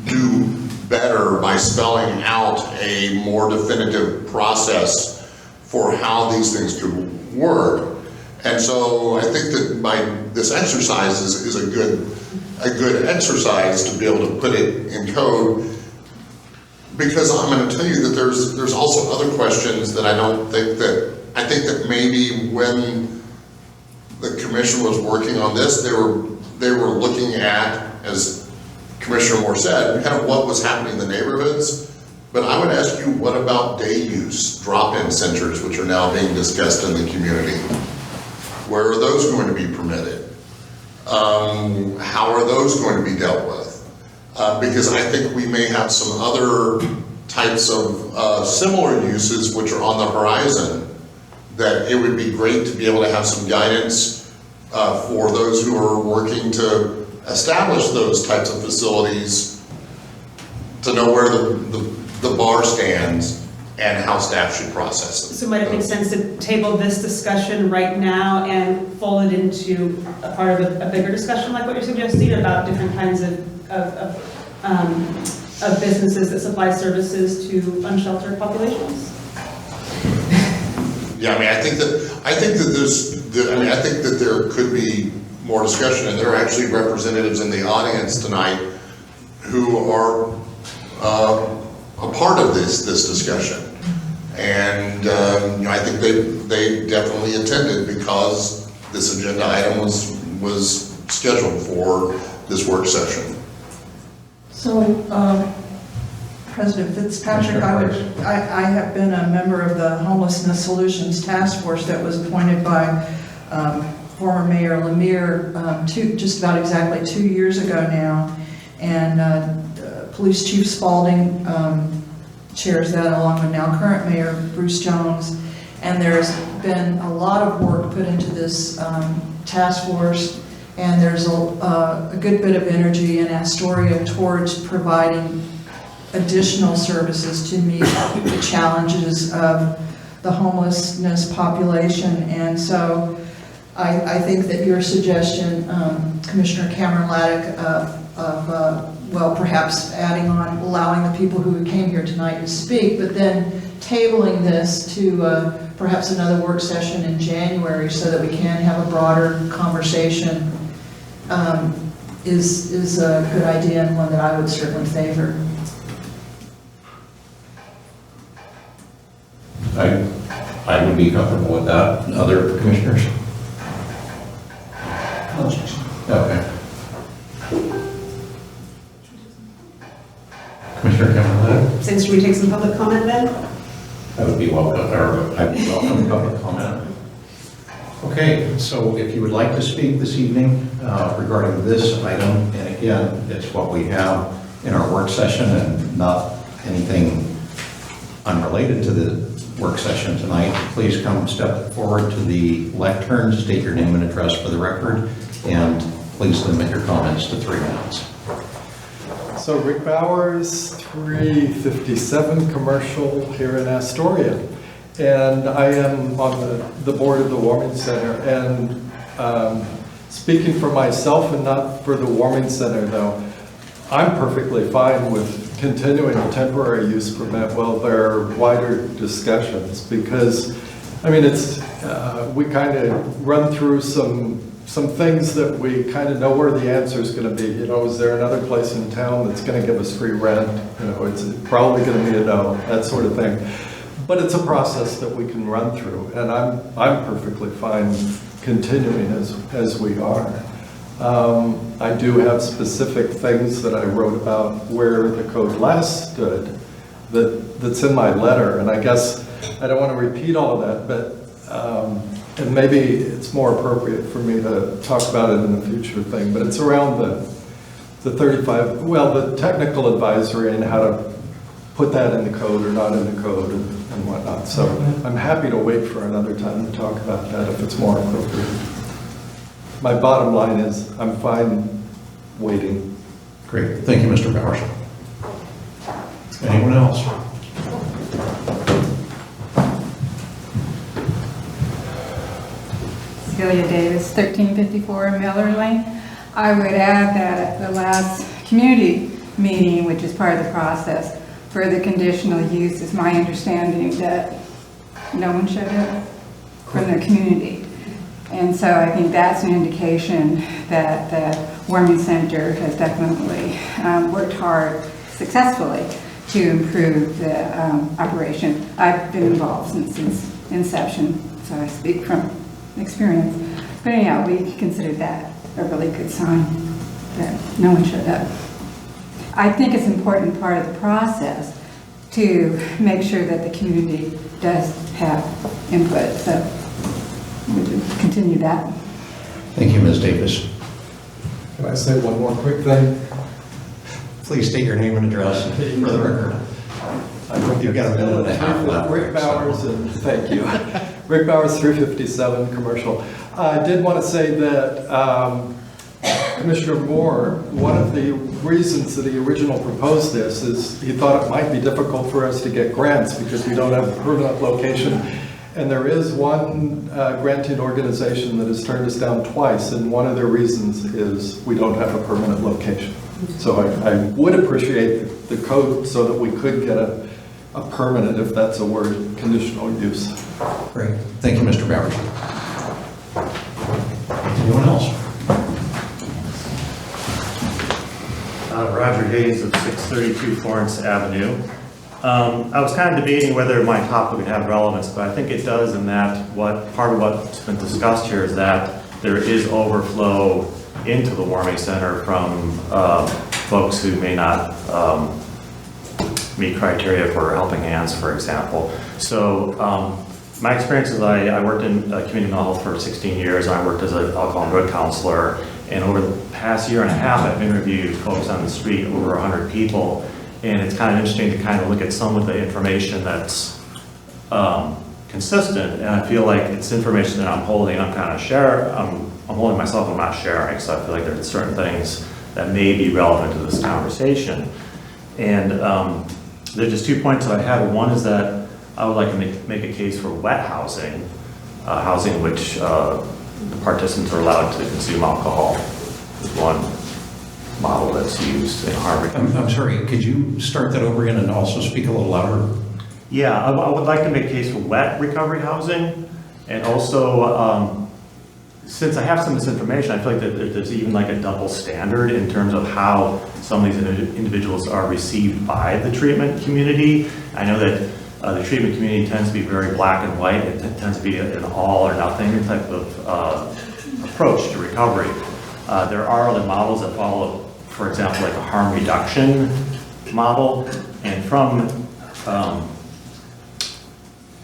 do better by spelling out a more definitive process for how these things could work. And so I think that this exercise is a good exercise to be able to put it in code, because I'm going to tell you that there's also other questions that I think that maybe when the commission was working on this, they were looking at, as Commissioner Moore said, kind of what was happening in the neighborhoods. But I would ask you, what about day use drop-in centers, which are now being discussed in the community? Where are those going to be permitted? How are those going to be dealt with? Because I think we may have some other types of similar uses which are on the horizon, that it would be great to be able to have some guidance for those who are working to establish those types of facilities, to know where the bar stands and how staff should process it. So might it make sense to table this discussion right now and fold it into a part of a bigger discussion like what you're suggesting about different kinds of businesses that supply services to unsheltered populations? Yeah, I mean, I think that there could be more discussion, and there are actually representatives in the audience tonight who are a part of this discussion. And I think they definitely attended because this agenda item was scheduled for this work session. So, President Fitzpatrick, I have been a member of the Homelessness Solutions Task Force that was appointed by former Mayor Lemire just about exactly 2 years ago now. And Police Chief Spalding chairs that, along with now current Mayor Bruce Jones. And there's been a lot of work put into this task force, and there's a good bit of energy in Astoria towards providing additional services to meet the challenges of the homelessness population. And so I think that your suggestion, Commissioner Cameron Laddick, well, perhaps adding on, allowing the people who came here tonight to speak, but then tabling this to perhaps another work session in January so that we can have a broader conversation is a good idea, and one that I would certainly favor. I would be comfortable with that. Other commissioners? No objection. Okay. Commissioner Cameron? So should we take some public comment then? I would be welcome, or I would welcome public comment. Okay, so if you would like to speak this evening regarding this item, and again, it's what we have in our work session and not anything unrelated to the work session tonight, please come step forward to the lectern, state your name and address for the record, and please limit your comments to 3 minutes. So Rick Bowers, 357 Commercial here in Astoria. And I am on the board of the Warming Center. And speaking for myself and not for the Warming Center though, I'm perfectly fine with continuing a temporary use permit while there are wider discussions, because I mean, we kind of run through some things that we kind of know where the answer is going to be. You know, is there another place in town that's going to give us free rent? You know, it's probably going to be a no, that sort of thing. But it's a process that we can run through, and I'm perfectly fine continuing as we are. I do have specific things that I wrote about where the code last stood that's in my letter, and I guess I don't want to repeat all of that, but and maybe it's more appropriate for me to talk about it in a future thing, but it's around the 35, well, the technical advisory and how to put that in the code or not in the code and whatnot. So I'm happy to wait for another time to talk about that if it's more appropriate. My bottom line is I'm fine waiting. Great. Thank you, Mr. Bowers. Anyone else? Celia Davis, 1354 Miller Lane. I would add that at the last community meeting, which is part of the process for the conditional use, is my understanding that no one showed up from the community. And so I think that's an indication that the Warming Center has definitely worked hard successfully to improve the operation. I've been involved since its inception, so I speak from experience. But anyhow, we considered that a really good sign that no one showed up. I think it's an important part of the process to make sure that the community does have input. So we will continue that. Thank you, Ms. Davis. Can I say one more quick thing? Please state your name and address for the record. You've got a minute and a half left. Rick Bowers, and thank you. Rick Bowers, 357 Commercial. I did want to say that Commissioner Moore, one of the reasons that he originally proposed this is he thought it might be difficult for us to get grants because we don't have a permanent location. And there is one granting organization that has turned us down twice, and one of their reasons is we don't have a permanent location. So I would appreciate the code so that we could get a permanent, if that's a word, conditional use. Great. Thank you, Mr. Bowers. Anyone else? Roger Hayes of 632 Florence Avenue. I was kind of debating whether my topic would have relevance, but I think it does in that part of what's been discussed here is that there is overflow into the warming center from folks who may not meet criteria for helping hands, for example. So my experience is I worked in community mental health for 16 years. I worked as an alcohol and drug counselor, and over the past year and a half, I've interviewed folks on the street, over 100 people, and it's kind of interesting to kind of look at some of the information that's consistent, and I feel like it's information that I'm holding, I'm kind of I'm holding myself, I'm not sharing, so I feel like there's certain things that may be relevant to this conversation. And there's just 2 points that I have. One is that I would like to make a case for wet housing, housing in which the participants are allowed to consume alcohol. Is one model that's used in Harvard. I'm sorry, could you start that over again and also speak a little louder? Yeah, I would like to make a case for wet recovery housing, and also, since I have some of this information, I feel like that there's even like a double standard in terms of how some of these individuals are received by the treatment community. I know that the treatment community tends to be very black and white. It tends to be an all or nothing type of approach to recovery. There are other models that follow, for example, like a harm reduction model, and from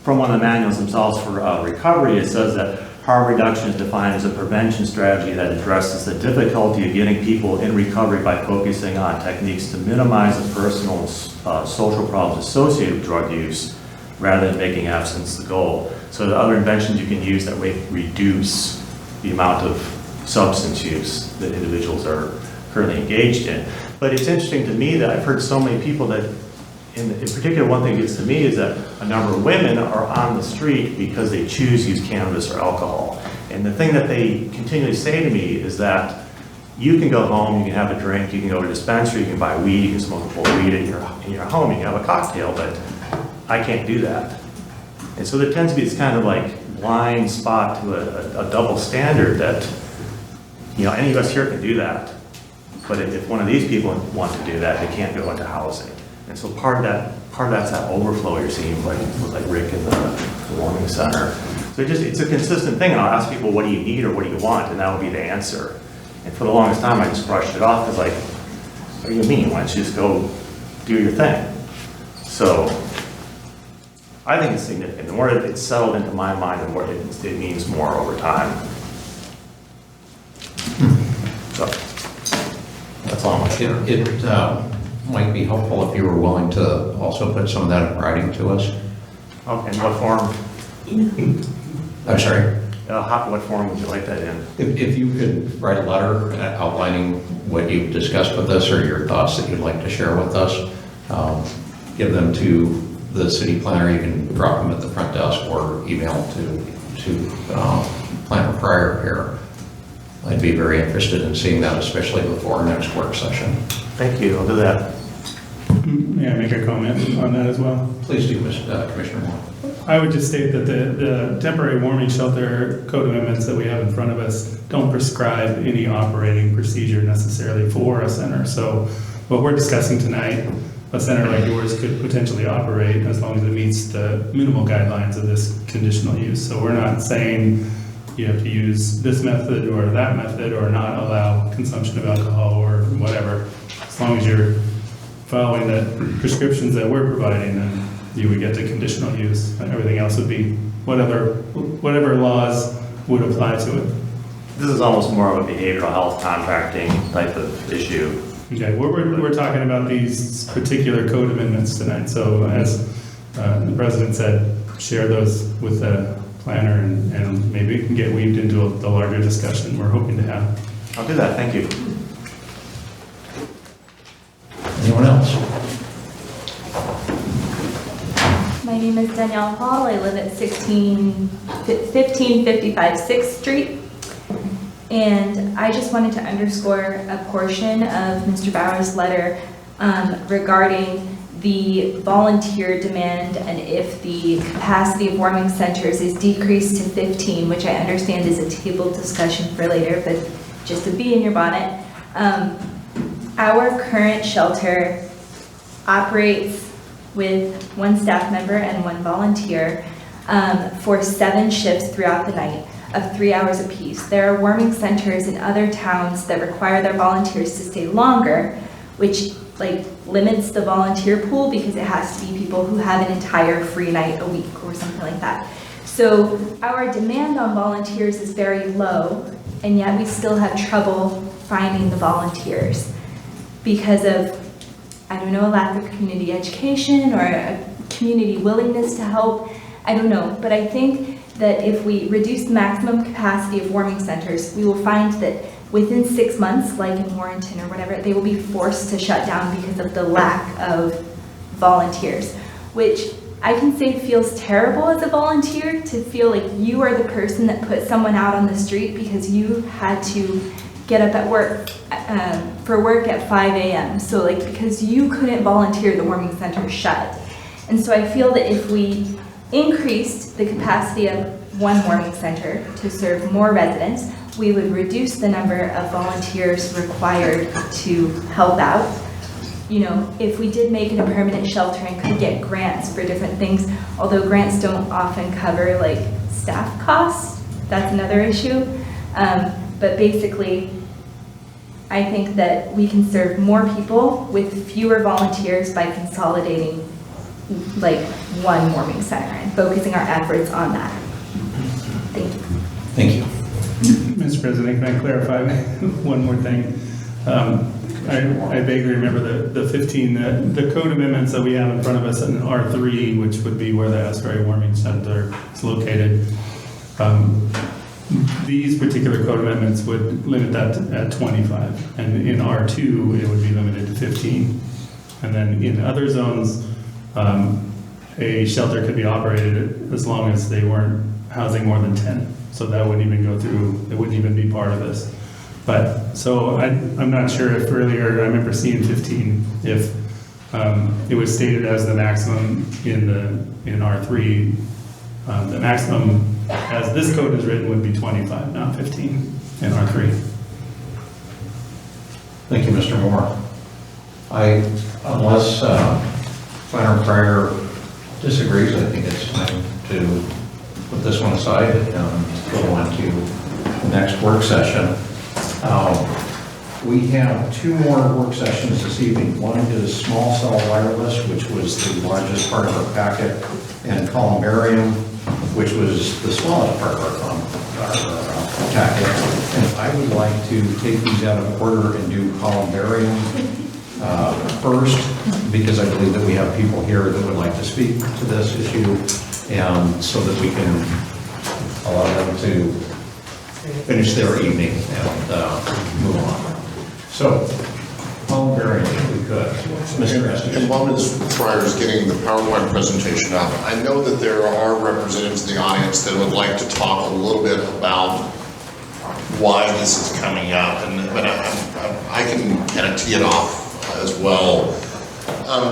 one of the manuals themselves for recovery, it says that harm reduction is defined as a prevention strategy that addresses the difficulty of getting people in recovery by focusing on techniques to minimize the personal and social problems associated with drug use rather than making abstinence the goal. So the other inventions you can use that way reduce the amount of substance use that individuals are currently engaged in. But it's interesting to me that I've heard so many people that in particular, one thing that gets to me is that a number of women are on the street because they choose to use cannabis or alcohol. And the thing that they continually say to me is that you can go home, you can have a drink, you can go to a dispensary, you can buy weed, you can smoke a full weed in your home, you can have a cocktail, but I can't do that. And so there tends to be this kind of like blind spot to a double standard that, you know, any of us here can do that. But if one of these people want to do that, they can't go into housing. And so part of that's that overflow you're seeing, like Rick in the warming center. So it's a consistent thing, and I'll ask people, what do you need or what do you want? And that would be the answer. And for the longest time, I just brushed it off as like, what do you mean? Why don't you just go do your thing? So I think it's significant. The more it's settled into my mind, the more it means more over time. So that's all I'm saying. It might be helpful if you were willing to also put some of that in writing to us. Okay, in what form? I'm sorry? What form would you like that in? If you could write a letter outlining what you've discussed with us or your thoughts that you'd like to share with us, give them to the city planner. You can drop them at the front desk or email to Planner Pryor here. I'd be very interested in seeing that, especially before our next work session. Thank you, I'll do that. May I make a comment on that as well? Please do, Commissioner Moore. I would just state that the temporary warming shelter code amendments that we have in front of us don't prescribe any operating procedure necessarily for a center. So what we're discussing tonight, a center like yours could potentially operate as long as it meets the minimal guidelines of this conditional use. So we're not saying you have to use this method or that method or not allow consumption of alcohol or whatever. As long as you're following the prescriptions that we're providing, then you would get to conditional use. And everything else would be whatever laws would apply to it. This is almost more of a behavioral health contracting type of issue. Okay, we're talking about these particular code amendments tonight. So as the president said, share those with the planner and maybe it can get weaved into the larger discussion we're hoping to have. I'll do that, thank you. Anyone else? My name is Danielle Hall. I live at 1555 6th Street. And I just wanted to underscore a portion of Mr. Bauer's letter regarding the volunteer demand and if the capacity of warming centers is decreased to 15, which I understand is a tabled discussion for later, but just to be in your bonnet. Our current shelter operates with one staff member and one volunteer for 7 shifts throughout the night of 3 hours apiece. There are warming centers in other towns that require their volunteers to stay longer, which limits the volunteer pool because it has to be people who have an entire free night a week or something like that. So our demand on volunteers is very low, and yet we still have trouble finding the volunteers because of, I don't know, a lack of community education or a community willingness to help. I don't know, but I think that if we reduce the maximum capacity of warming centers, we will find that within 6 months, like in Warrenton or whatever, they will be forced to shut down because of the lack of volunteers, which I can say feels terrible as a volunteer, to feel like you are the person that put someone out on the street because you had to get up at work for work at 5 a.m. So because you couldn't volunteer, the warming center shut. And so I feel that if we increased the capacity of one warming center to serve more residents, we would reduce the number of volunteers required to help out. You know, if we did make it a permanent shelter and could get grants for different things, although grants don't often cover staff costs, that's another issue. But basically, I think that we can serve more people with fewer volunteers by consolidating one warming center and focusing our efforts on that. Thank you. Thank you. Mr. President, can I clarify one more thing? I vaguely remember the 15, the code amendments that we have in front of us in R3, which would be where the Astoria Warming Center is located. These particular code amendments would limit that at 25, and in R2 it would be limited to 15. And then in other zones, a shelter could be operated as long as they weren't housing more than 10. So that wouldn't even go through, it wouldn't even be part of this. But, so I'm not sure if earlier, I remember seeing 15, if it was stated as the maximum in R3, the maximum as this code is written, would be 25, not 15 in R3. Thank you, Mr. Moore. Unless Planner Pryor disagrees, I think it's time to put this one aside and go on to the next work session. We have two more work sessions this evening. One is small cell wireless, which was the largest part of our packet, and Columbarium, which was the smallest part of our packet. And I would like to take these out of order and do Columbarium first, because I believe that we have people here that would like to speak to this issue, and so that we can allow them to finish their evening and move on. So, Columbarium, if we could. Mr. Estes. And while Ms. Pryor is getting the PowerPoint presentation up, I know that there are representatives in the audience that would like to talk a little bit about why this is coming up, but I can kind of tee it off as well.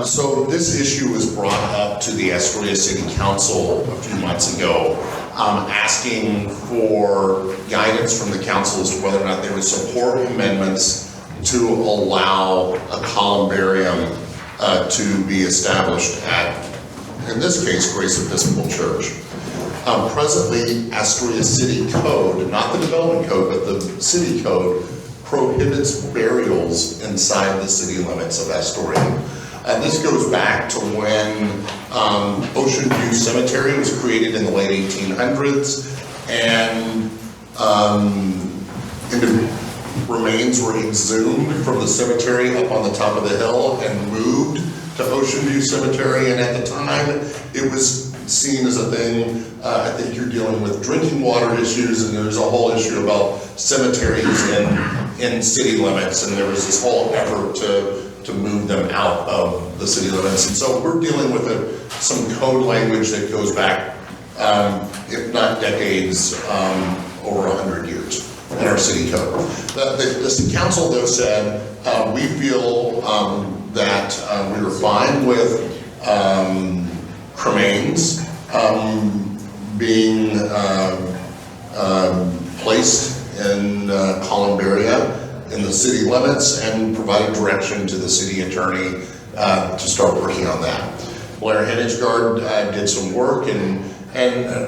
So this issue was brought up to the Astoria City Council a few months ago, asking for guidance from the council as to whether or not they would support amendments to allow a columbarium to be established at, in this case, Grace Episcopal Church. Presently, Astoria City Code, not the development code, but the city code, prohibits burials inside the city limits of Astoria. And this goes back to when Ocean View Cemetery was created in the late 1800s, and remains were exhumed from the cemetery up on the top of the hill and moved to Ocean View Cemetery. And at the time, it was seen as a thing. I think you're dealing with drinking water issues, and there's a whole issue about cemeteries in city limits, and there was this whole effort to move them out of the city limits. And so we're dealing with some code language that goes back, if not decades, over 100 years in our city code. The city council, though, said we feel that we were fine with cremains being placed in columbaria in the city limits, and provided direction to the city attorney to start working on that. Blair Hennigsgaard did some work and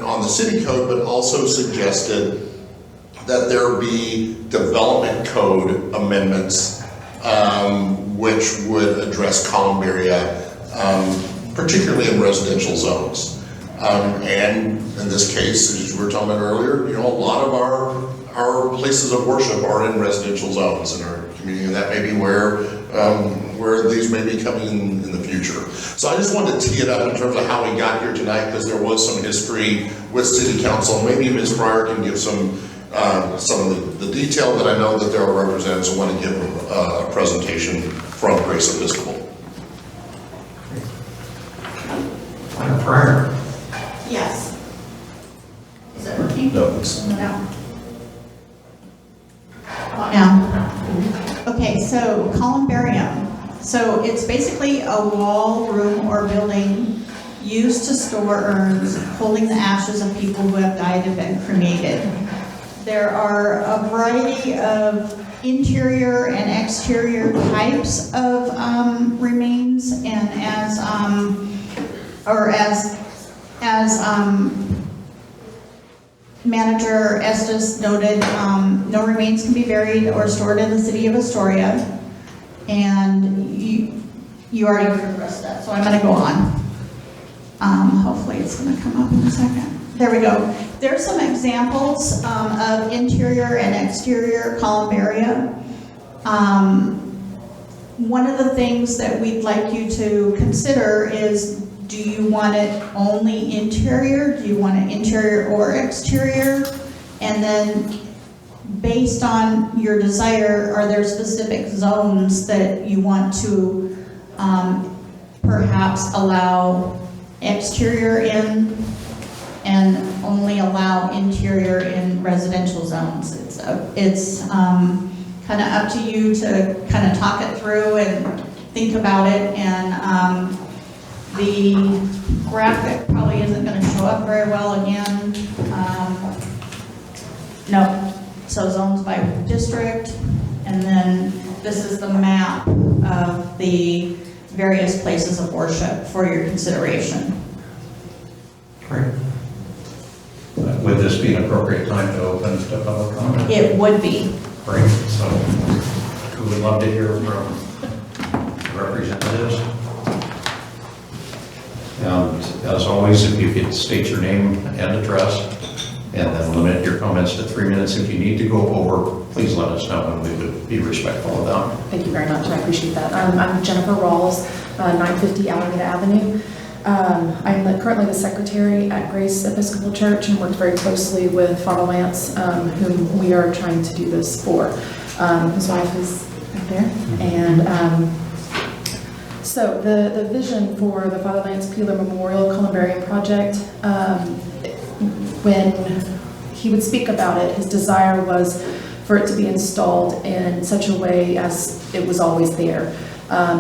on the city code, but also suggested that there be development code amendments which would address columbaria, particularly in residential zones. And in this case, as we were talking about earlier, you know, a lot of our places of worship are in residential zones in our community, and that may be where these may be coming in the future. So I just wanted to tee it up in terms of how we got here tonight, because there was some history with City Council. Maybe Ms. Pryor can give some of the detail, that I know that there are representatives who want to give a presentation from Grace Episcopal. Planner Pryor. Yes. Is it working? No, it's No. Now. Okay, so columbarium. So it's basically a wall, room, or building used to store urns holding the ashes of people who have died and been cremated. There are a variety of interior and exterior types of remains, and as Manager Estes noted, no remains can be buried or stored in the city of Astoria, and you already heard the rest of that, so I'm going to go on. Hopefully it's going to come up in a second. There we go. There's some examples of interior and exterior columbaria. One of the things that we'd like you to consider is, do you want it only interior? Do you want it interior or exterior? And then based on your desire, are there specific zones that you want to perhaps allow exterior in and only allow interior in residential zones? It's kind of up to you to kind of talk it through and think about it, and The graphic probably isn't going to show up very well again. No, so zones by district, and then this is the map of the various places of worship for your consideration. Great. Would this be an appropriate time to open to public comment? It would be. Great, so we would love to hear from representatives. And as always, if you could state your name and address, and then limit your comments to 3 minutes. If you need to go over, please let us know, and we would be respectful of that. Thank you very much, I appreciate that. I'm Jennifer Rawls, 950 Alameda Avenue. I'm currently the secretary at Grace Episcopal Church and work very closely with Father Lance, whom we are trying to do this for. His wife is right there. And so the vision for the Father Lance Peeler Memorial Columbarium project, when he would speak about it, his desire was for it to be installed in such a way as it was always there.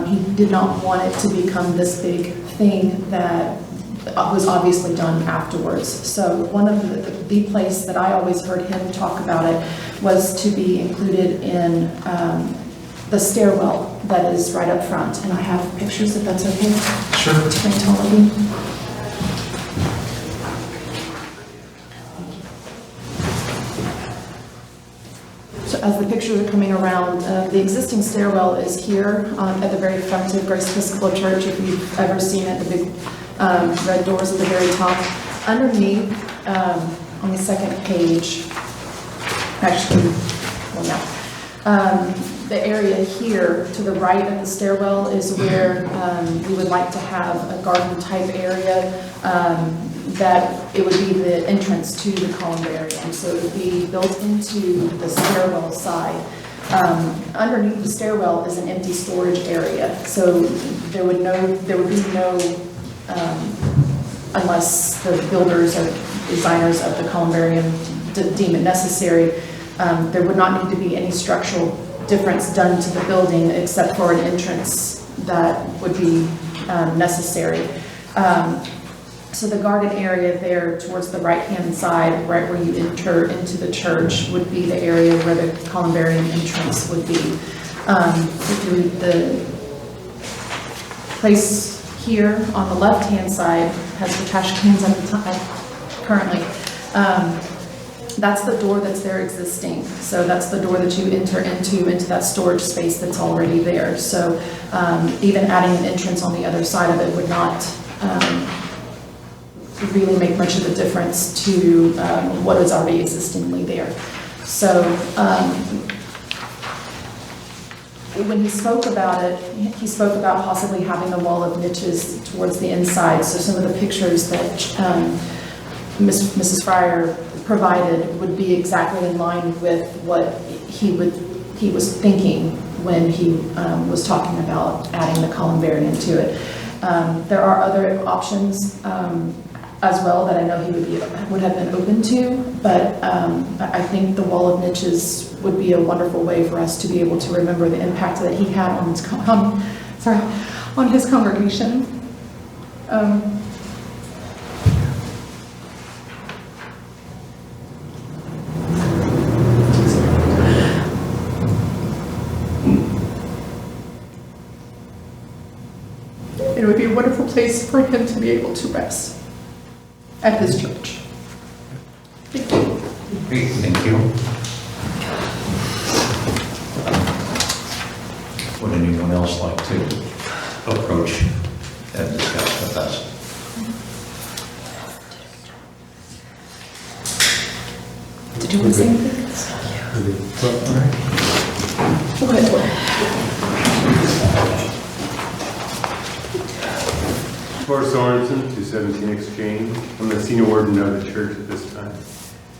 He did not want it to become this big thing that was obviously done afterwards. So one of the place that I always heard him talk about it was to be included in the stairwell that is right up front. And I have pictures if that's okay. Sure. To bring to all of you. So as the pictures are coming around, the existing stairwell is here at the very front of Grace Episcopal Church. If you've ever seen it, the big red doors at the very top. Underneath, on the second page, actually, well, no. The area here to the right of the stairwell is where we would like to have a garden type area that it would be the entrance to the columbarium. So it would be built into the stairwell side. Underneath the stairwell is an empty storage area. So there would be no, unless the builders or designers of the columbarium deem it necessary, there would not need to be any structural difference done to the building except for an entrance that would be necessary. So the garden area there towards the right-hand side, right where you enter into the church, would be the area where the columbarium entrance would be. The place here on the left-hand side has the trash cans at the top currently. That's the door that's there existing. So that's the door that you enter into that storage space that's already there. So even adding an entrance on the other side of it would not really make much of a difference to what is already existingly there. So when he spoke about it, he spoke about possibly having a wall of niches towards the inside. So some of the pictures that Mrs. Fryer provided would be exactly in line with what he was thinking when he was talking about adding the columbarium to it. There are other options as well that I know he would have been open to, but I think the wall of niches would be a wonderful way for us to be able to remember the impact that he had on his congregation. It would be a wonderful place for him to be able to rest at his church. Thank you. Great, thank you. Would anyone else like to approach and discuss with us? Did you want to say anything? Go ahead. Boris Sorensen, 217 Exchange. I'm the senior warden of the church at this time.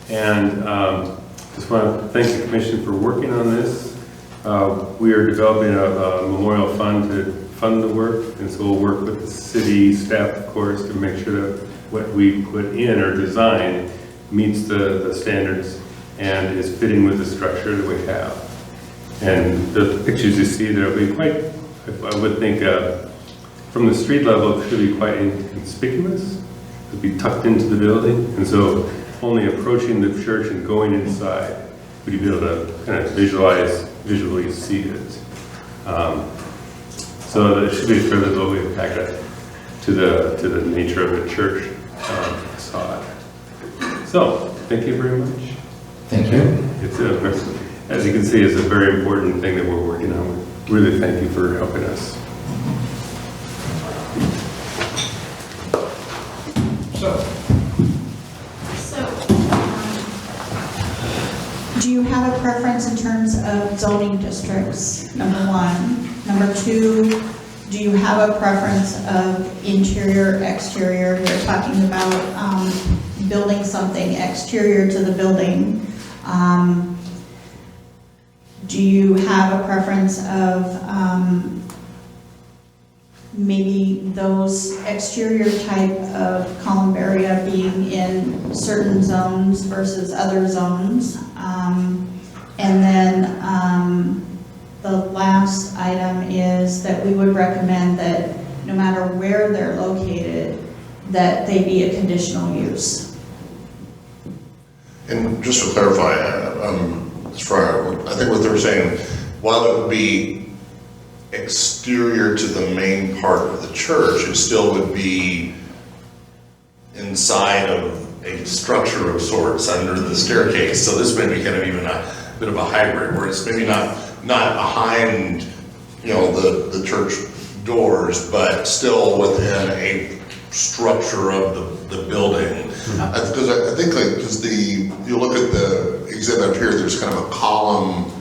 And just want to thank the commission for working on this. We are developing a memorial fund to fund the work, and so we'll work with the city staff, of course, to make sure that what we put in or design meets the standards and is fitting with the structure that we have. And the pictures you see there will be quite, I would think, from the street level, it should be quite inconspicuous. It'd be tucked into the building, and so only approaching the church and going inside would you be able to kind of visually see it. So it should be fairly low impact to the nature of the church facade. So, thank you very much. Thank you. It's as you can see, it's a very important thing that we're working on. Really thank you for helping us. Do you have a preference in terms of zoning districts, number one? Number two, do you have a preference of interior, exterior? You're talking about building something exterior to the building. Do you have a preference of maybe those exterior type of columbaria being in certain zones versus other zones? And then the last item is that we would recommend that no matter where they're located, that they be a conditional use. And just to clarify, I think what they're saying, while it would be exterior to the main part of the church, it still would be inside of a structure of sorts under the staircase. So this may be kind of even a bit of a hybrid, where it's maybe not behind, the church doors, but still within a structure of the building. Because I think, because you look at the exhibit up here, there's kind of a column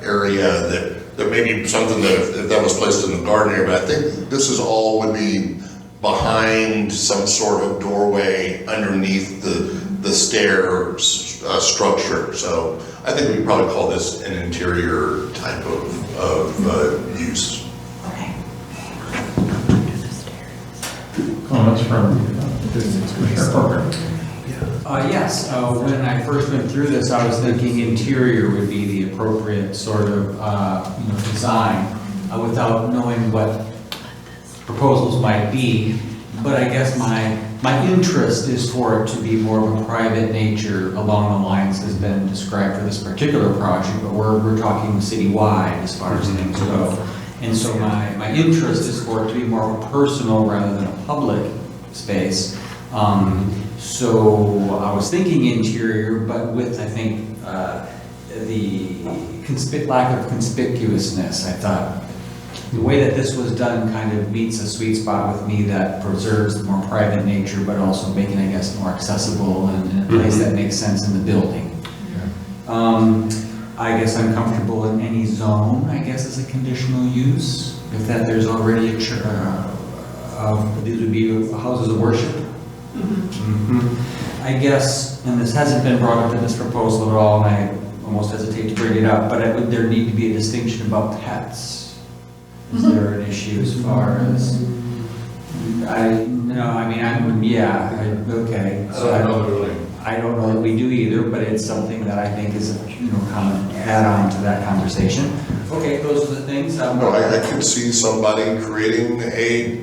area that may be something that if that was placed in the garden area, but I think this is all would be behind some sort of doorway underneath the stairs structure. So I think we'd probably call this an interior type of use. Okay. Comments from Commissioner Parker? Yes, when I first went through this, I was thinking interior would be the appropriate sort of design without knowing what proposals might be. But I guess my interest is for it to be more of a private nature along the lines has been described for this particular project, but we're talking citywide as far as things go. And so my interest is for it to be more of a personal rather than a public space. So I was thinking interior, but with, I think, the lack of conspicuousness. I thought the way that this was done kind of meets a sweet spot with me that preserves the more private nature, but also making, I guess, more accessible and in a place that makes sense in the building. I guess I'm comfortable in any zone, I guess, as a conditional use, if that there's already a church, these would be houses of worship. I guess, and this hasn't been brought up in this proposal at all, and I almost hesitate to bring it up, but would there need to be a distinction about pets? Is there an issue as far as, okay. So I don't know that we do either, but it's something that I think is a common add-on to that conversation. Okay, those are the things. I could see somebody creating a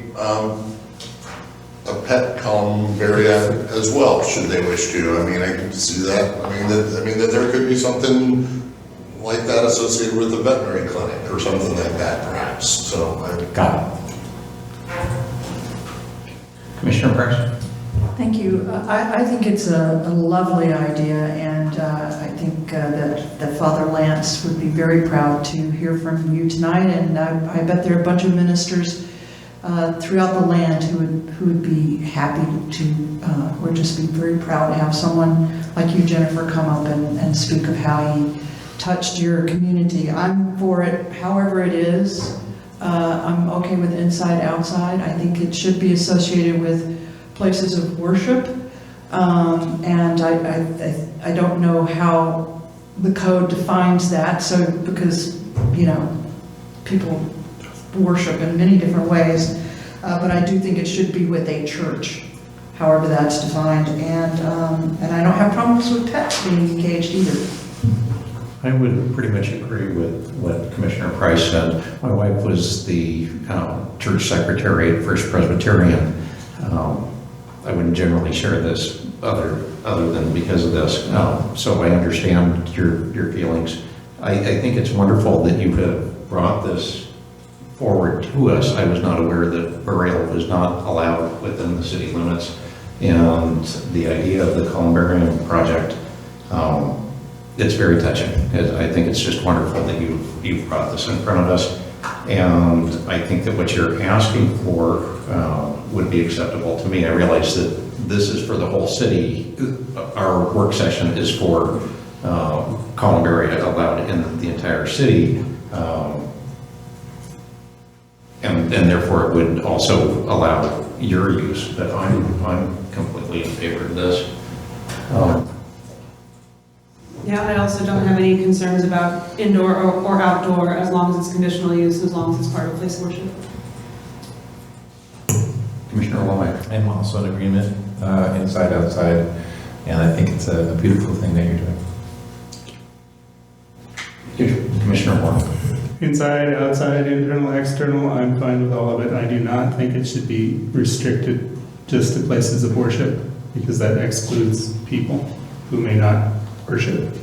pet columbarium as well, should they wish to. I mean, I can see that. I mean that there could be something like that associated with a veterinary clinic or something like that, perhaps. So I got it. Commissioner Price? Thank you. I think it's a lovely idea, and I think that Father Lance would be very proud to hear from you tonight, and I bet there are a bunch of ministers throughout the land who would be happy to, or just be very proud to have someone like you, Jennifer, come up and speak of how he touched your community. I'm for it, however it is. I'm okay with inside, outside. I think it should be associated with places of worship, and I don't know how the code defines that. So because people worship in many different ways, but I do think it should be with a church, however that's defined, and I don't have problems with pets being engaged either. I would pretty much agree with what Commissioner Price said. My wife was the church secretary at First Presbyterian. I wouldn't generally share this other than because of this. So I understand your feelings. I think it's wonderful that you have brought this forward to us. I was not aware that burial was not allowed within the city limits. And the idea of the Columbarium project, it's very touching. I think it's just wonderful that you've brought this in front of us. And I think that what you're asking for would be acceptable to me. I realize that this is for the whole city. Our work session is for Columbarium allowed in the entire city. And therefore it would also allow your use, but I'm completely in favor of this. Yeah, I also don't have any concerns about indoor or outdoor, as long as it's conditional use, as long as it's part of place of worship. Commissioner Womack. I'm also in agreement, inside, outside, and I think it's a beautiful thing that you're doing. Commissioner Warren. Inside, outside, internal, external, I'm fine with all of it. I do not think it should be restricted just to places of worship, because that excludes people who may not worship.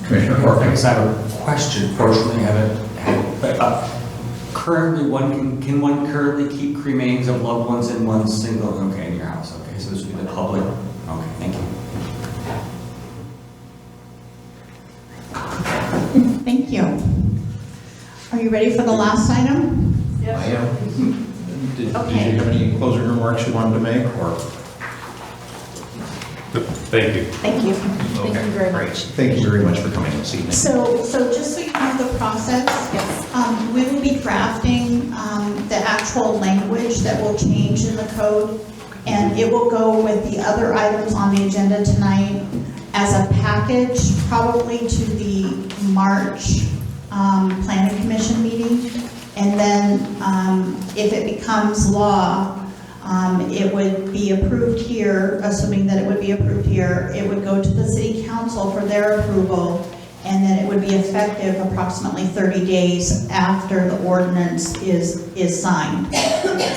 Commissioner I Horton. guess I have a question. Fortunately, I haven't had, but currently, can one currently keep cremains of loved ones in one single, okay, in your house? Okay, so this would be the public. Okay, thank you. Thank you. Are you ready for the last item? I am. Did Okay. you have any closing remarks you wanted to make, or? Thank you. Thank you. Thank you very much. Thank you very much for coming this evening. So just so you know the process, we will be drafting the actual language that will change in the code, and it will go with the other items on the agenda tonight as a package, probably to the March Planning Commission meeting. And then if it becomes law, it would be approved here, assuming that it would be approved here. It would go to the city council for their approval, and then it would be effective approximately 30 days after the ordinance is signed.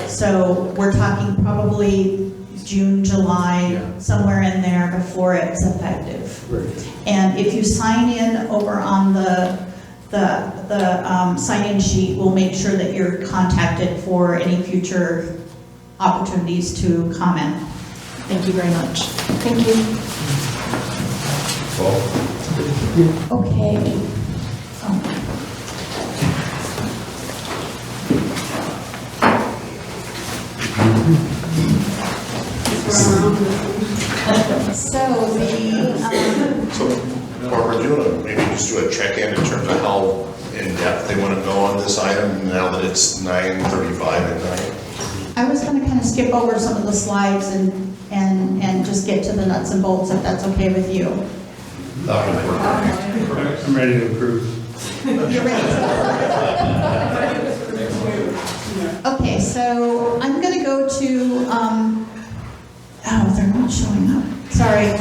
So we're talking probably June, July, somewhere in there before it's effective. And if you sign in over on the sign-in sheet, we'll make sure that you're contacted for any future opportunities to comment. Thank you very much. Thank you. Okay. So, Barbara, do you want to maybe just do a check-in in terms of how in-depth they want to go on this item now that it's 9:35 at night? I was going to kind of skip over some of the slides and just get to the nuts and bolts, if that's okay with you. I'm ready to approve. You're ready. Okay, so I'm going to go to, oh, they're not showing up. Sorry.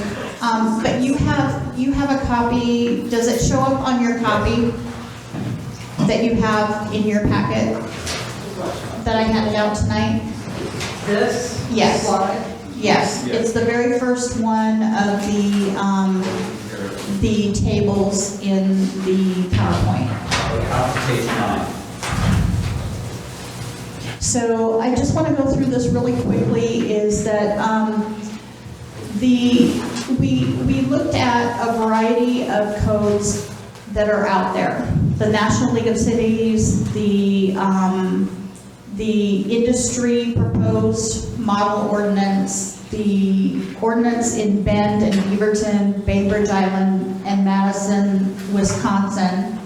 But you have a copy. Does it show up on your copy that you have in your packet that I handed out tonight? This? Yes. Slide? Yes. It's the very first one of the tables in the PowerPoint. So I just want to go through this really quickly, is that we looked at a variety of codes that are out there. The National League of Cities, the industry proposed model ordinance, the ordinance in Bend and Beaverton, Bainbridge Island, and Madison, Wisconsin.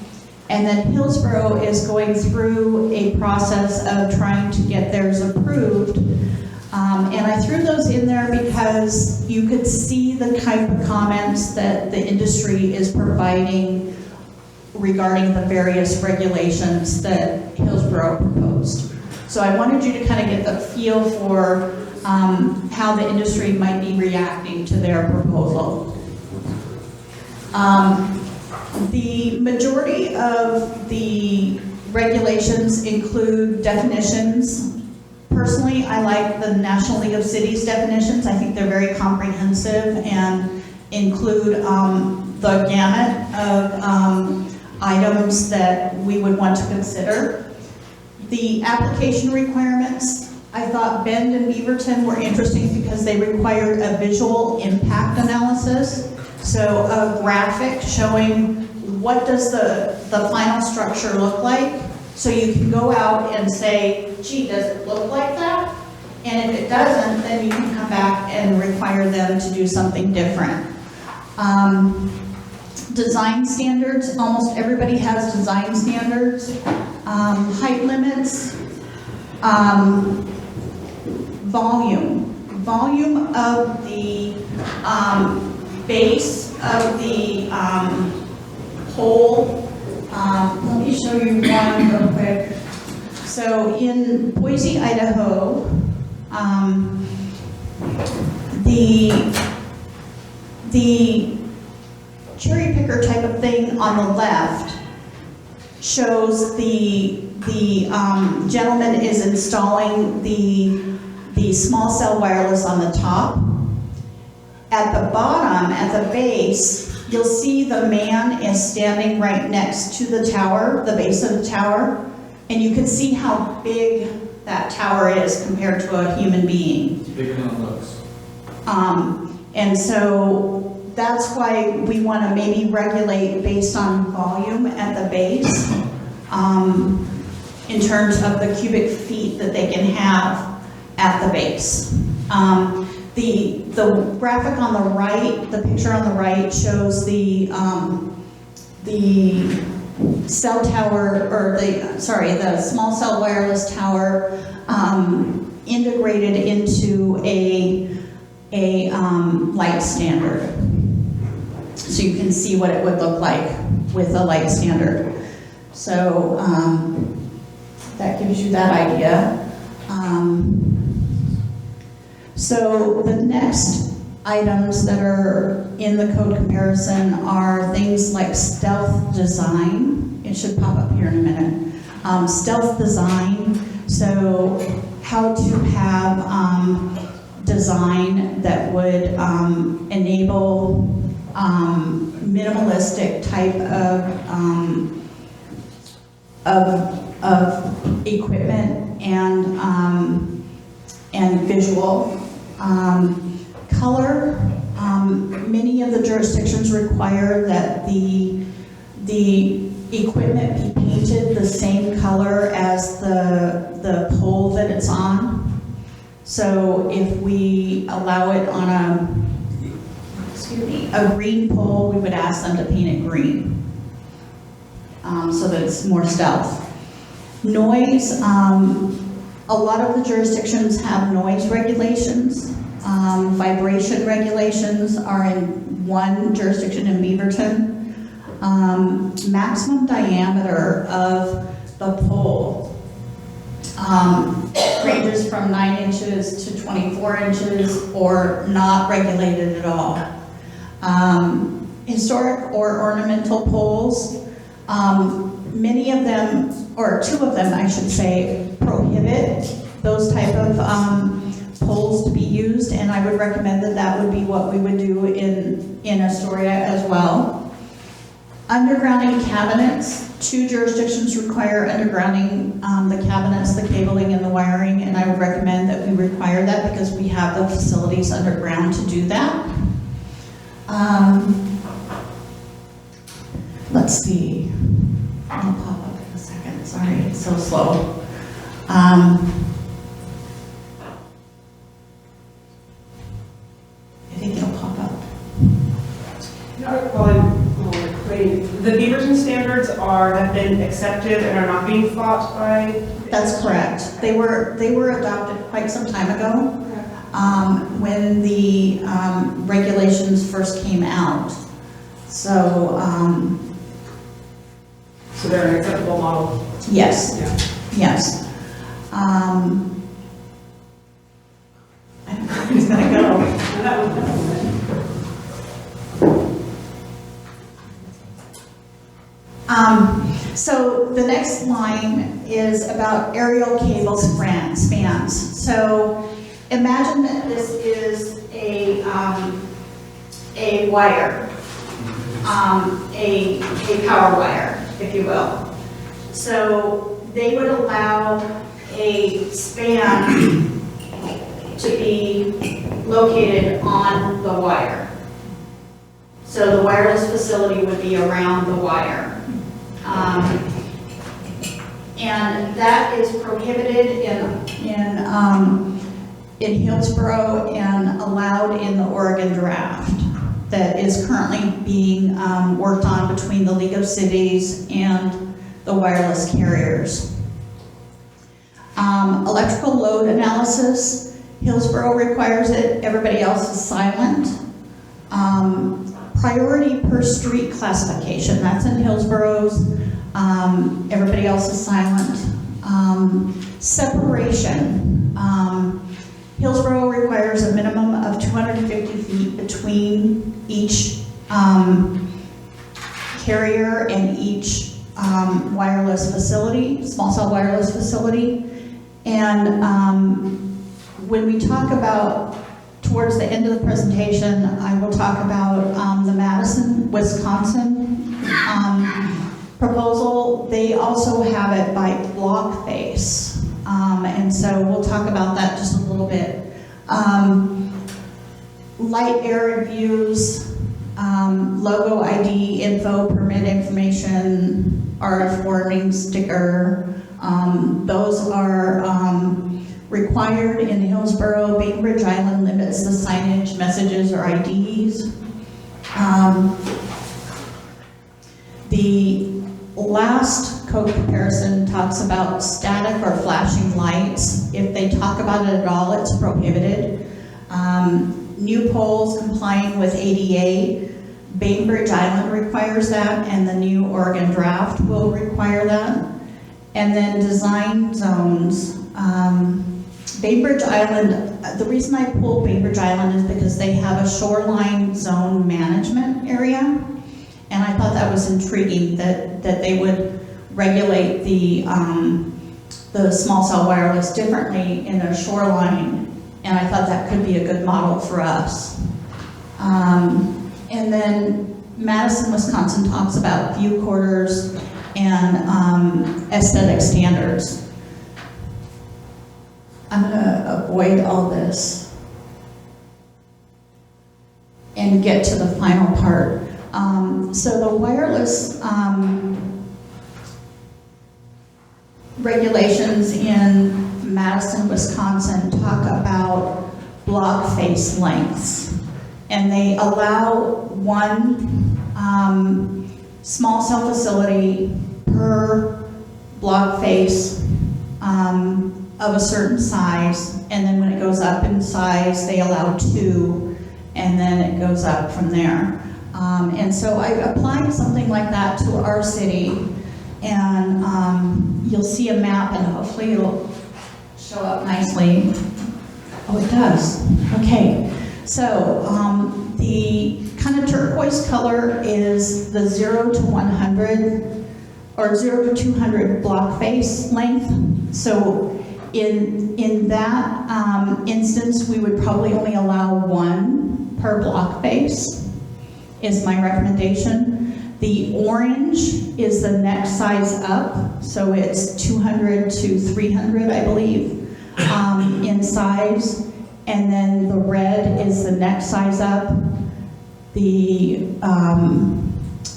And then Hillsborough is going through a process of trying to get theirs approved. And I threw those in there because you could see the type of comments that the industry is providing regarding the various regulations that Hillsborough proposed. So I wanted you to kind of get the feel for how the industry might be reacting to their proposal. The majority of the regulations include definitions. Personally, I like the National League of Cities definitions. I think they're very comprehensive and include the gamut of items that we would want to consider. The application requirements, I thought Bend and Beaverton were interesting because they required a visual impact analysis. So a graphic showing what does the final structure look like. So you can go out and say, gee, does it look like that? And if it doesn't, then you can come back and require them to do something different. Design standards, almost everybody has design standards. Height limits, volume of the base of the pole. Let me show you one real quick. So in Boise, Idaho, the cherry picker type of thing on the left shows the gentleman is installing the small cell wireless on the top. At the bottom, at the base, you'll see the man is standing right next to the tower, the base of the tower, and you can see how big that tower is compared to a human being. It's bigger than it looks. And so that's why we want to maybe regulate based on volume at the base, in terms of the cubic feet that they can have at the base. The graphic on the right, the picture on the right shows the cell tower, or the small cell wireless tower integrated into a light standard. So you can see what it would look like with a light standard. So that gives you that idea. So the next items that are in the code comparison are things like stealth design. It should pop up here in a minute. Stealth design, so how to have design that would enable minimalistic type of equipment and visual. Color, many of the jurisdictions require that the equipment be painted the same color as the pole that it's on. So if we allow it on a green pole, we would ask them to paint it green, so that it's more stealth. Noise, a lot of the jurisdictions have noise regulations. Vibration regulations are in one jurisdiction in Beaverton. Maximum diameter of the pole ranges from 9 inches to 24 inches or not regulated at all. Historic or ornamental poles, many of them, or two of them I should say, prohibit those type of poles to be used, and I would recommend that that would be what we would do in Astoria as well. Undergrounding cabinets, 2 jurisdictions require undergrounding the cabinets, the cabling, and the wiring, and I would recommend that we require that because we have the facilities underground to do that. Let's see. I'll pop up in a second. Sorry, it's so slow. I think it'll pop up. The Beaverton standards have been accepted and are not being fought by? That's correct. They were adopted quite some time ago, when the regulations first came out. So they're an acceptable model? Yes, yeah. yes. He's gotta go. So the next line is about aerial cable spans. So imagine that this is a wire, a power wire, if you will. So they would allow a span to be located on the wire. So the wireless facility would be around the wire. And that is prohibited in Hillsborough and allowed in the Oregon draft that is currently being worked on between the League of Cities and the wireless carriers. Electrical load analysis, Hillsborough requires it, everybody else is silent. Priority per street classification, that's in Hillsborough's, everybody else is silent. Separation, Hillsborough requires a minimum of 250 feet between each carrier and each wireless facility, small cell wireless facility. And when we talk about, towards the end of the presentation, I will talk about the Madison, Wisconsin proposal. They also have it by block face. And so we'll talk about that just a little bit. Light area views, logo ID, info, permit information, RF warning sticker. Those are required in Hillsborough. Bainbridge Island limits the signage, messages, or IDs. The last code comparison talks about static or flashing lights. If they talk about it at all, it's prohibited. New poles complying with ADA. Bainbridge Island requires that, and the new Oregon draft will require that. And then design zones. Bainbridge Island, the reason I pulled Bainbridge Island is because they have a shoreline zone management area. And I thought that was intriguing that they would regulate the small cell wireless differently in their shoreline. And I thought that could be a good model for us. And then Madison, Wisconsin talks about view quarters and aesthetic standards. I'm gonna avoid all this and get to the final part. So the wireless regulations in Madison, Wisconsin talk about block face lengths. And they allow one small cell facility per block face of a certain size, and then when it goes up in size, they allow two, and then it goes up from there. And so I applied something like that to our city, and you'll see a map, and hopefully it'll show up nicely. Oh, it does. Okay. So the kind of turquoise color is the 0 to 100 or 0 to 200 block face length. So in that instance, we would probably only allow one per block face, is my recommendation. The orange is the next size up, so it's 200 to 300, I believe, in size. And then the red is the next size up. The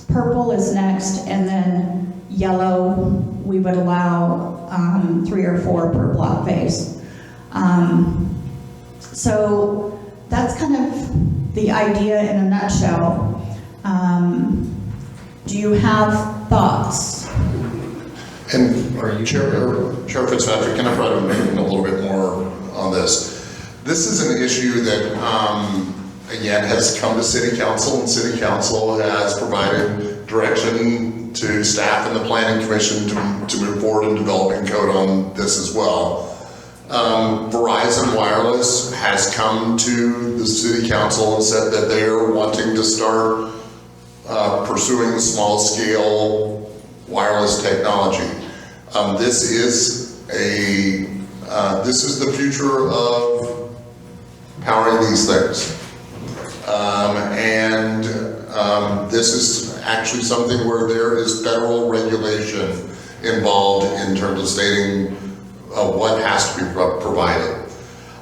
purple is next, and then yellow, we would allow 3 or 4 per block face. So that's kind of the idea in a nutshell. Do you have thoughts? And Chair Fitzpatrick, can I try to make a little bit more on this? This is an issue that, again, has come to City Council, and City Council has provided direction to staff and the Planning Commission to move forward in developing code on this as well. Verizon Wireless has come to the city council and said that they are wanting to start pursuing small-scale wireless technology. This is the future of powering these things. This is actually something where there is federal regulation involved in terms of stating what has to be provided.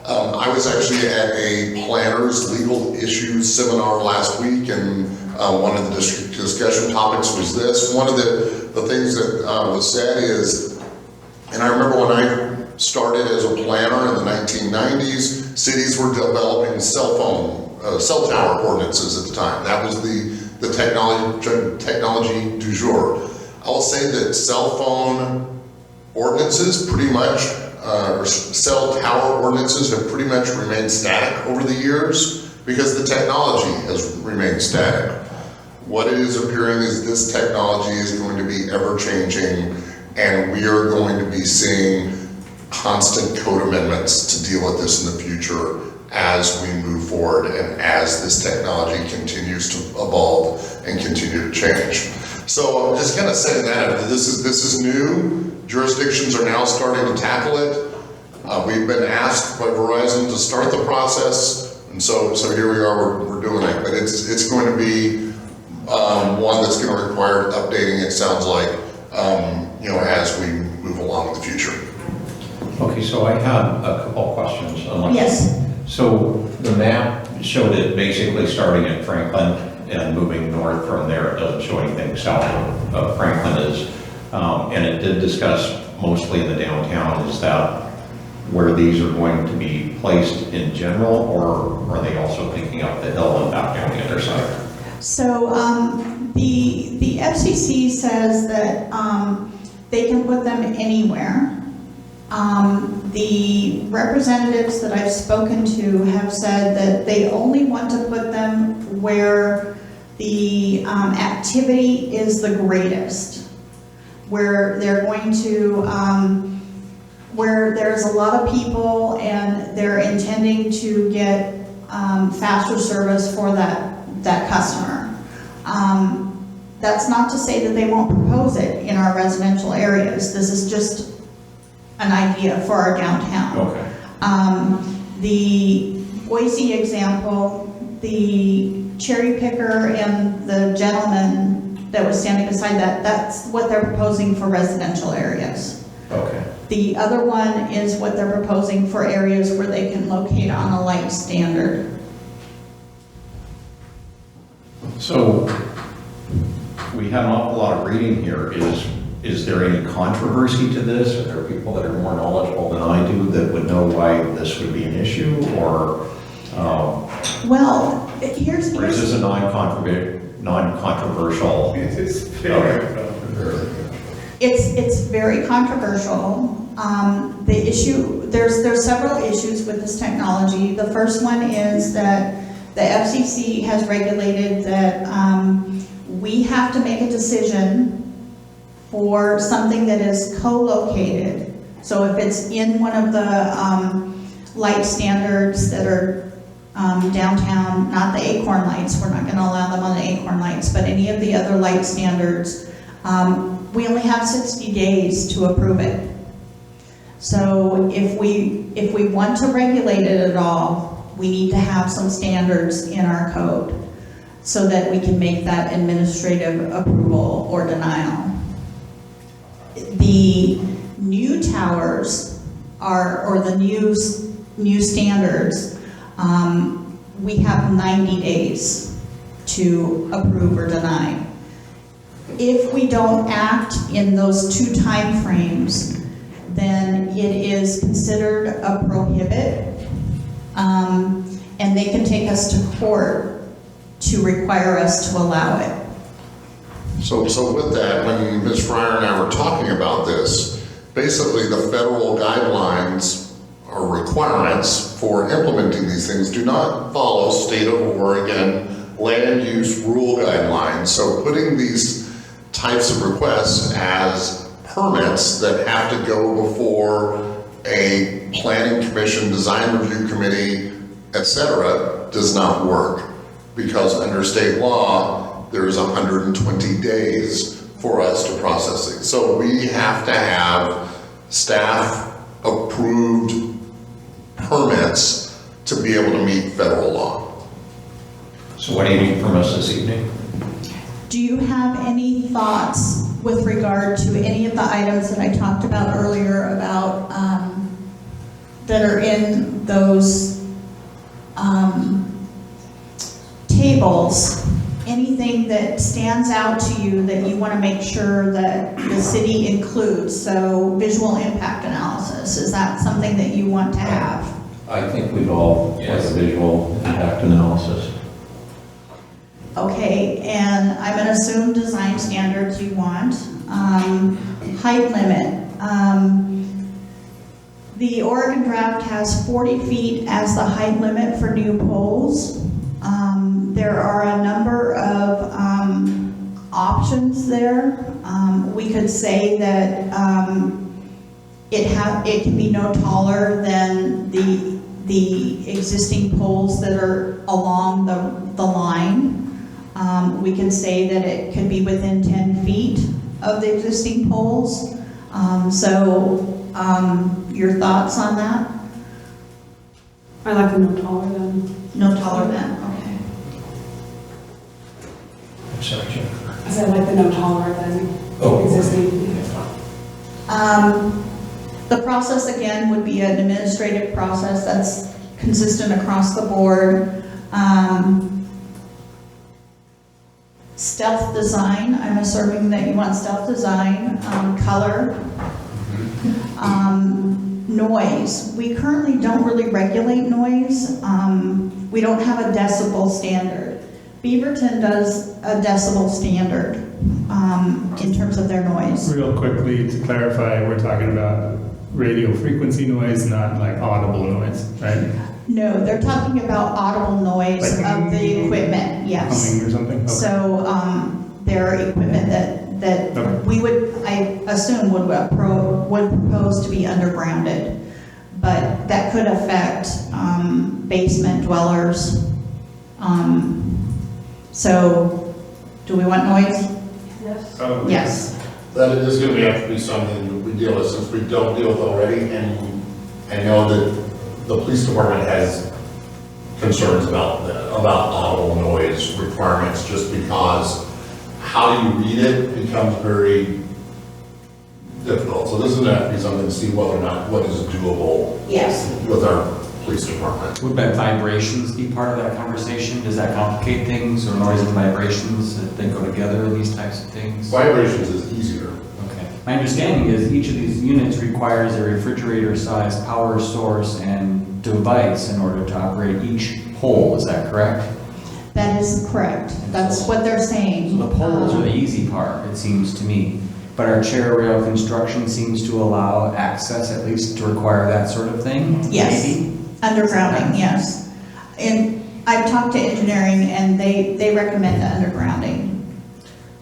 I was actually at a planners legal issues seminar last week, and one of the discussion topics was this. One of the things that was said is, and I remember when I started as a planner in the 1990s, cities were developing cell tower ordinances at the time. That was the technology du jour. I'll say that cell phone ordinances pretty much, or cell tower ordinances have pretty much remained static over the years because the technology has remained static. What it is appearing is this technology is going to be ever changing, and we are going to be seeing constant code amendments to deal with this in the future as we move forward and as this technology continues to evolve and continue to change. So I'm just kind of saying that this is new. Jurisdictions are now starting to tackle it. We've been asked by Verizon to start the process, and so here we are. We're doing it, but it's going to be one that's going to require updating. It sounds like as we move along in the future. Okay, so I have a couple of questions. Yes. So the map showed it basically starting at Franklin and moving north from there. It doesn't show anything south of Franklin and it did discuss mostly in the downtown. Is that where these are going to be placed in general, or are they also picking up the hill and back down the other side? So the FCC says that they can put them anywhere. The representatives that I've spoken to have said that they only want to put them where the activity is the greatest, where they're going to, where there's a lot of people and they're intending to get faster service for that customer. That's not to say that they won't propose it in our residential areas. This is just an idea for our downtown. Okay. The Boise example, the cherry picker and the gentleman that was standing beside that's what they're proposing for residential areas. Okay. The other one is what they're proposing for areas where they can locate on a light standard. So we had an awful lot of reading here. Is there any controversy to this? Are there people that are more knowledgeable than I do that would know why this would be an issue, or? Well, here's or is this a non-controversial? It's very It's very controversial. The issue, there's several issues with this technology. The first one is that the FCC has regulated that we have to make a decision for something that is co-located. So if it's in one of the light standards that are downtown, not the Acorn lights, we're not going to allow them on the Acorn lights, but any of the other light standards, we only have 60 days to approve it. So if we want to regulate it at all, we need to have some standards in our code so that we can make that administrative approval or denial. The new towers or the new standards, we have 90 days to approve or deny. If we don't act in those two time frames, then it is considered a prohibit, and they can take us to court to require us to allow it. So with that, when Ms. Fryer and I were talking about this, basically the federal guidelines or requirements for implementing these things do not follow state of Oregon land use rule guidelines. So putting these types of requests as permits that have to go before a planning commission, design review committee, etc., does not work. Because under state law, there's 120 days for us to process it. So we have to have staff approved permits to be able to meet federal law. So what do you need from us this evening? Do you have any thoughts with regard to any of the items that I talked about earlier about, that are in those tables? Anything that stands out to you that you want to make sure that the city includes? So visual impact analysis, is that something that you want to have? I think we'd all like a visual impact analysis. Okay, and I'm going to assume design standards you want. Height limit. The Oregon draft has 40 feet as the height limit for new poles. There are a number of options there. We could say that it can be no taller than the existing poles that are along the line. We can say that it could be within 10 feet of the existing poles. Your thoughts on that? I like the no taller than. No taller than, okay. I'm sorry, Jennifer. I said I like the no taller than existing. The process, again, would be an administrative process that's consistent across the board. Stealth design, I'm assuming that you want stealth design. Color. Noise. We currently don't really regulate noise. We don't have a decibel standard. Beaverton does a decibel standard in terms of their noise. Real quickly, to clarify, we're talking about radio frequency noise, not like audible noise, right? No, they're talking about audible noise Like of the equipment, yes. Humming or something? Okay. So there are equipment that Okay. we would, I assume, would propose to be undergrounded. But that could affect basement dwellers. So do we want noise? Yes. Yes. That is going to have to be something that we deal with, since we don't deal with already, and I know that the police department has concerns about audible noise requirements, just because how you read it becomes very difficult. So this is going to have to be something to see whether or not what is doable. Yes. With our police department. Would vibrations be part of that conversation? Does that complicate things, or noise and vibrations, that they go together in these types of things? Vibrations is easier. Okay. My understanding is each of these units requires a refrigerator-sized power source and device in order to operate each pole. Is that correct? That is correct. That's what they're saying. So the poles are the easy part, it seems to me. But our chair rail construction seems to allow access, at least to require that sort of thing? Yes. Maybe? Undergrounding, yes. And I've talked to engineering and they recommend the undergrounding.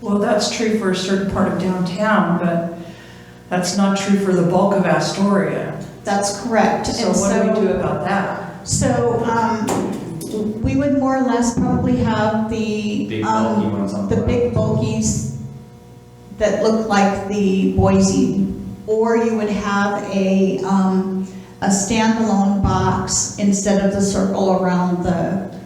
Well, that's true for a certain part of downtown, but that's not true for the bulk of Astoria. That's correct. So what do we do about that? So, we would more or less probably have the Big bulky ones on the big bulkies that look like the Boise, or you would have a standalone box instead of the circle around the,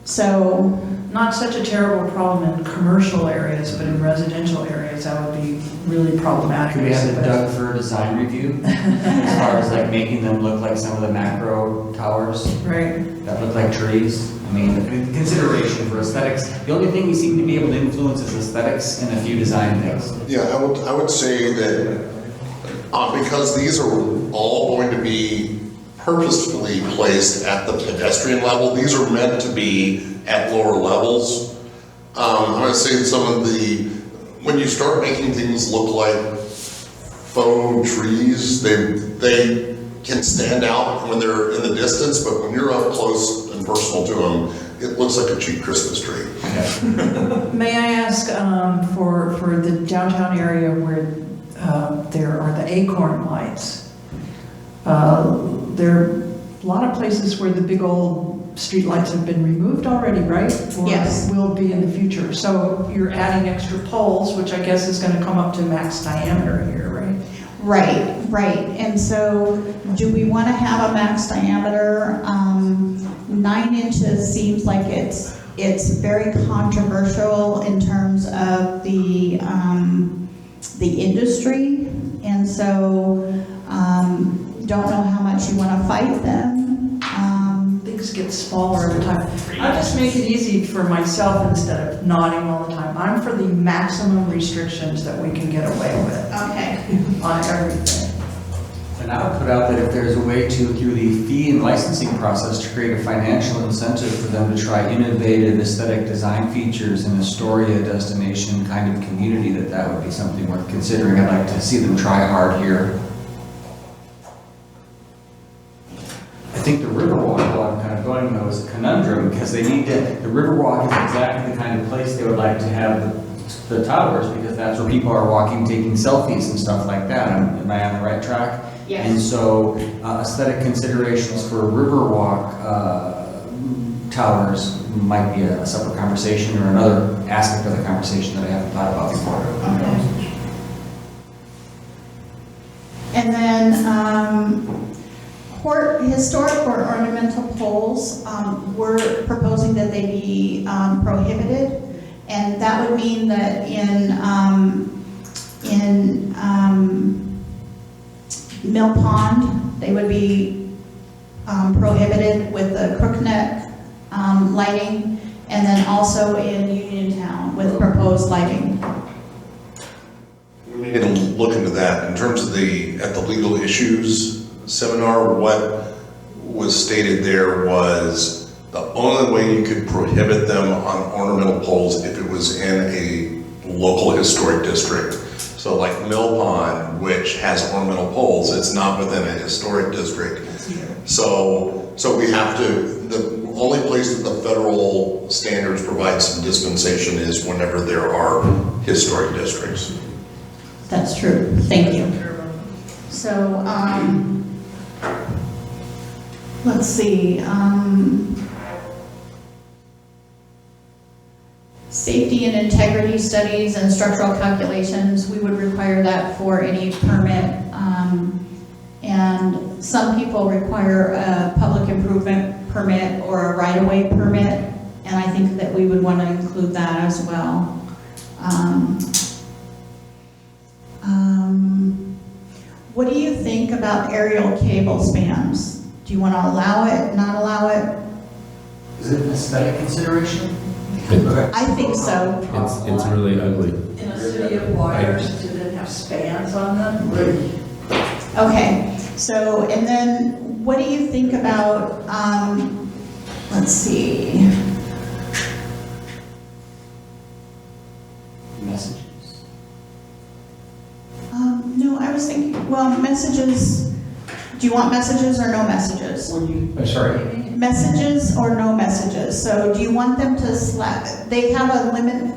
so. Not such a terrible problem in commercial areas, but in residential areas, that would be really problematic. Could we have it dug for a design review? As far as like making them look like some of the macro towers? Right. That look like trees? I mean, consideration for aesthetics. The only thing we seem to be able to influence is aesthetics and a few design things. Yeah, I would say that because these are all going to be purposefully placed at the pedestrian level, these are meant to be at lower levels. I would say some of when you start making things look like faux trees, they can stand out when they're in the distance, but when you're up close and personal to them, it looks like a cheap Christmas tree. May I ask for the downtown area where there are the acorn lights, There are a lot of places where the big old streetlights have been removed already, right? Yes. Or will be in the future. So you're adding extra poles, which I guess is going to come up to max diameter here, right? Right. And so do we want to have a max diameter? 9 inches seems like it's very controversial in terms of the industry. And so don't know how much you want to fight them. Things get smaller over time. I'll just make it easy for myself instead of nodding all the time. I'm for the maximum restrictions that we can get away with. Okay. On everything. And I would put out that if there's a way to, through the fee and licensing process, to create a financial incentive for them to try innovative aesthetic design features in Astoria destination kind of community, that would be something worth considering. I'd like to see them try hard here. I think the Riverwalk, while I'm kind of going though, is a conundrum because they need to, the Riverwalk is exactly the kind of place they would like to have the towers because that's where people are walking, taking selfies and stuff like that. Am I on the right track? Yes. And so aesthetic considerations for Riverwalk towers might be a separate conversation or another aspect of the conversation that I haven't thought about before. Okay. And then historic or ornamental poles, we're proposing that they be prohibited. And that would mean that in Mill Pond, they would be prohibited with the crookneck lighting, and then also in Uniontown with proposed lighting. We need to look into that. In terms of at the legal issues seminar, what was stated there was the only way you could prohibit them on ornamental poles if it was in a local historic district. So like Mill Pond, which has ornamental poles, it's not within a historic district. So we have to, the only place that the federal standards provide some dispensation is whenever there are historic districts. That's true. Thank you. So, let's see. Safety and integrity studies and structural calculations, we would require that for any permit. And some people require a public improvement permit or a right-of-way permit, and I think that we would want to include that as well. What do you think about aerial cable spans? Do you want to allow it, not allow it? Is it an aesthetic consideration? I think so. It's really ugly. In a city of wires, do they have spans on them? Okay, so, and then what do you think about, let's see. Messages. No, I was thinking, well, messages, do you want messages or no messages? Sorry. Messages or no messages? So do you want them to they have a limit,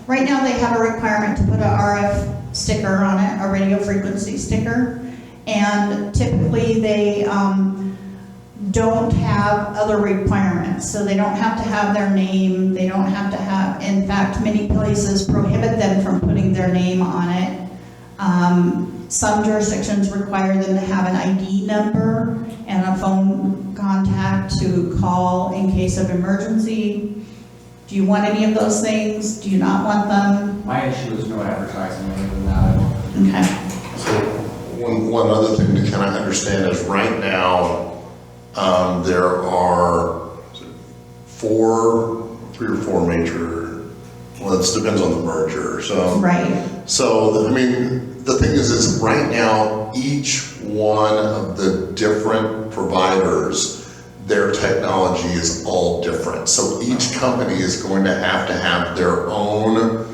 right now they have a requirement to put a RF sticker on it, a radio frequency sticker, and typically they don't have other requirements. So they don't have to have their name, they don't have to have, in fact, many places prohibit them from putting their name on it. Some jurisdictions require them to have an ID number and a phone contact to call in case of emergency. Do you want any of those things? Do you not want them? My issue is no advertising other than that. Okay. So one other thing to kind of understand is right now, there are three or four major, well, it depends on the merger. So, right. So, I mean, the thing is right now, each one of the different providers, their technology is all different. So each company is going to have their own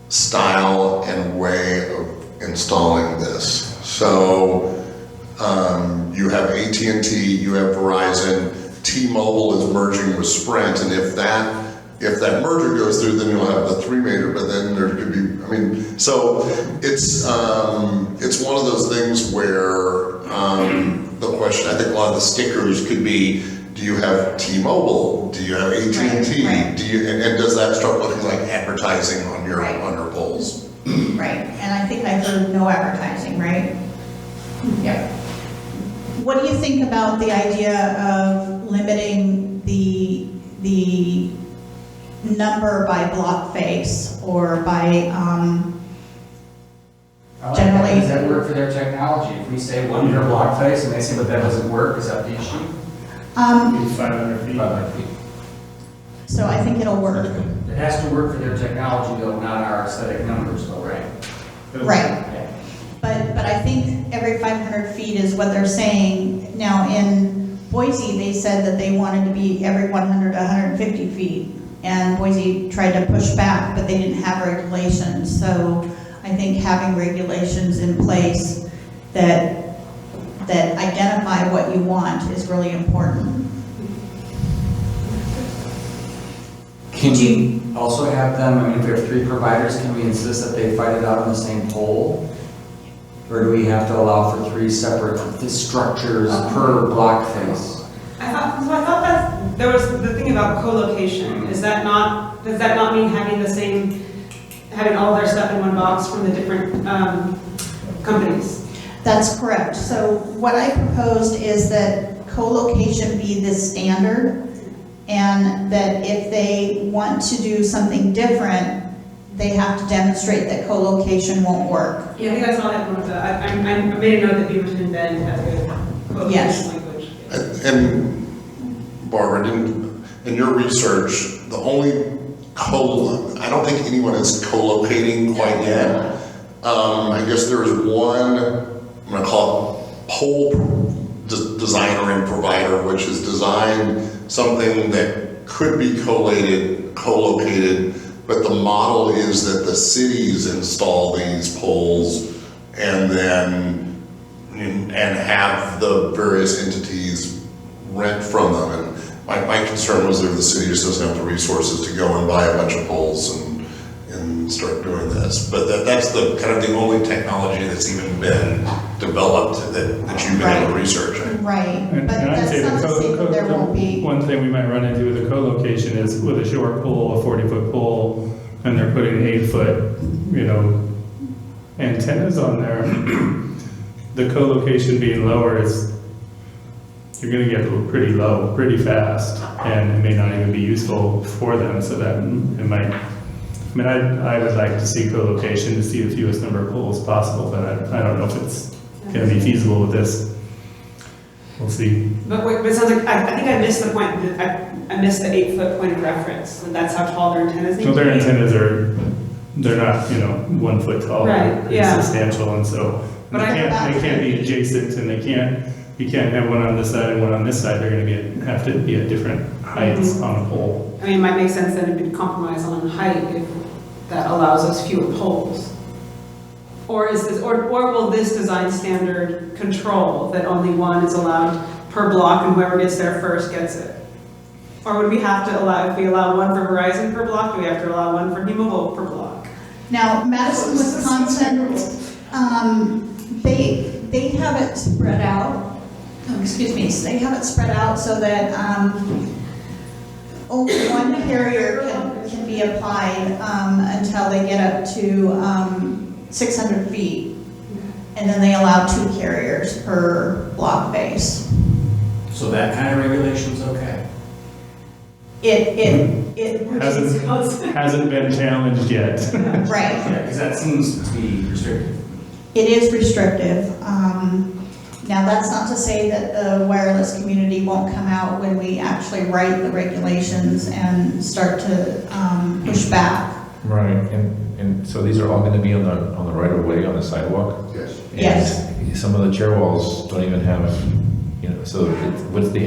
style and way of installing this. So you have AT&T, you have Verizon, T-Mobile is merging with Sprint, and if that if that merger goes through, then you'll have the 3 meter, but then there could be, I mean, so it's one of those things where the question, I think a lot of the stickers could be, do you have T-Mobile? Do you have AT&T? Right. Do you, and does that start looking like advertising on your poles? Right, and I think I heard no advertising, right? Yep. What do you think about the idea of limiting the number by block face or by generally? Does that work for their technology? If we say 1 meter block face and they say, but that doesn't work, is that the issue? 500 feet. 500 feet. So I think it'll work. It has to work for their technology though, not our aesthetic numbers though, right? Right. But I think every 500 feet is what they're saying. Now in Boise, they said that they wanted to be every 100 to 150 feet. And Boise tried to push back, but they didn't have regulations. So I think having regulations in place that identify what you want is really important. Can you also have them, I mean, if we have 3 providers, can we insist that they fight it out on the same pole? Or do we have to allow for 3 separate structures per block face? I thought that there was the thing about co-location. Does that not mean having all their stuff in one box from the different companies? That's correct. So what I proposed is that co-location be the standard, and that if they want to do something different, they have to demonstrate that co-location won't work. Yeah, I think I saw that one. I made a note that Beaverton and Bend has a co-location Yes. language. And Barbara, in your research, the only I don't think anyone is co-locating quite yet. I guess there is one, I'm going to call it pole designer and provider, which has designed something that could be co-located, but the model is that the cities install these poles and then have the various entities rent from them. And my concern was that the city just doesn't have the resources to go and buy a bunch of poles and start doing this. But that's the kind of the only technology that's even been developed that you've been able to research. Right, And but I'd that's say not to say that there won't be. one thing we might run into with a co-location is with a short pole, a 40-foot pole, and they're putting 8-foot, antennas on there. The co-location being lower is, you're gonna get pretty low, pretty fast, and it may not even be useful for them, so that it might, I would like to see co-location to see the fewest number of poles possible, but I don't know if it's gonna be feasible with this. We'll see. But it sounds like, I think I missed the point, I missed the 8-foot point of reference, and that's how tall their antennas need to So be. their antennas they're not, 1 foot tall. Right, They're yeah. substantial, and so they can't be adjacent, and you can't have one on this side and one on this side. They're gonna have to be at different heights on a pole. I mean, it might make sense then to compromise on height if that allows us fewer poles. Or will this design standard control that only one is allowed per block and whoever gets there first gets it? Or would we have to allow, if we allow one for Verizon per block, do we have to allow one for T-Mobile per block? Now, Madison, Wisconsin, they have it spread out. They have it spread out so that only one carrier can be applied until they get up to 600 feet. And then they allow 2 carriers per block base. So that kind of regulation's okay? It Hasn't been challenged yet. right. Yeah, because that seems to be restricted. It is restrictive. Now, that's not to say that the wireless community won't come out when we actually write the regulations and start to push back. Right, and so these are all gonna be on the right of way, on the sidewalk? Yes. Yes. And some of the chair walls don't even have, so what's the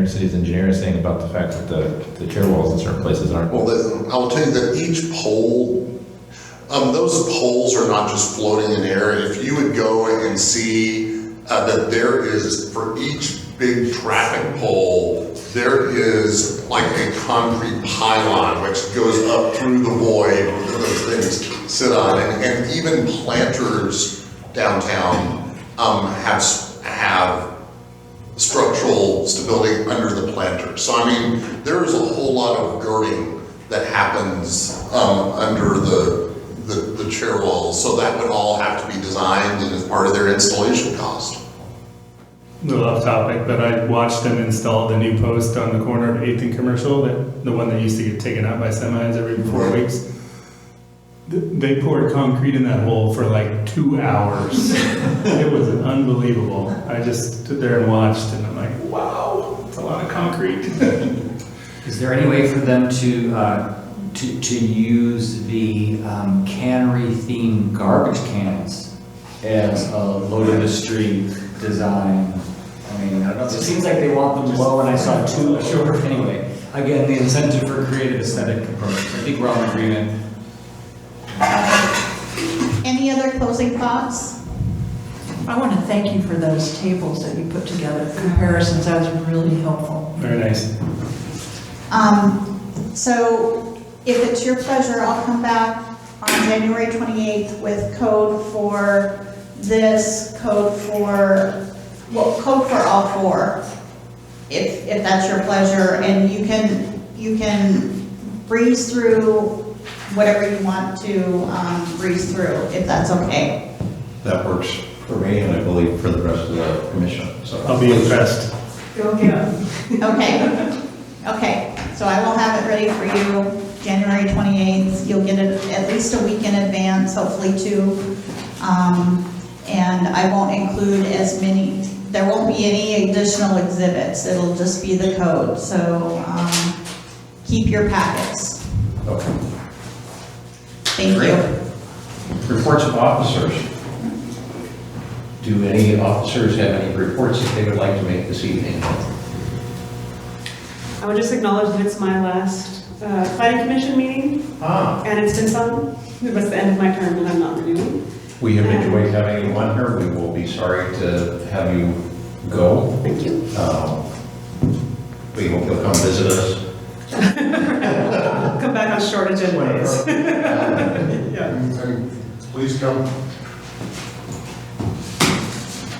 city's engineer saying about the fact that the chair walls in certain places aren't? Well, I will tell you that each pole, those poles are not just floating in air. If you would go and see that there is, for each big traffic pole, there is like a concrete pylon which goes up through the void that those things sit on. And even planters downtown have structural stability under the planters. So I mean, there is a whole lot of girding that happens under the chair walls. So that would all have to be designed and as part of their installation cost. A little off topic, but I watched them install the new post on the corner of 8th and Commercial, the one that used to get taken out by semis every 4 weeks. They poured concrete in that hole for like 2 hours. It was unbelievable. I just stood there and watched, and I'm like, wow, it's a lot of concrete. Is there any way for them to use the cannery-themed garbage cans as a low-to-the-street design? I mean, I don't know. It seems like they want them low, and I saw two short. Anyway, again, the incentive for creative aesthetic approach. I think we're all in agreement. Any other closing thoughts? I want to thank you for those tables that you put together, comparisons. That was really helpful. Very nice. So if it's your pleasure, I'll come back on January 28th with code for this, code for all four, if that's your pleasure, and you can breeze through whatever you want to breeze through, if that's okay. That works for me, and I believe for the rest of the commission. So I'll be impressed. Go get 'em. Okay, so I will have it ready for you January 28th. You'll get it at least a week in advance, hopefully 2. And I won't include as many, there won't be any additional exhibits. It'll just be the code. So keep your packets. Okay. Thank you. Reports of officers. Do any officers have any reports that they would like to make this evening? I would just acknowledge that it's my last planning commission meeting, and it's been fun. It was the end of my term, and I'm not renewing. We have enjoyed having you on here. We will be sorry to have you go. Thank you. We hope you'll come visit us. Come back on short agendas. And please come.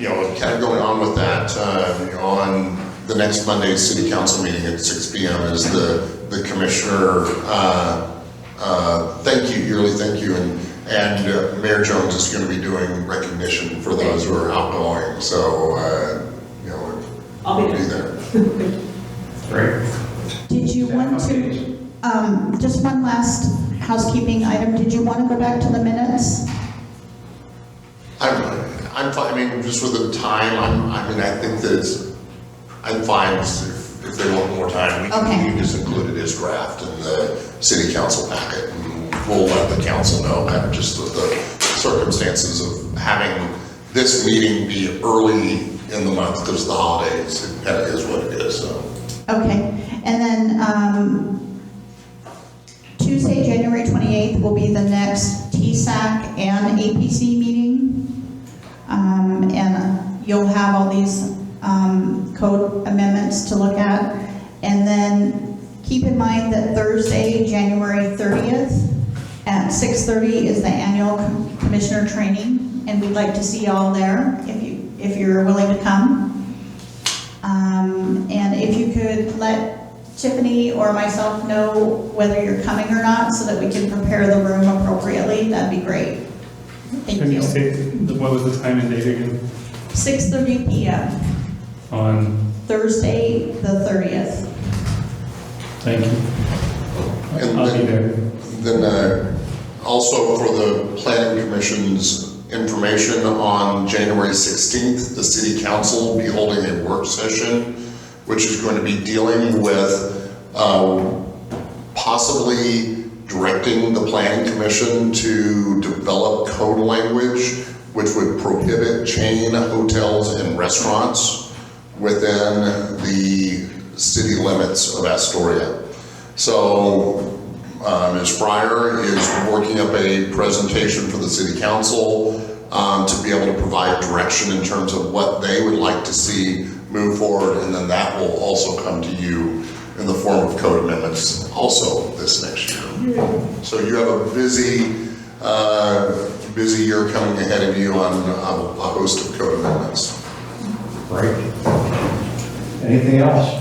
You know, kind of going on with that, on the next Monday's city council meeting at 6 p.m. is the commissioner yearly thank you, and Mayor Jones is going to be doing recognition for those who are outgoing. So, I'll be there. Great. Did you want to, just one last housekeeping item, did you want to go back to the minutes? I'm fine. I mean, just with the time, I think that I'm fine if they want more time. We can just include it as draft in the city council packet, and we'll let the council know kind of just the circumstances of having this meeting be early in the month because of the holidays. It kind of is what it is. So. Okay, and then Tuesday, January 28th will be the next TSAC and APC meeting. And you'll have all these code amendments to look at. And then keep in mind that Thursday, January 30th at 6:30 is the annual commissioner training, and we'd like to see you all there if you're willing to come. And if you could let Tiffany or myself know whether you're coming or not so that we can prepare the room appropriately, that'd be great. Thank Can you. you say, what was the time and date again? 6:30 p.m. On? Thursday, the 30th. Thank you. And I'll be there. Then also for the planning commission's information, on January 16th, the city council will be holding a work session, which is going to be dealing with possibly directing the planning commission to develop code language which would prohibit chain hotels and restaurants within the city limits of Astoria. So Ms. Fryer is working up a presentation for the city council to be able to provide direction in terms of what they would like to see move forward, and then that will also come to you in the form of code amendments also this next year. So you have a busy year coming ahead of you on a host of code amendments. Great. Anything else?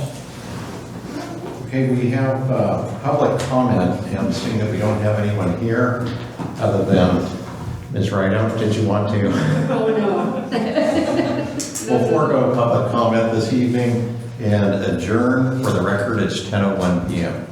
Okay, we have public comment, and seeing that we don't have anyone here other than Ms. Rideout, did you want to? Oh, no. We'll forego public comment this evening and adjourn. For the record, it's 10:01 p.m.